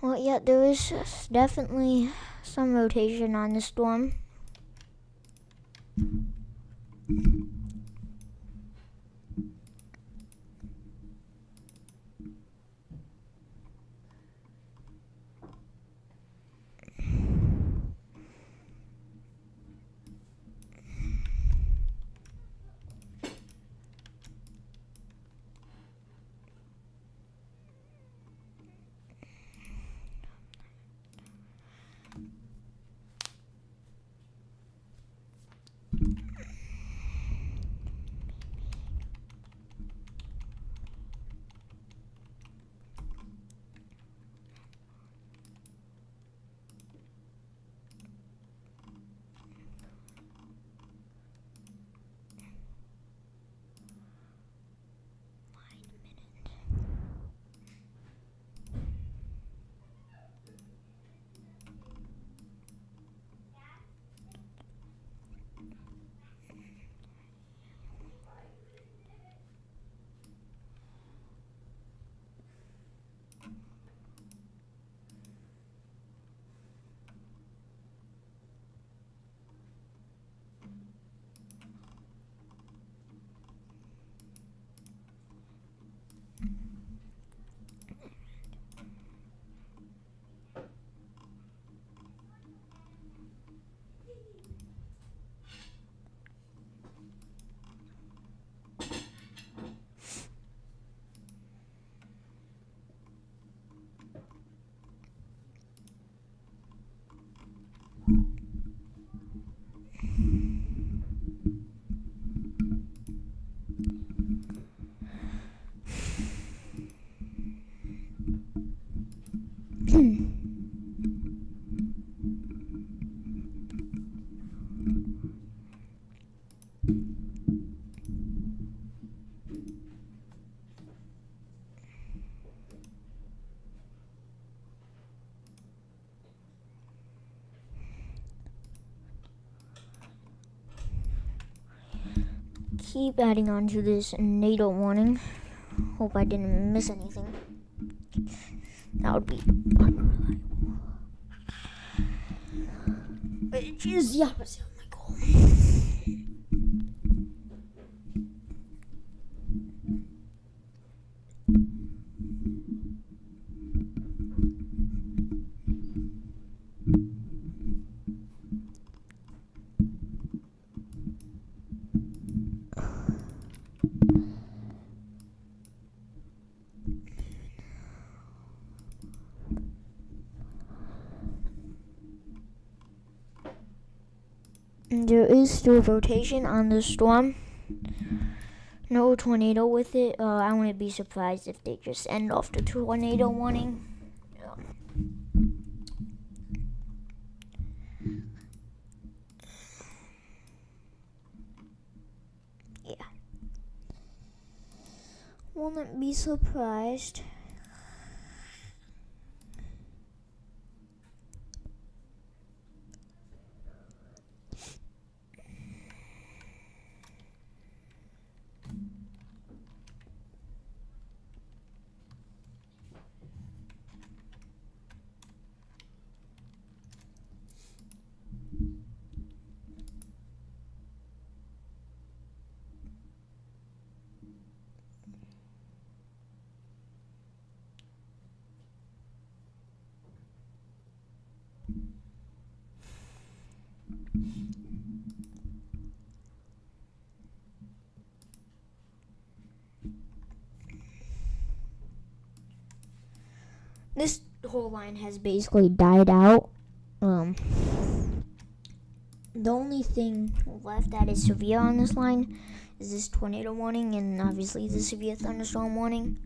Well, yeah, there is definitely some rotation on the storm. keep adding on to this NATO warning. Hope I didn't miss anything. That would be unreliable. Which is the opposite of my goal. There is still rotation on the storm. No tornado with it. I wouldn't be surprised if they just end off the tornado warning. Yeah. Wouldn't be surprised. This whole line has basically died out. The only thing left that is severe on this line is this tornado warning and obviously the severe thunderstorm warning.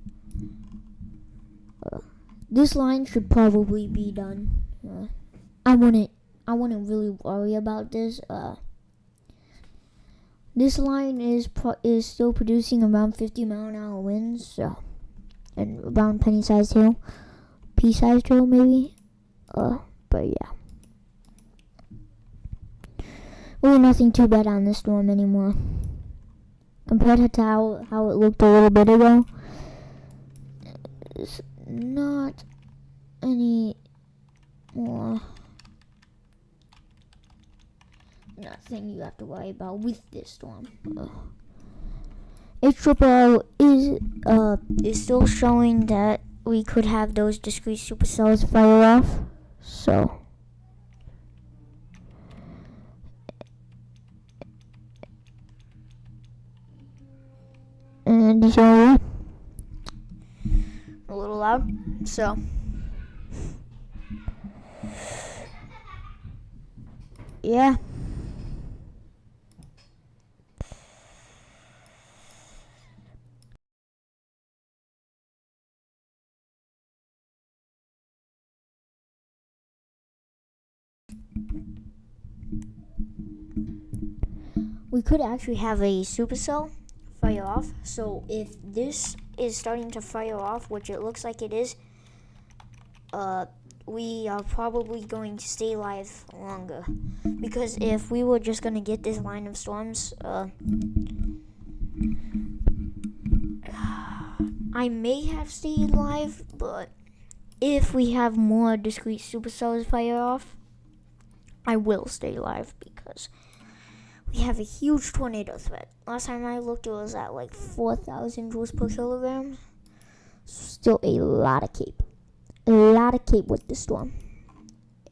This line should probably be done. I wouldn't really worry about this. This line is still producing around 50-mile-an-hour winds, so, and around penny-sized hail. Pea-sized hail, maybe. But yeah. Really nothing too bad on this storm anymore. Compared to how it looked a little bit ago. It's not any more. Nothing you have to worry about with this storm. HRRR is still showing that we could have those discrete supercells fire off. So and a little loud. So yeah. We could actually have a supercell fire off. So if this is starting to fire off, which it looks like it is, we are probably going to stay live longer. Because if we were just going to get this line of storms, I may have stayed live, but if we have more discrete supercells fire off, I will stay live because we have a huge tornado threat. Last time I looked, it was at like 4,000 joules per kilogram. Still a lot of cape. A lot of cape with this storm.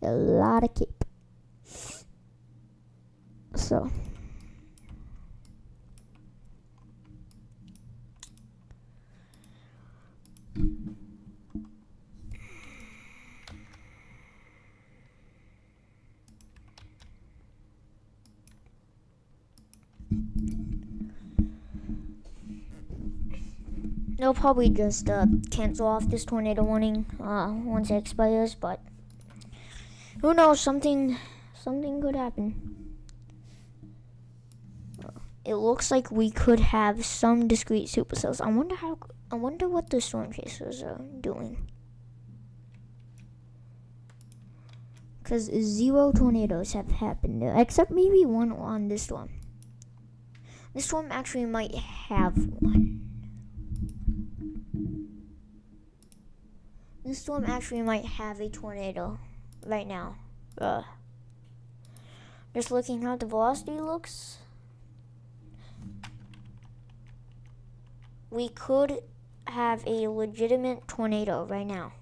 A lot of cape. So they'll probably just cancel off this tornado warning once it expires, but who knows, something could happen. It looks like we could have some discrete supercells. I wonder what the storm chasers are doing. Because 0 tornadoes have happened there, except maybe one on this storm. This storm actually might have one. This storm actually might have a tornado right now. Just looking how the velocity looks, we could have a legitimate tornado right now.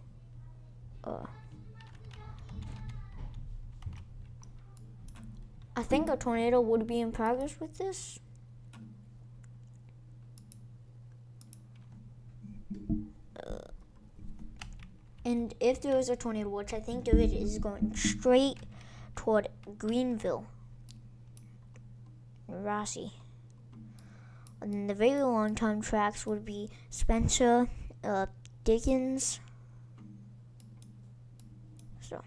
I think a tornado would be in progress with this. And if there is a tornado, which I think there is going straight toward Greenville, Rossi. And the very long time tracks would be Spencer, Dickens. So,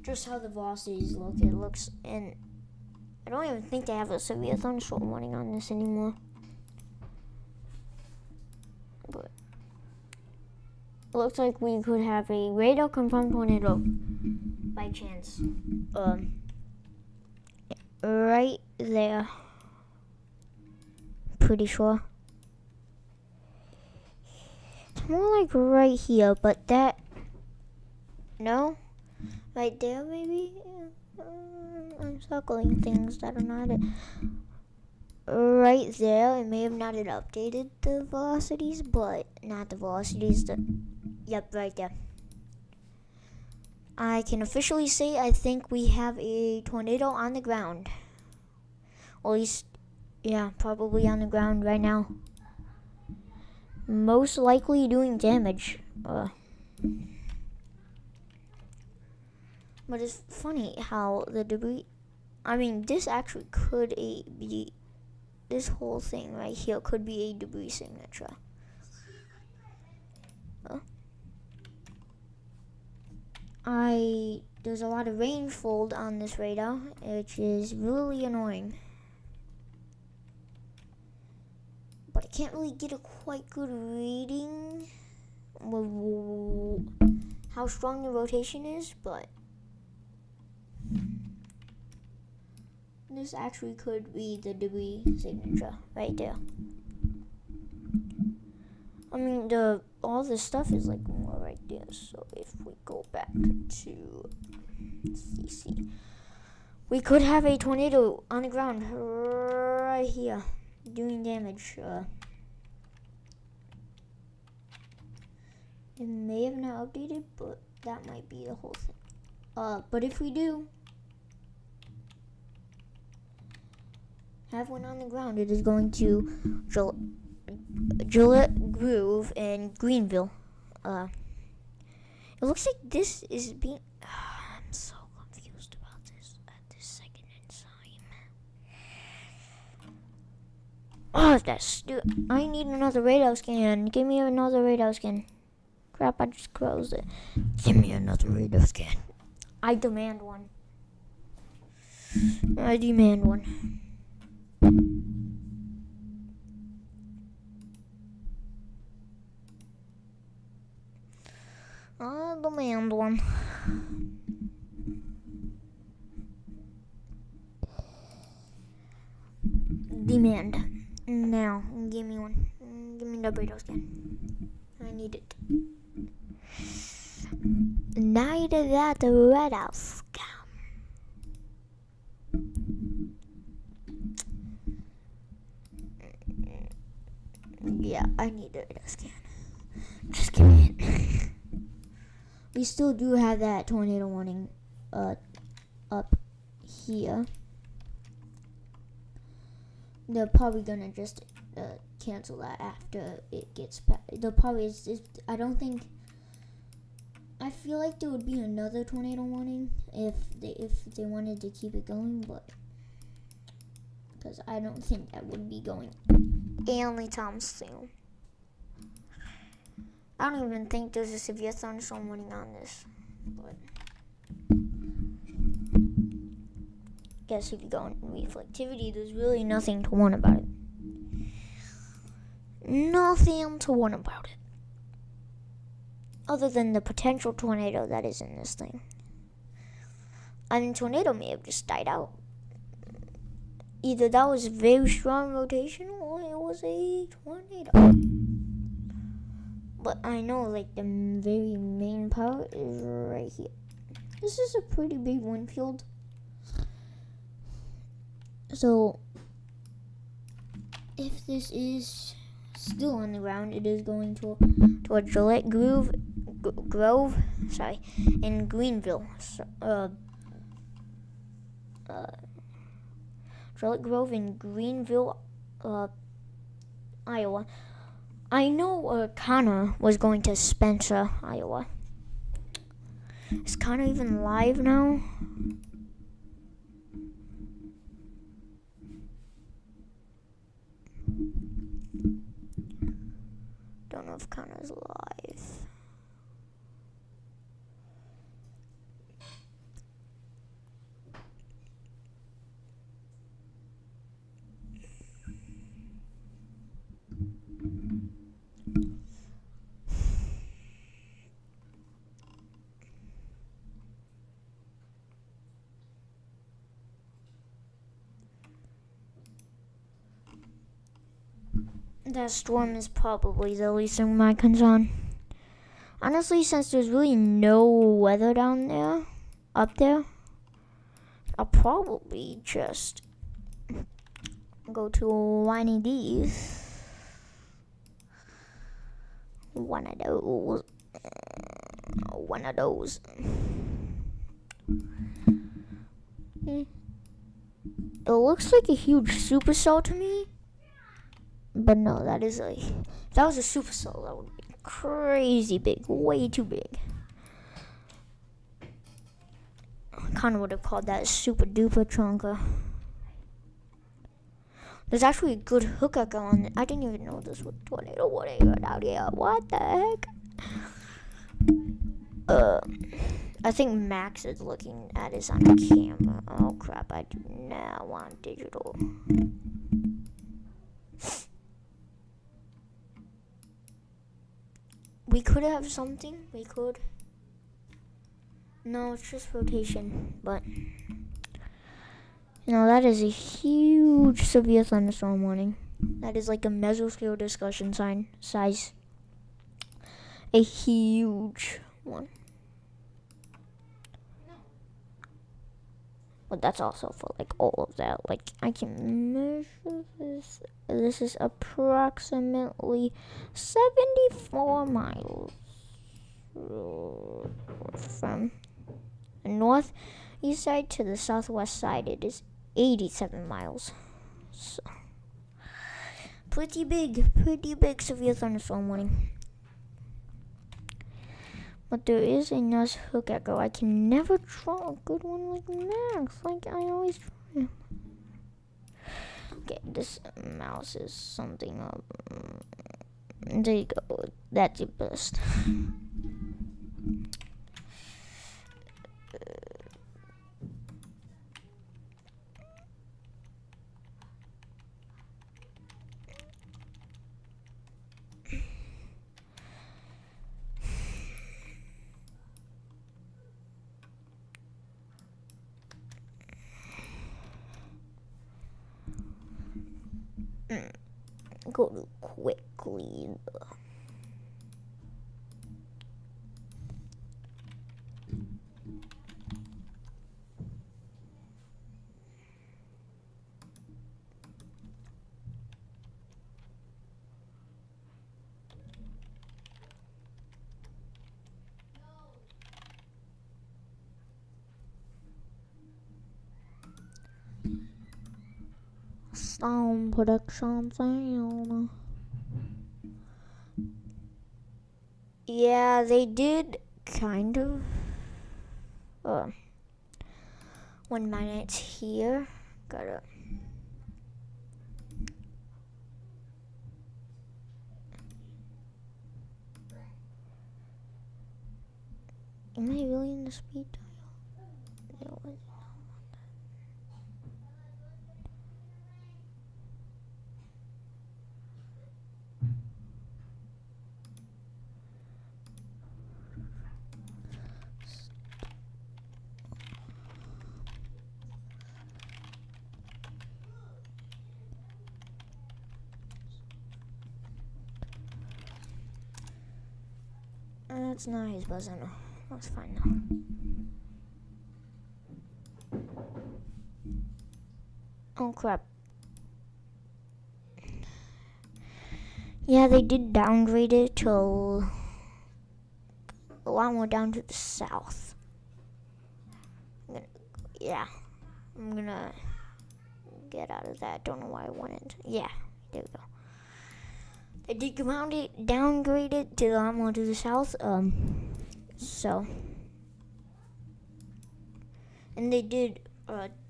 just how the velocities look, it looks, and I don't even think they have a severe thunderstorm warning on this anymore. But it looks like we could have a radar confirmed tornado by chance. Right there. Pretty sure. It's more like right here, but that, no? Right there, maybe? I'm circling things that are not it. Right there, it may have not updated the velocities, but not the velocities. Yep, right there. I can officially say I think we have a tornado on the ground. Or at least, yeah, probably on the ground right now. Most likely doing damage. But it's funny how the debris, I mean, this actually could be, this whole thing right here could be a debris signature. There's a lot of rainfall on this radar, which is really annoying. But I can't really get a quite good reading with how strong the rotation is, but this actually could be the debris signature right there. I mean, all this stuff is like more right there. So if we go back to CC, we could have a tornado on the ground right here, doing damage. It may have not updated, but that might be the whole thing. But if we do have one on the ground, it is going to Gillette Grove and Greenville. It looks like this is being. I'm so confused about this at this second in time. That's stupid. I need another radar scan. Give me another radar scan. Crap, I just closed it. Give me another radar scan. I demand one. I demand one. I demand one. Demand. Now, give me one. Give me the radar scan. I need it. Neither that the radar scan. Yeah, I need the radar scan. Just give me it. We still do have that tornado warning up here. They're probably gonna just cancel that after it gets they'll probably I don't think, I feel like there would be another tornado warning if they wanted to keep it going, but because I don't think that would be going anytime soon. I don't even think there's a severe thunderstorm warning on this, but guess if you go in reflectivity, there's really nothing to warn about it. Nothing to warn about it. Other than the potential tornado that is in this thing. I mean, tornado may have just died out. either that was very strong rotation or it was a tornado. But I know like the very main part is right here. This is a pretty big wind field. So if this is still on the ground, it is going to a Gillette Grove, in Greenville. Gillette Grove in Greenville, Iowa. I know Connor was going to Spencer, Iowa. Is Connor even live now? Don't know if Connor's live. That storm is probably the least of my concern. Honestly, since there's really no weather up there, I'll probably just go to one of these. One of those. It looks like a huge supercell to me. But no, that was a supercell, that would be crazy big, way too big. Connor would have called that super duper trunker. There's actually a good hook echo on it. I didn't even know this was tornado whatever out here. What the heck? I think Max is looking at us on the camera. Oh crap, I do not want digital. We could have something. We could. No, it's just rotation. But that is a huge severe thunderstorm warning. That is like a mesoscale discussion size. A huge one. But that's also for like all of that. Like I can measure this. This is approximately 74 miles from the northeast side to the southwest side. It is 87 miles. So pretty big severe thunderstorm warning. But there is a nice hook echo. I can never draw a good one like Max. Like I always try. Okay, this mouse is something up. There you go. That's your best. Go to quickly. Sound production sound. Yeah, they did kind of. 1 minute here. Gotta. Am I really in the speed dial? No. That's not his buzzer. No. That's fine now. Oh crap. Yeah, they did downgrade it to a lot more down to the south. I'm gonna get out of that. Don't know why I wanted. Yeah, there we go. They did downgrade it to a lot more to the south. So, and they did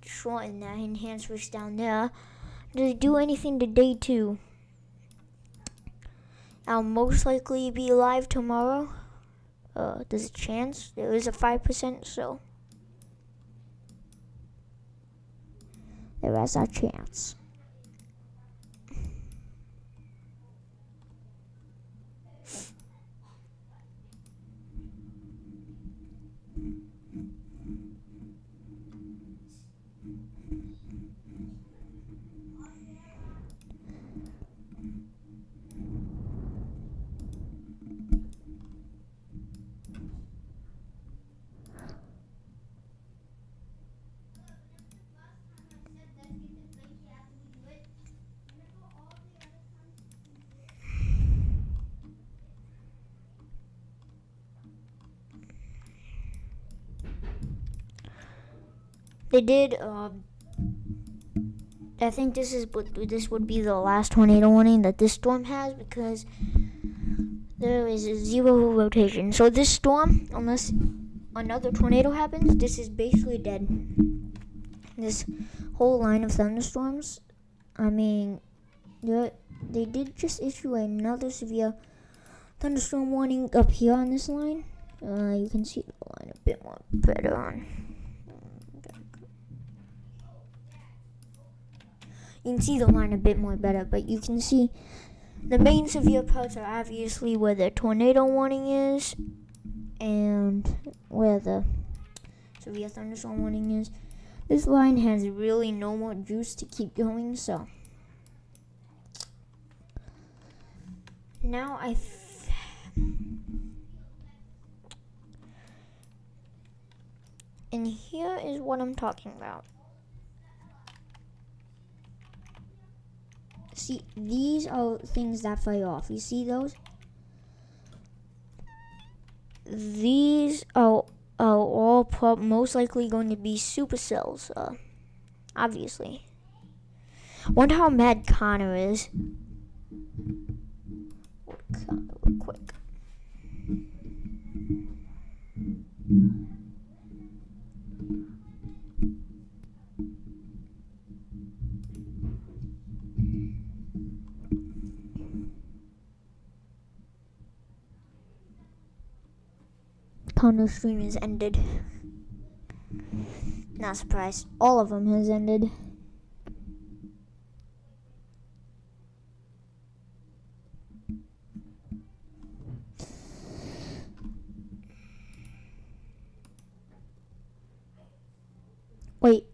shorten that enhanced switch down there. Did it do anything to day 2? I'll most likely be live tomorrow. There's a chance. There is a 5%, so there is a chance. They did. I think this would be the last tornado warning that this storm has, because there is a 0 rotation. So this storm, unless another tornado happens, this is basically dead. This whole line of thunderstorms. I mean, they did just issue another severe thunderstorm warning up here on this line. You can see the line a bit more better on. You can see the line a bit more better, but you can see the main severe parts are obviously where the tornado warning is and where the severe thunderstorm warning is. This line has really no more juice to keep going, so now and here is what I'm talking about. See, these are things that fire off. You see those? These are all most likely going to be supercells, obviously. Wonder how mad Connor is. Connor real quick. Connor's stream is ended. Not surprised. All of them has ended. Wait.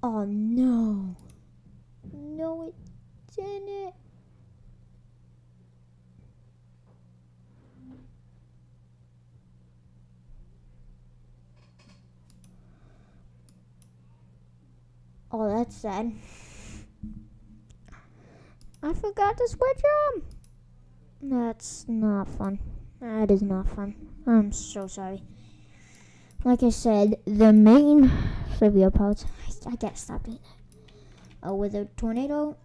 Oh no. No, it didn't. Oh, that's sad. I forgot to switch them. That's not fun. That is not fun. I'm so sorry. Like I said, the main severe parts, I gotta stop doing that, where the tornado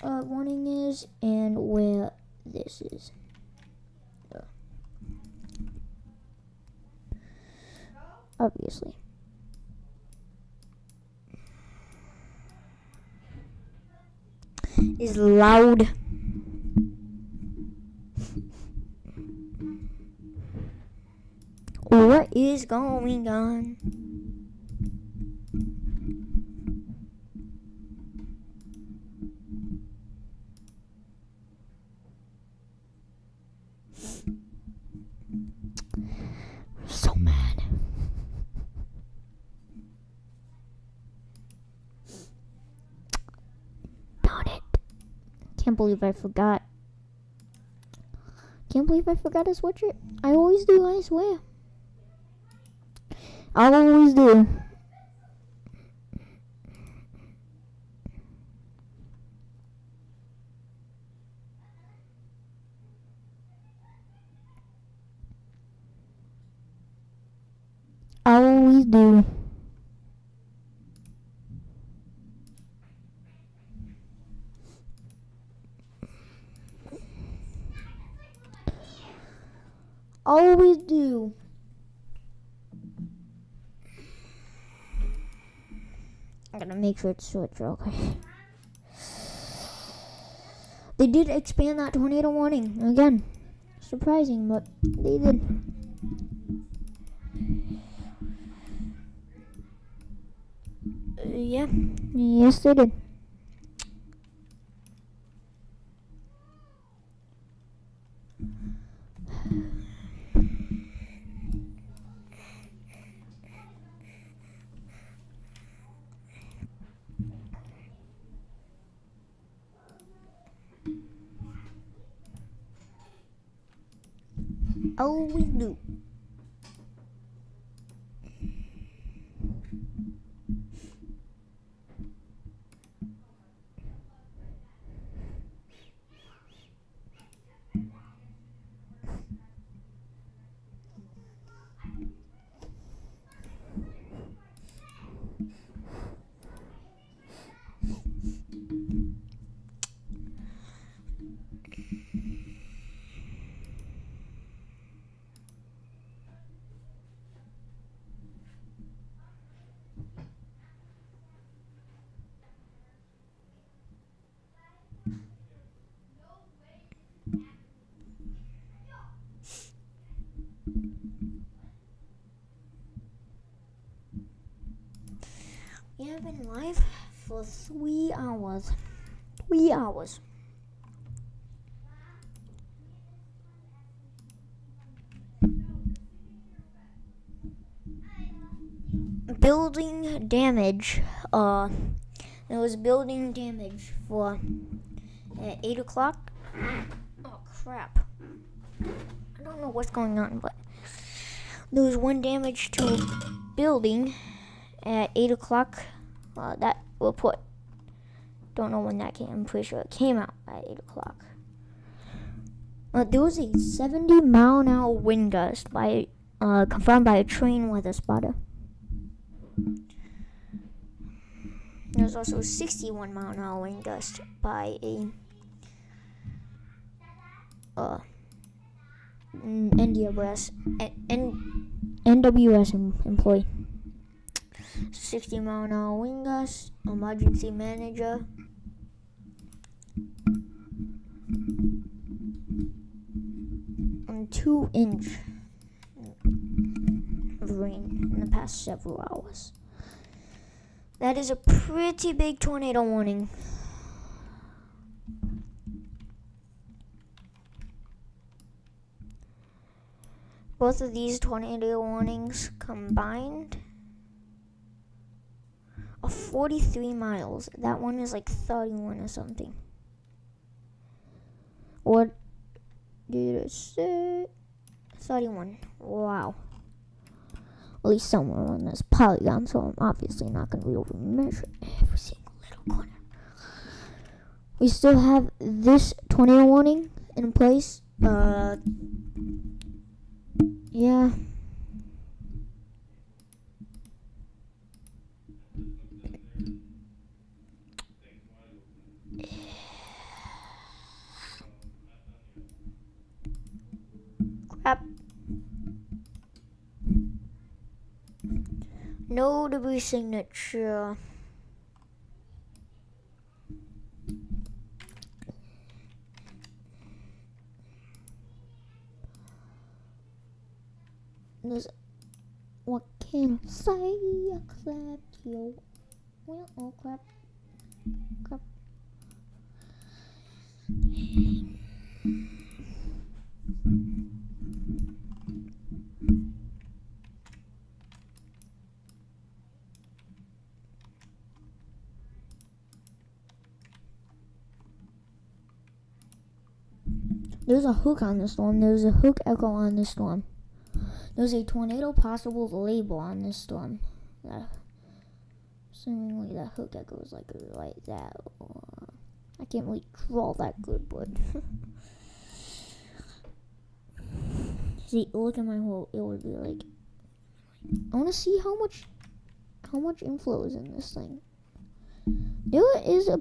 warning is and where this is. Obviously. Is loud. What is going on? So mad. Darn it. Can't believe I forgot Can't believe I forgot to switch it. I always do, I swear. I always do. I always do. Always do. I'm gonna make sure it's switch real quick. They did expand that tornado warning again. Surprising, but they did. Yeah. Yes, they did. Always do. Yeah, I've been live for 3 hours. 3 hours. Building damage. There was building damage for at 8 o'clock. Oh crap. I don't know what's going on, but there was one damage to a building at 8 o'clock. That report. Don't know when that came. I'm pretty sure it came out at 8 o'clock. There was a 70-mile-an-hour wind gust confirmed by a train weather spotter. There was also a 61-mile-an-hour wind gust by a NWS employee. 60-mile-an-hour wind gust. Emergency manager. And 2-inch of rain in the past several hours. That is a pretty big tornado warning. Both of these tornado warnings combined are 43 miles. That one is like 31 or something. What did it say? 31. Wow. At least somewhere on this polygon, so I'm obviously not going to be able to measure every single little corner. We still have this tornado warning in place. Yeah. Crap. No debris signature. What can I say except you? Well, oh crap. Crap. There's a hook on the storm. There's a hook echo on the storm. There's a tornado possible label on this storm. Seemingly that hook echo is like that. I can't really draw that good, but see, look at my whole. It would be like, I want to see how much inflow is in this thing. There's a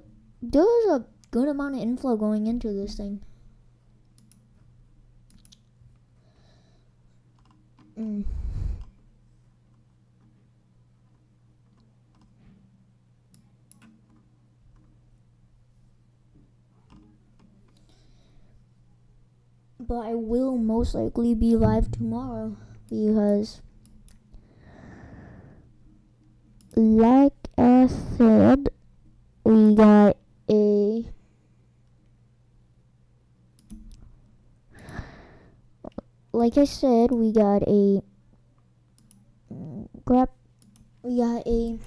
good amount of inflow going into this thing. But I will most likely be live tomorrow because, like I said, we got a we got a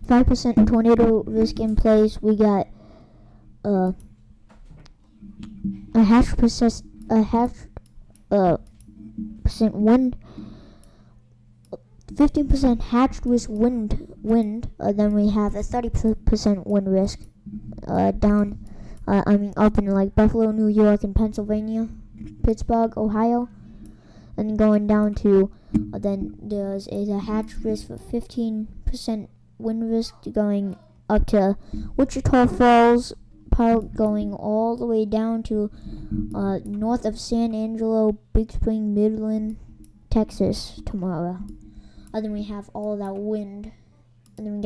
5% tornado risk in place. We got a half percent wind, 15% hatched with wind. Then we have a 30% wind risk up in like Buffalo, New York, and Pennsylvania, Pittsburgh, Ohio, and going down to then there's a hatch risk for 15% wind risk going up to Wichita Falls, going all the way down to north of San Angelo, Big Spring, Midland, Texas tomorrow. And then we have all that wind, and then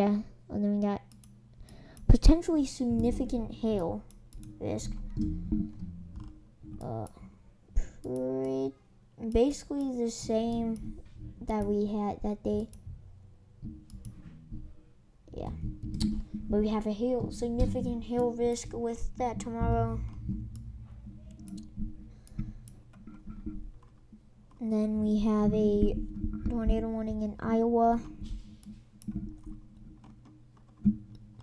we got potentially significant hail risk. Basically the same that we had that day. Yeah. But we have a significant hail risk with that tomorrow. And then we have a tornado warning in Iowa.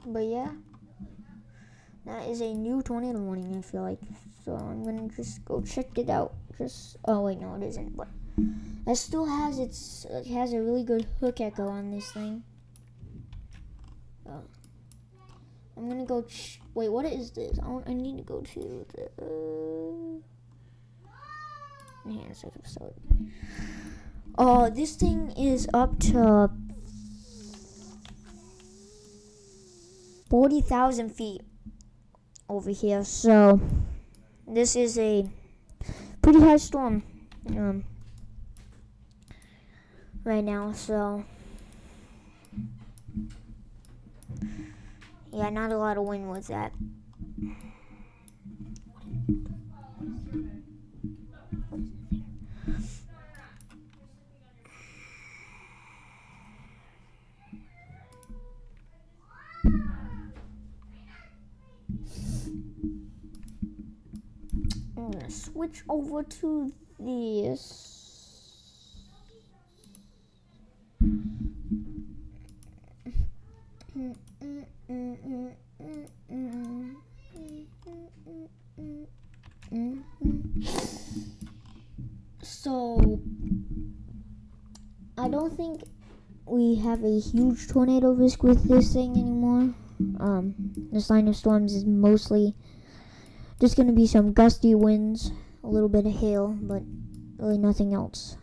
But yeah, that is a new tornado warning, I feel like. So I'm gonna just go check it out. Oh wait, no, it isn't. But it still has it has a really good hook echo on this thing. I'm gonna go. Wait, what is this? I need to go to the enhanced episode. This thing is up to 40,000 feet over here. So this is a pretty high storm right now. So yeah, not a lot of wind with that. I'm gonna switch over to this. So I don't think we have a huge tornado risk with this thing anymore. The sign of storms is mostly just going to be some gusty winds, a little bit of hail, but really nothing else.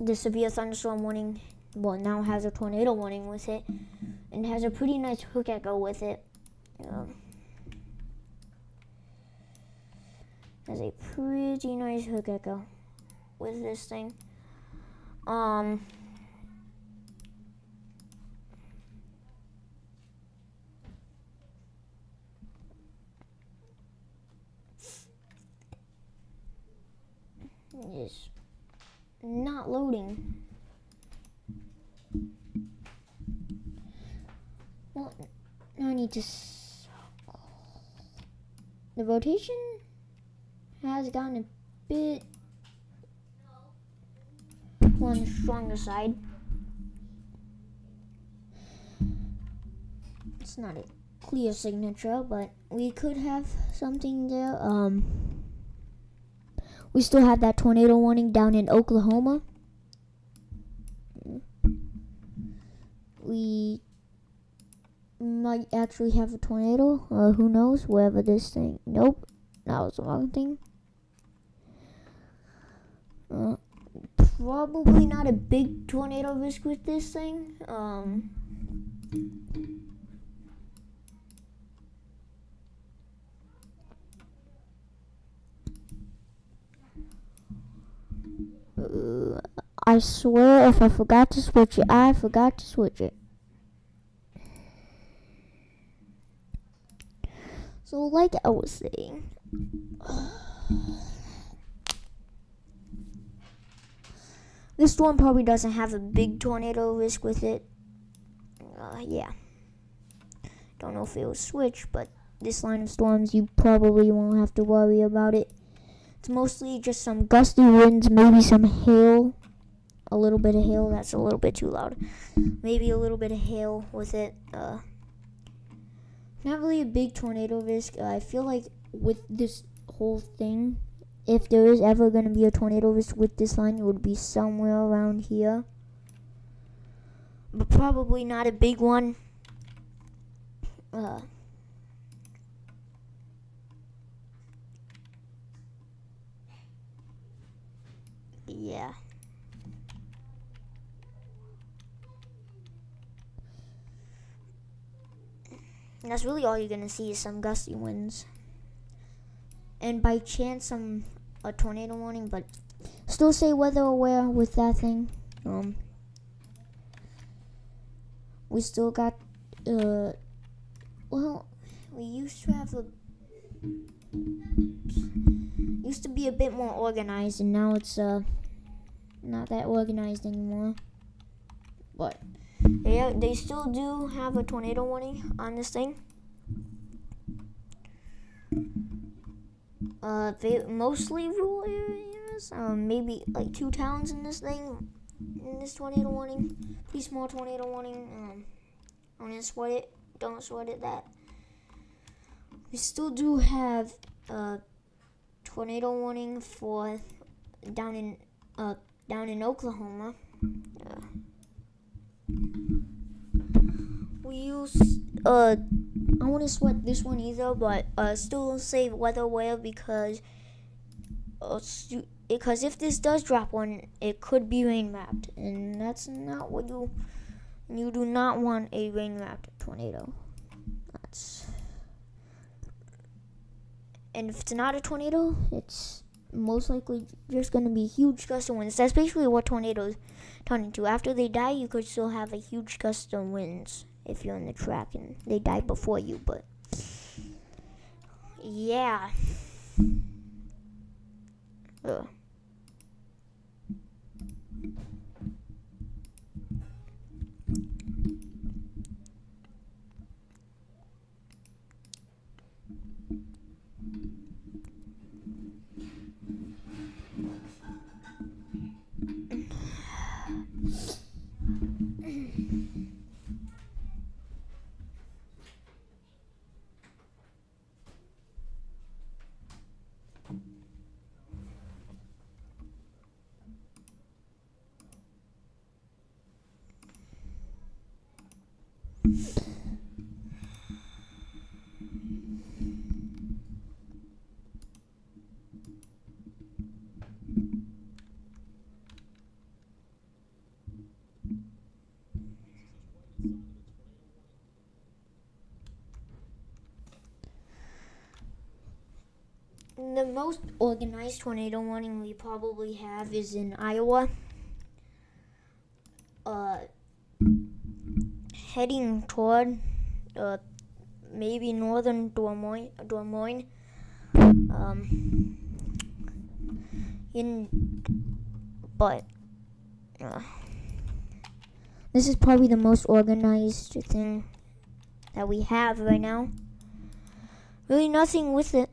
The severe thunderstorm warning, now has a tornado warning with it, and has a pretty nice hook echo with it. Has a pretty nice hook echo with this thing. It's not loading. Well, now I need to. The rotation has gotten a bit on the stronger side. it's not a clear signature, but we could have something there. We still have that tornado warning down in Oklahoma. We might actually have a tornado. Who knows? Wherever this thing. Nope, that was the wrong thing. Probably not a big tornado risk with this thing. I swear if I forgot to switch it, I forgot to switch it. So like I was saying, this storm probably doesn't have a big tornado risk with it. Yeah. Don't know if it will switch, but this line of storms, you probably won't have to worry about it. It's mostly just some gusty winds, maybe some hail. A little bit of hail, that's a little bit too loud. Maybe a little bit of hail with it. Not really a big tornado risk. I feel like with this whole thing, if there is ever going to be a tornado risk with this line, it would be somewhere around here. But probably not a big one. Yeah. And that's really all you're gonna see is some gusty winds. And by chance a tornado warning, but still say weather aware with that thing. We still got well, we used to be a bit more organized, and now it's not that organized anymore. But yeah, they still do have a tornado warning on this thing. They mostly rural areas. Maybe like 2 towns in this thing, in this tornado warning. Pretty small tornado warning. I wouldn't sweat it. Don't sweat it. That we still do have a tornado warning for down in Oklahoma. We use I wouldn't sweat this one either, but still say weather aware because if this does drop one, it could be rain wrapped, and that's not what you do not want a rain wrapped tornado. And if it's not a tornado, it's most likely just going to be huge gust of winds. That's basically what tornadoes turn into. After they die, you could still have a huge gust of winds if you're in the track and they die before you. But yeah. The most organized tornado warning we probably have is in Iowa. Heading toward maybe northern Des Moines. This is probably the most organized thing that we have right now. Really nothing with it.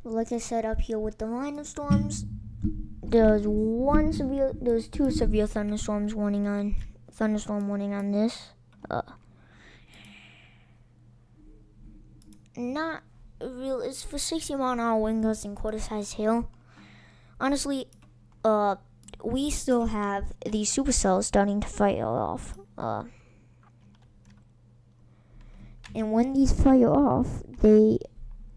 like I said up here with the line of storms, there's two severe thunderstorm warning on this. Not real. It's for 60-mile-an-hour wind gusts and quarter-sized hail. Honestly, we still have these supercells starting to fire off. And when these fire off, they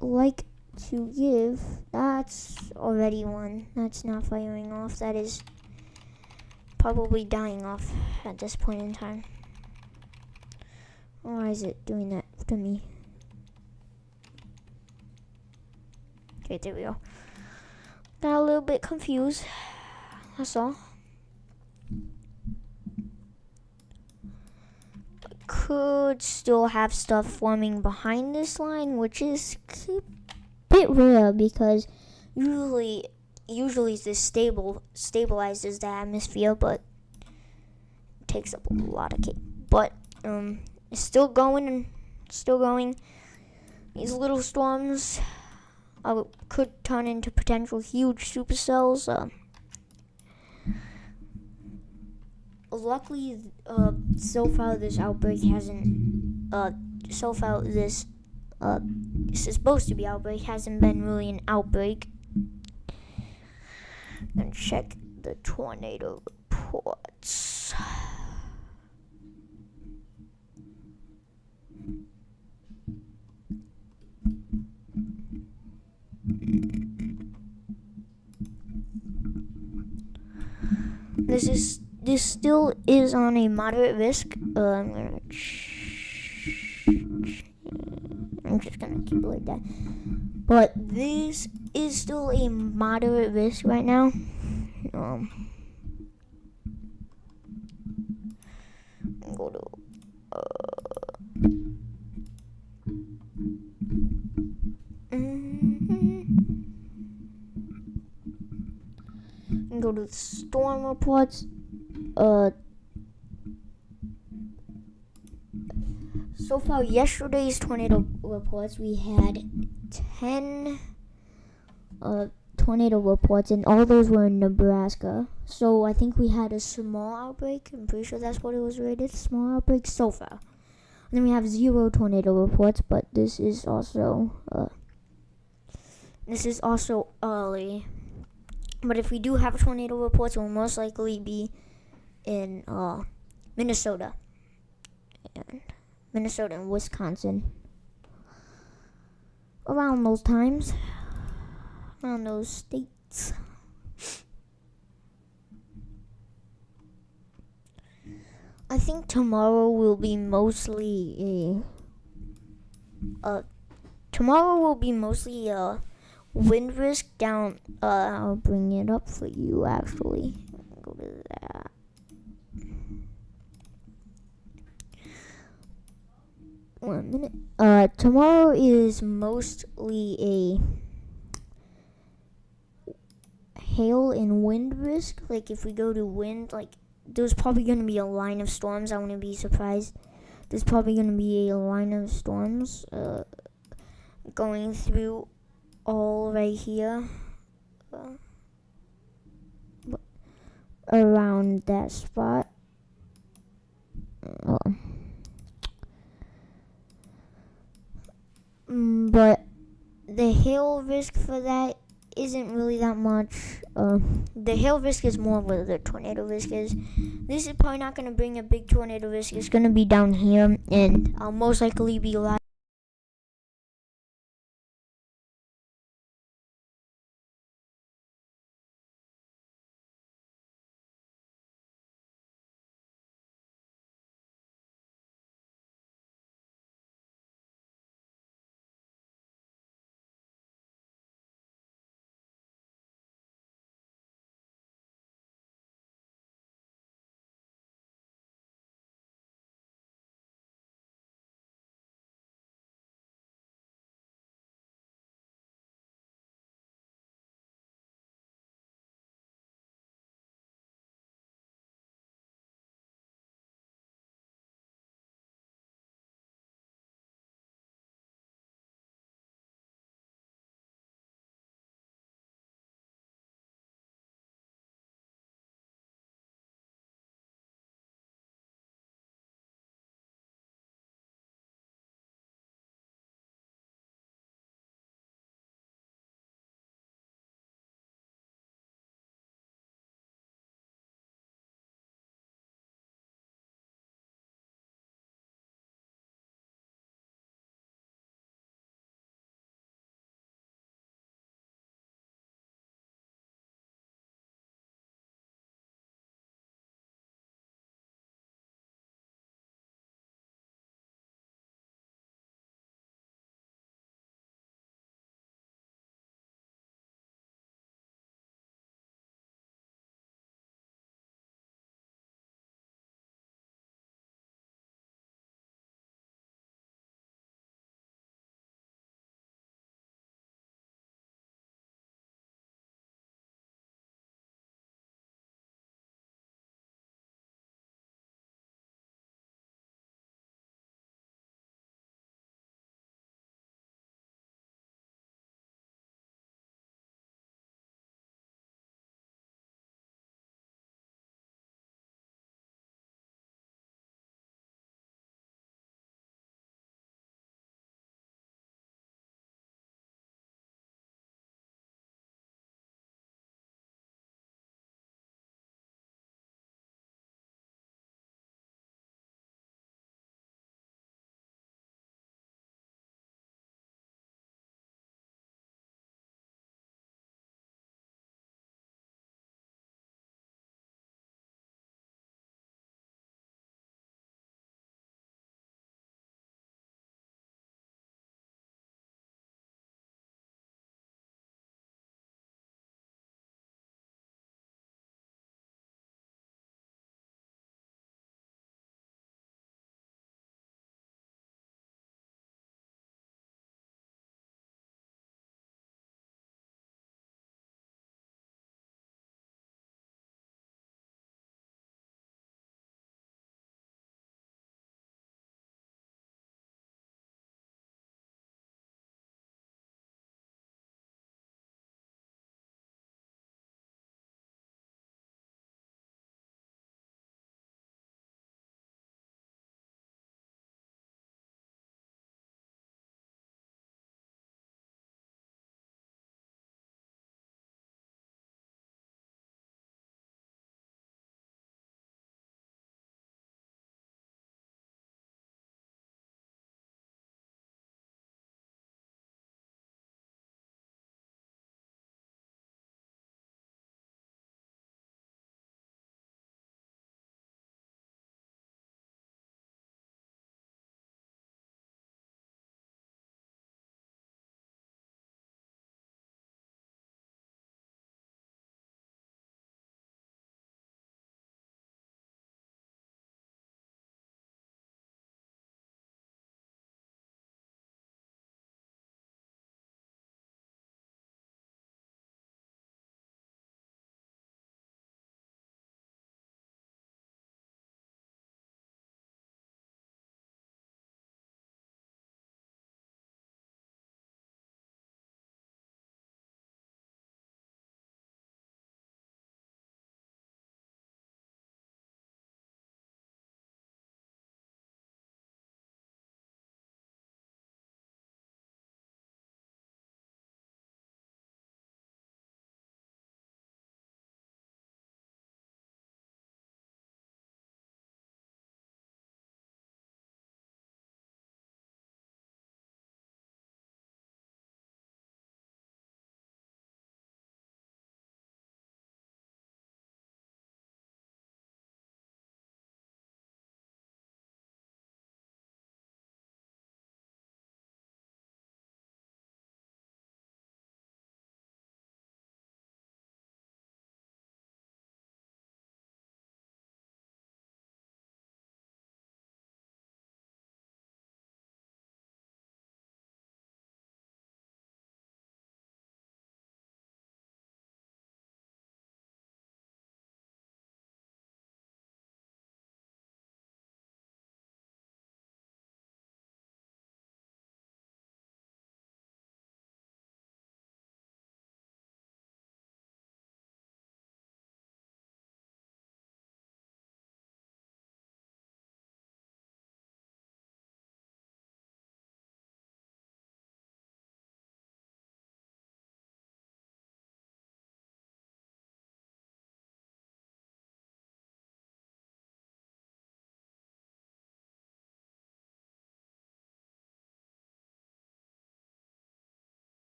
like to give. That's already one. That's not firing off. That is probably dying off at this point in time. Why is it doing that to me? Okay, there we go. Got a little bit confused. That's all. Could still have stuff forming behind this line, which is a bit rare because usually this stabilizes the atmosphere, but it takes up a lot of cake. But it's still going. These little storms could turn into potential huge supercells. Luckily, so far this outbreak hasn't. This is supposed to be outbreak hasn't been really an outbreak. And check the tornado reports. This still is on a moderate risk. I'm just gonna keep it like that. But this is still a moderate risk right now. Go to go to the storm reports. So far, yesterday's tornado reports, we had 10 tornado reports, and all those were in Nebraska. So I think we had a small outbreak. I'm pretty sure that's what it was rated, small outbreak so far. And then we have 0 tornado reports, but this is also early. But if we do have tornado reports, it will most likely be in Minnesota and Wisconsin. Around those times. Around those states. I think tomorrow will be mostly a wind risk down. I'll bring it up for you actually. Go to that. One minute. Tomorrow is mostly a hail and wind risk. Like if we go to wind, like there's probably going to be a line of storms. I wouldn't be surprised. There's probably going to be a line of storms going through all right here around that spot. But the hail risk for that isn't really that much. The hail risk is more where the tornado risk is. This is probably not going to bring a big tornado risk. It's going to be down here, and I'll most likely be live.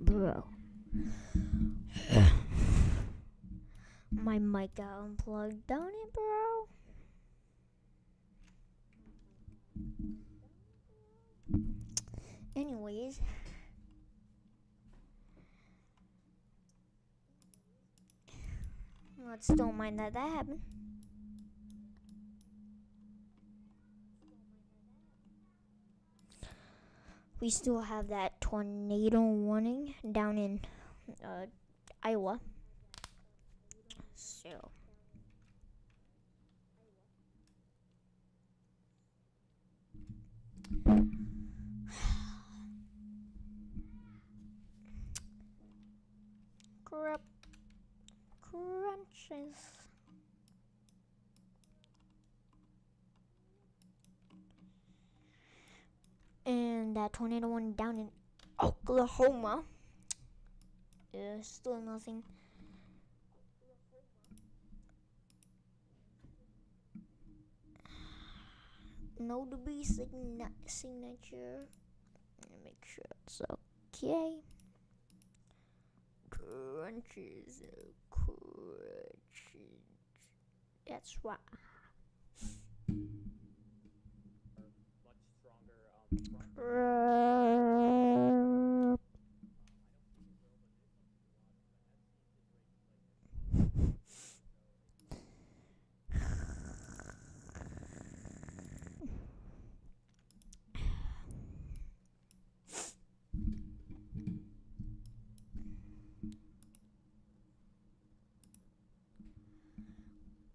Bro. My mic got unplugged, don't it, bro? Anyways. Let's don't mind that happened. We still have that tornado warning down in Iowa. So. Crunches. And that tornado one down in Oklahoma is still nothing. No debris signature. Make sure it's okay. Crunches. That's right. Much stronger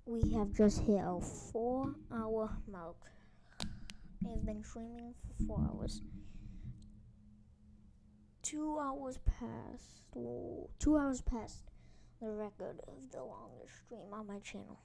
We have just hit a 4-hour mark. I've been streaming for 4 hours. 2 hours past. 2 hours past the record of the longest stream on my channel.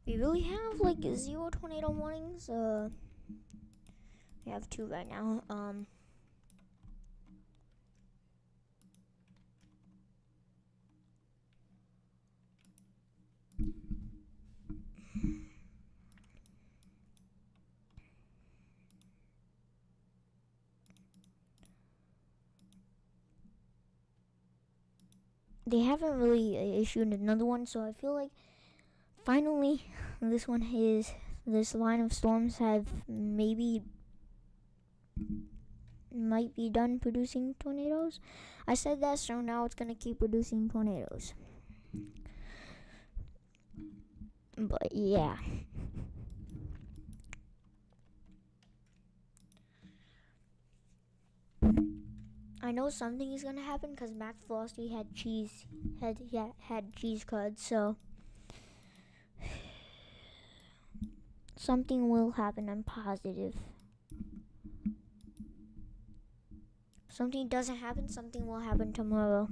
We really have like 0 tornado warnings. We have 2 right now. They haven't really issued another one, so I feel like finally this line of storms have might be done producing tornadoes. I said that, so now it's gonna keep producing tornadoes. But yeah. I know something is gonna happen because Max Velocity had cheese curds, so something will happen. I'm positive. Something doesn't happen, something will happen tomorrow.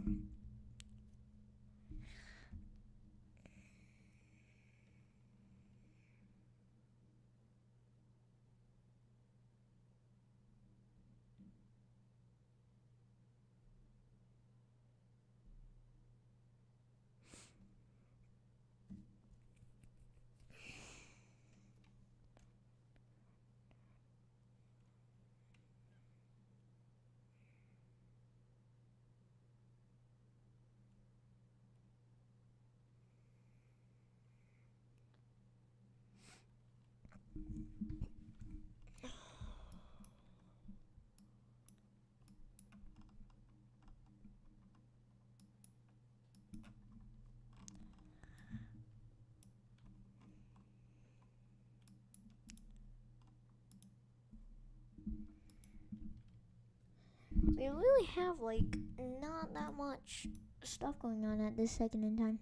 We really have like not that much stuff going on at this second in time.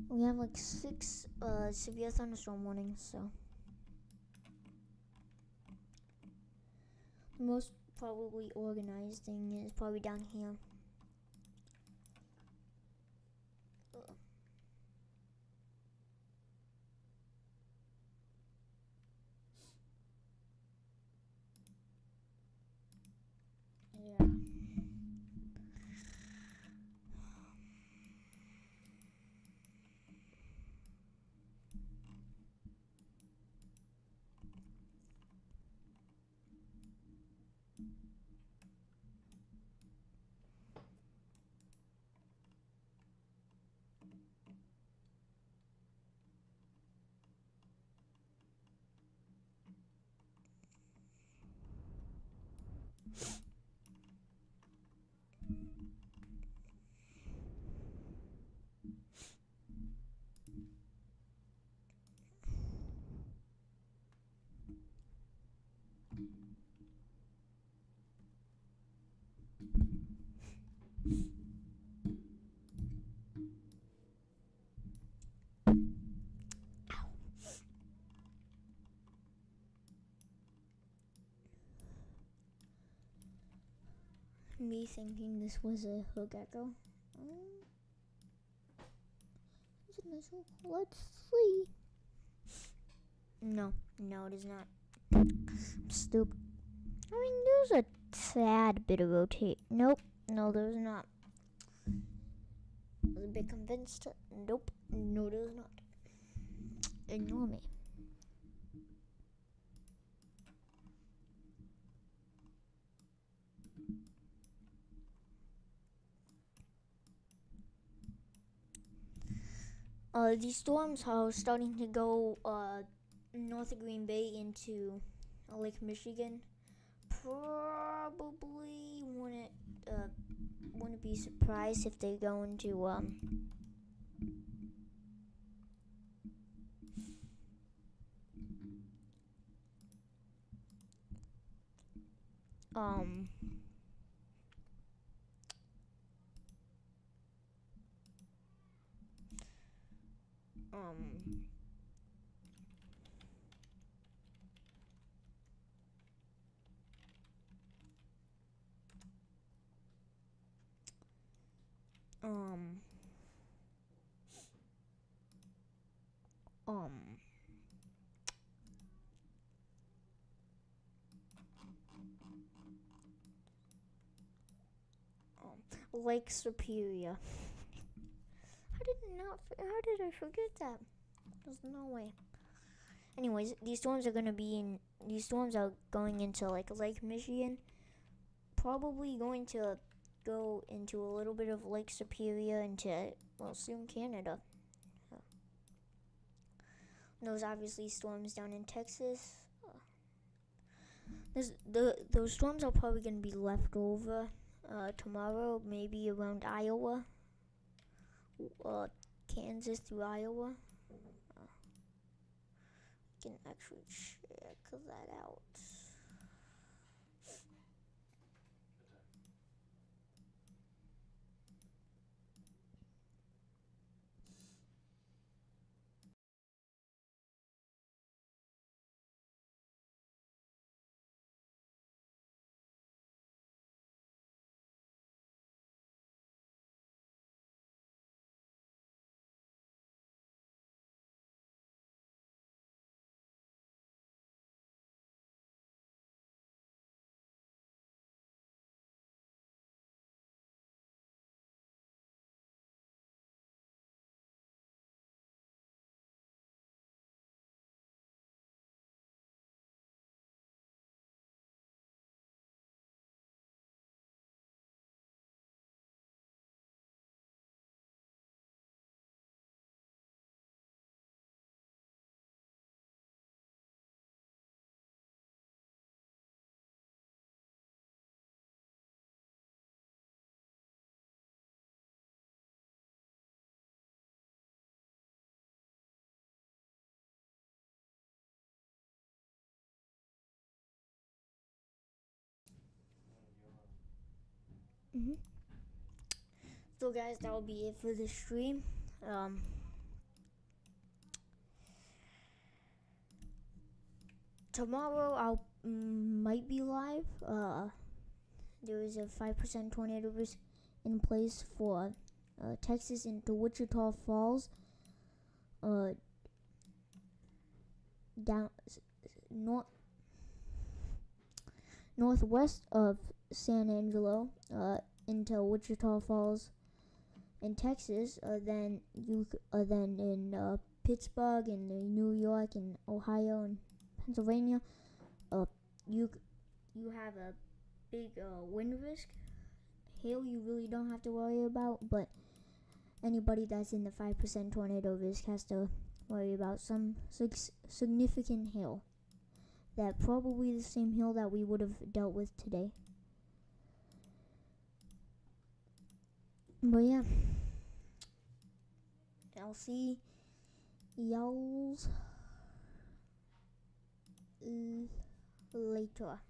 We have like 6 severe thunderstorm warnings, so the most probably organized thing is probably down here. Yeah. Me thinking this was a hook echo. Is it missile? Let's see. No, it is not. I'm stupid. I mean, there's a tad bit of rotate. Nope, no, there's not. I was a bit convinced. Nope, no, there's not. Ignore me. These storms are starting to go north of Green Bay into Lake Michigan. Probably wouldn't be surprised if they go into um um um Lake Superior. How did I forget that? There's no way. Anyways, these storms are going into like Lake Michigan. Probably going to go into a little bit of Lake Superior into, well, soon Canada. Those obviously storms down in Texas. Those storms are probably going to be left over tomorrow, maybe around Iowa, Kansas through Iowa. Can actually check that out. So guys, that will be it for the stream. Tomorrow I'll might be live. There is a 5% tornado risk in place for Texas into Wichita Falls, down northwest of San Angelo, into Wichita Falls in Texas. Then in Pittsburgh and New York and Ohio and Pennsylvania, you have a big wind risk. Hail you really don't have to worry about, but anybody that's in the 5% tornado risk has to worry about some significant hail. That probably the same hail that we would have dealt with today. But yeah, I'll see y'all later.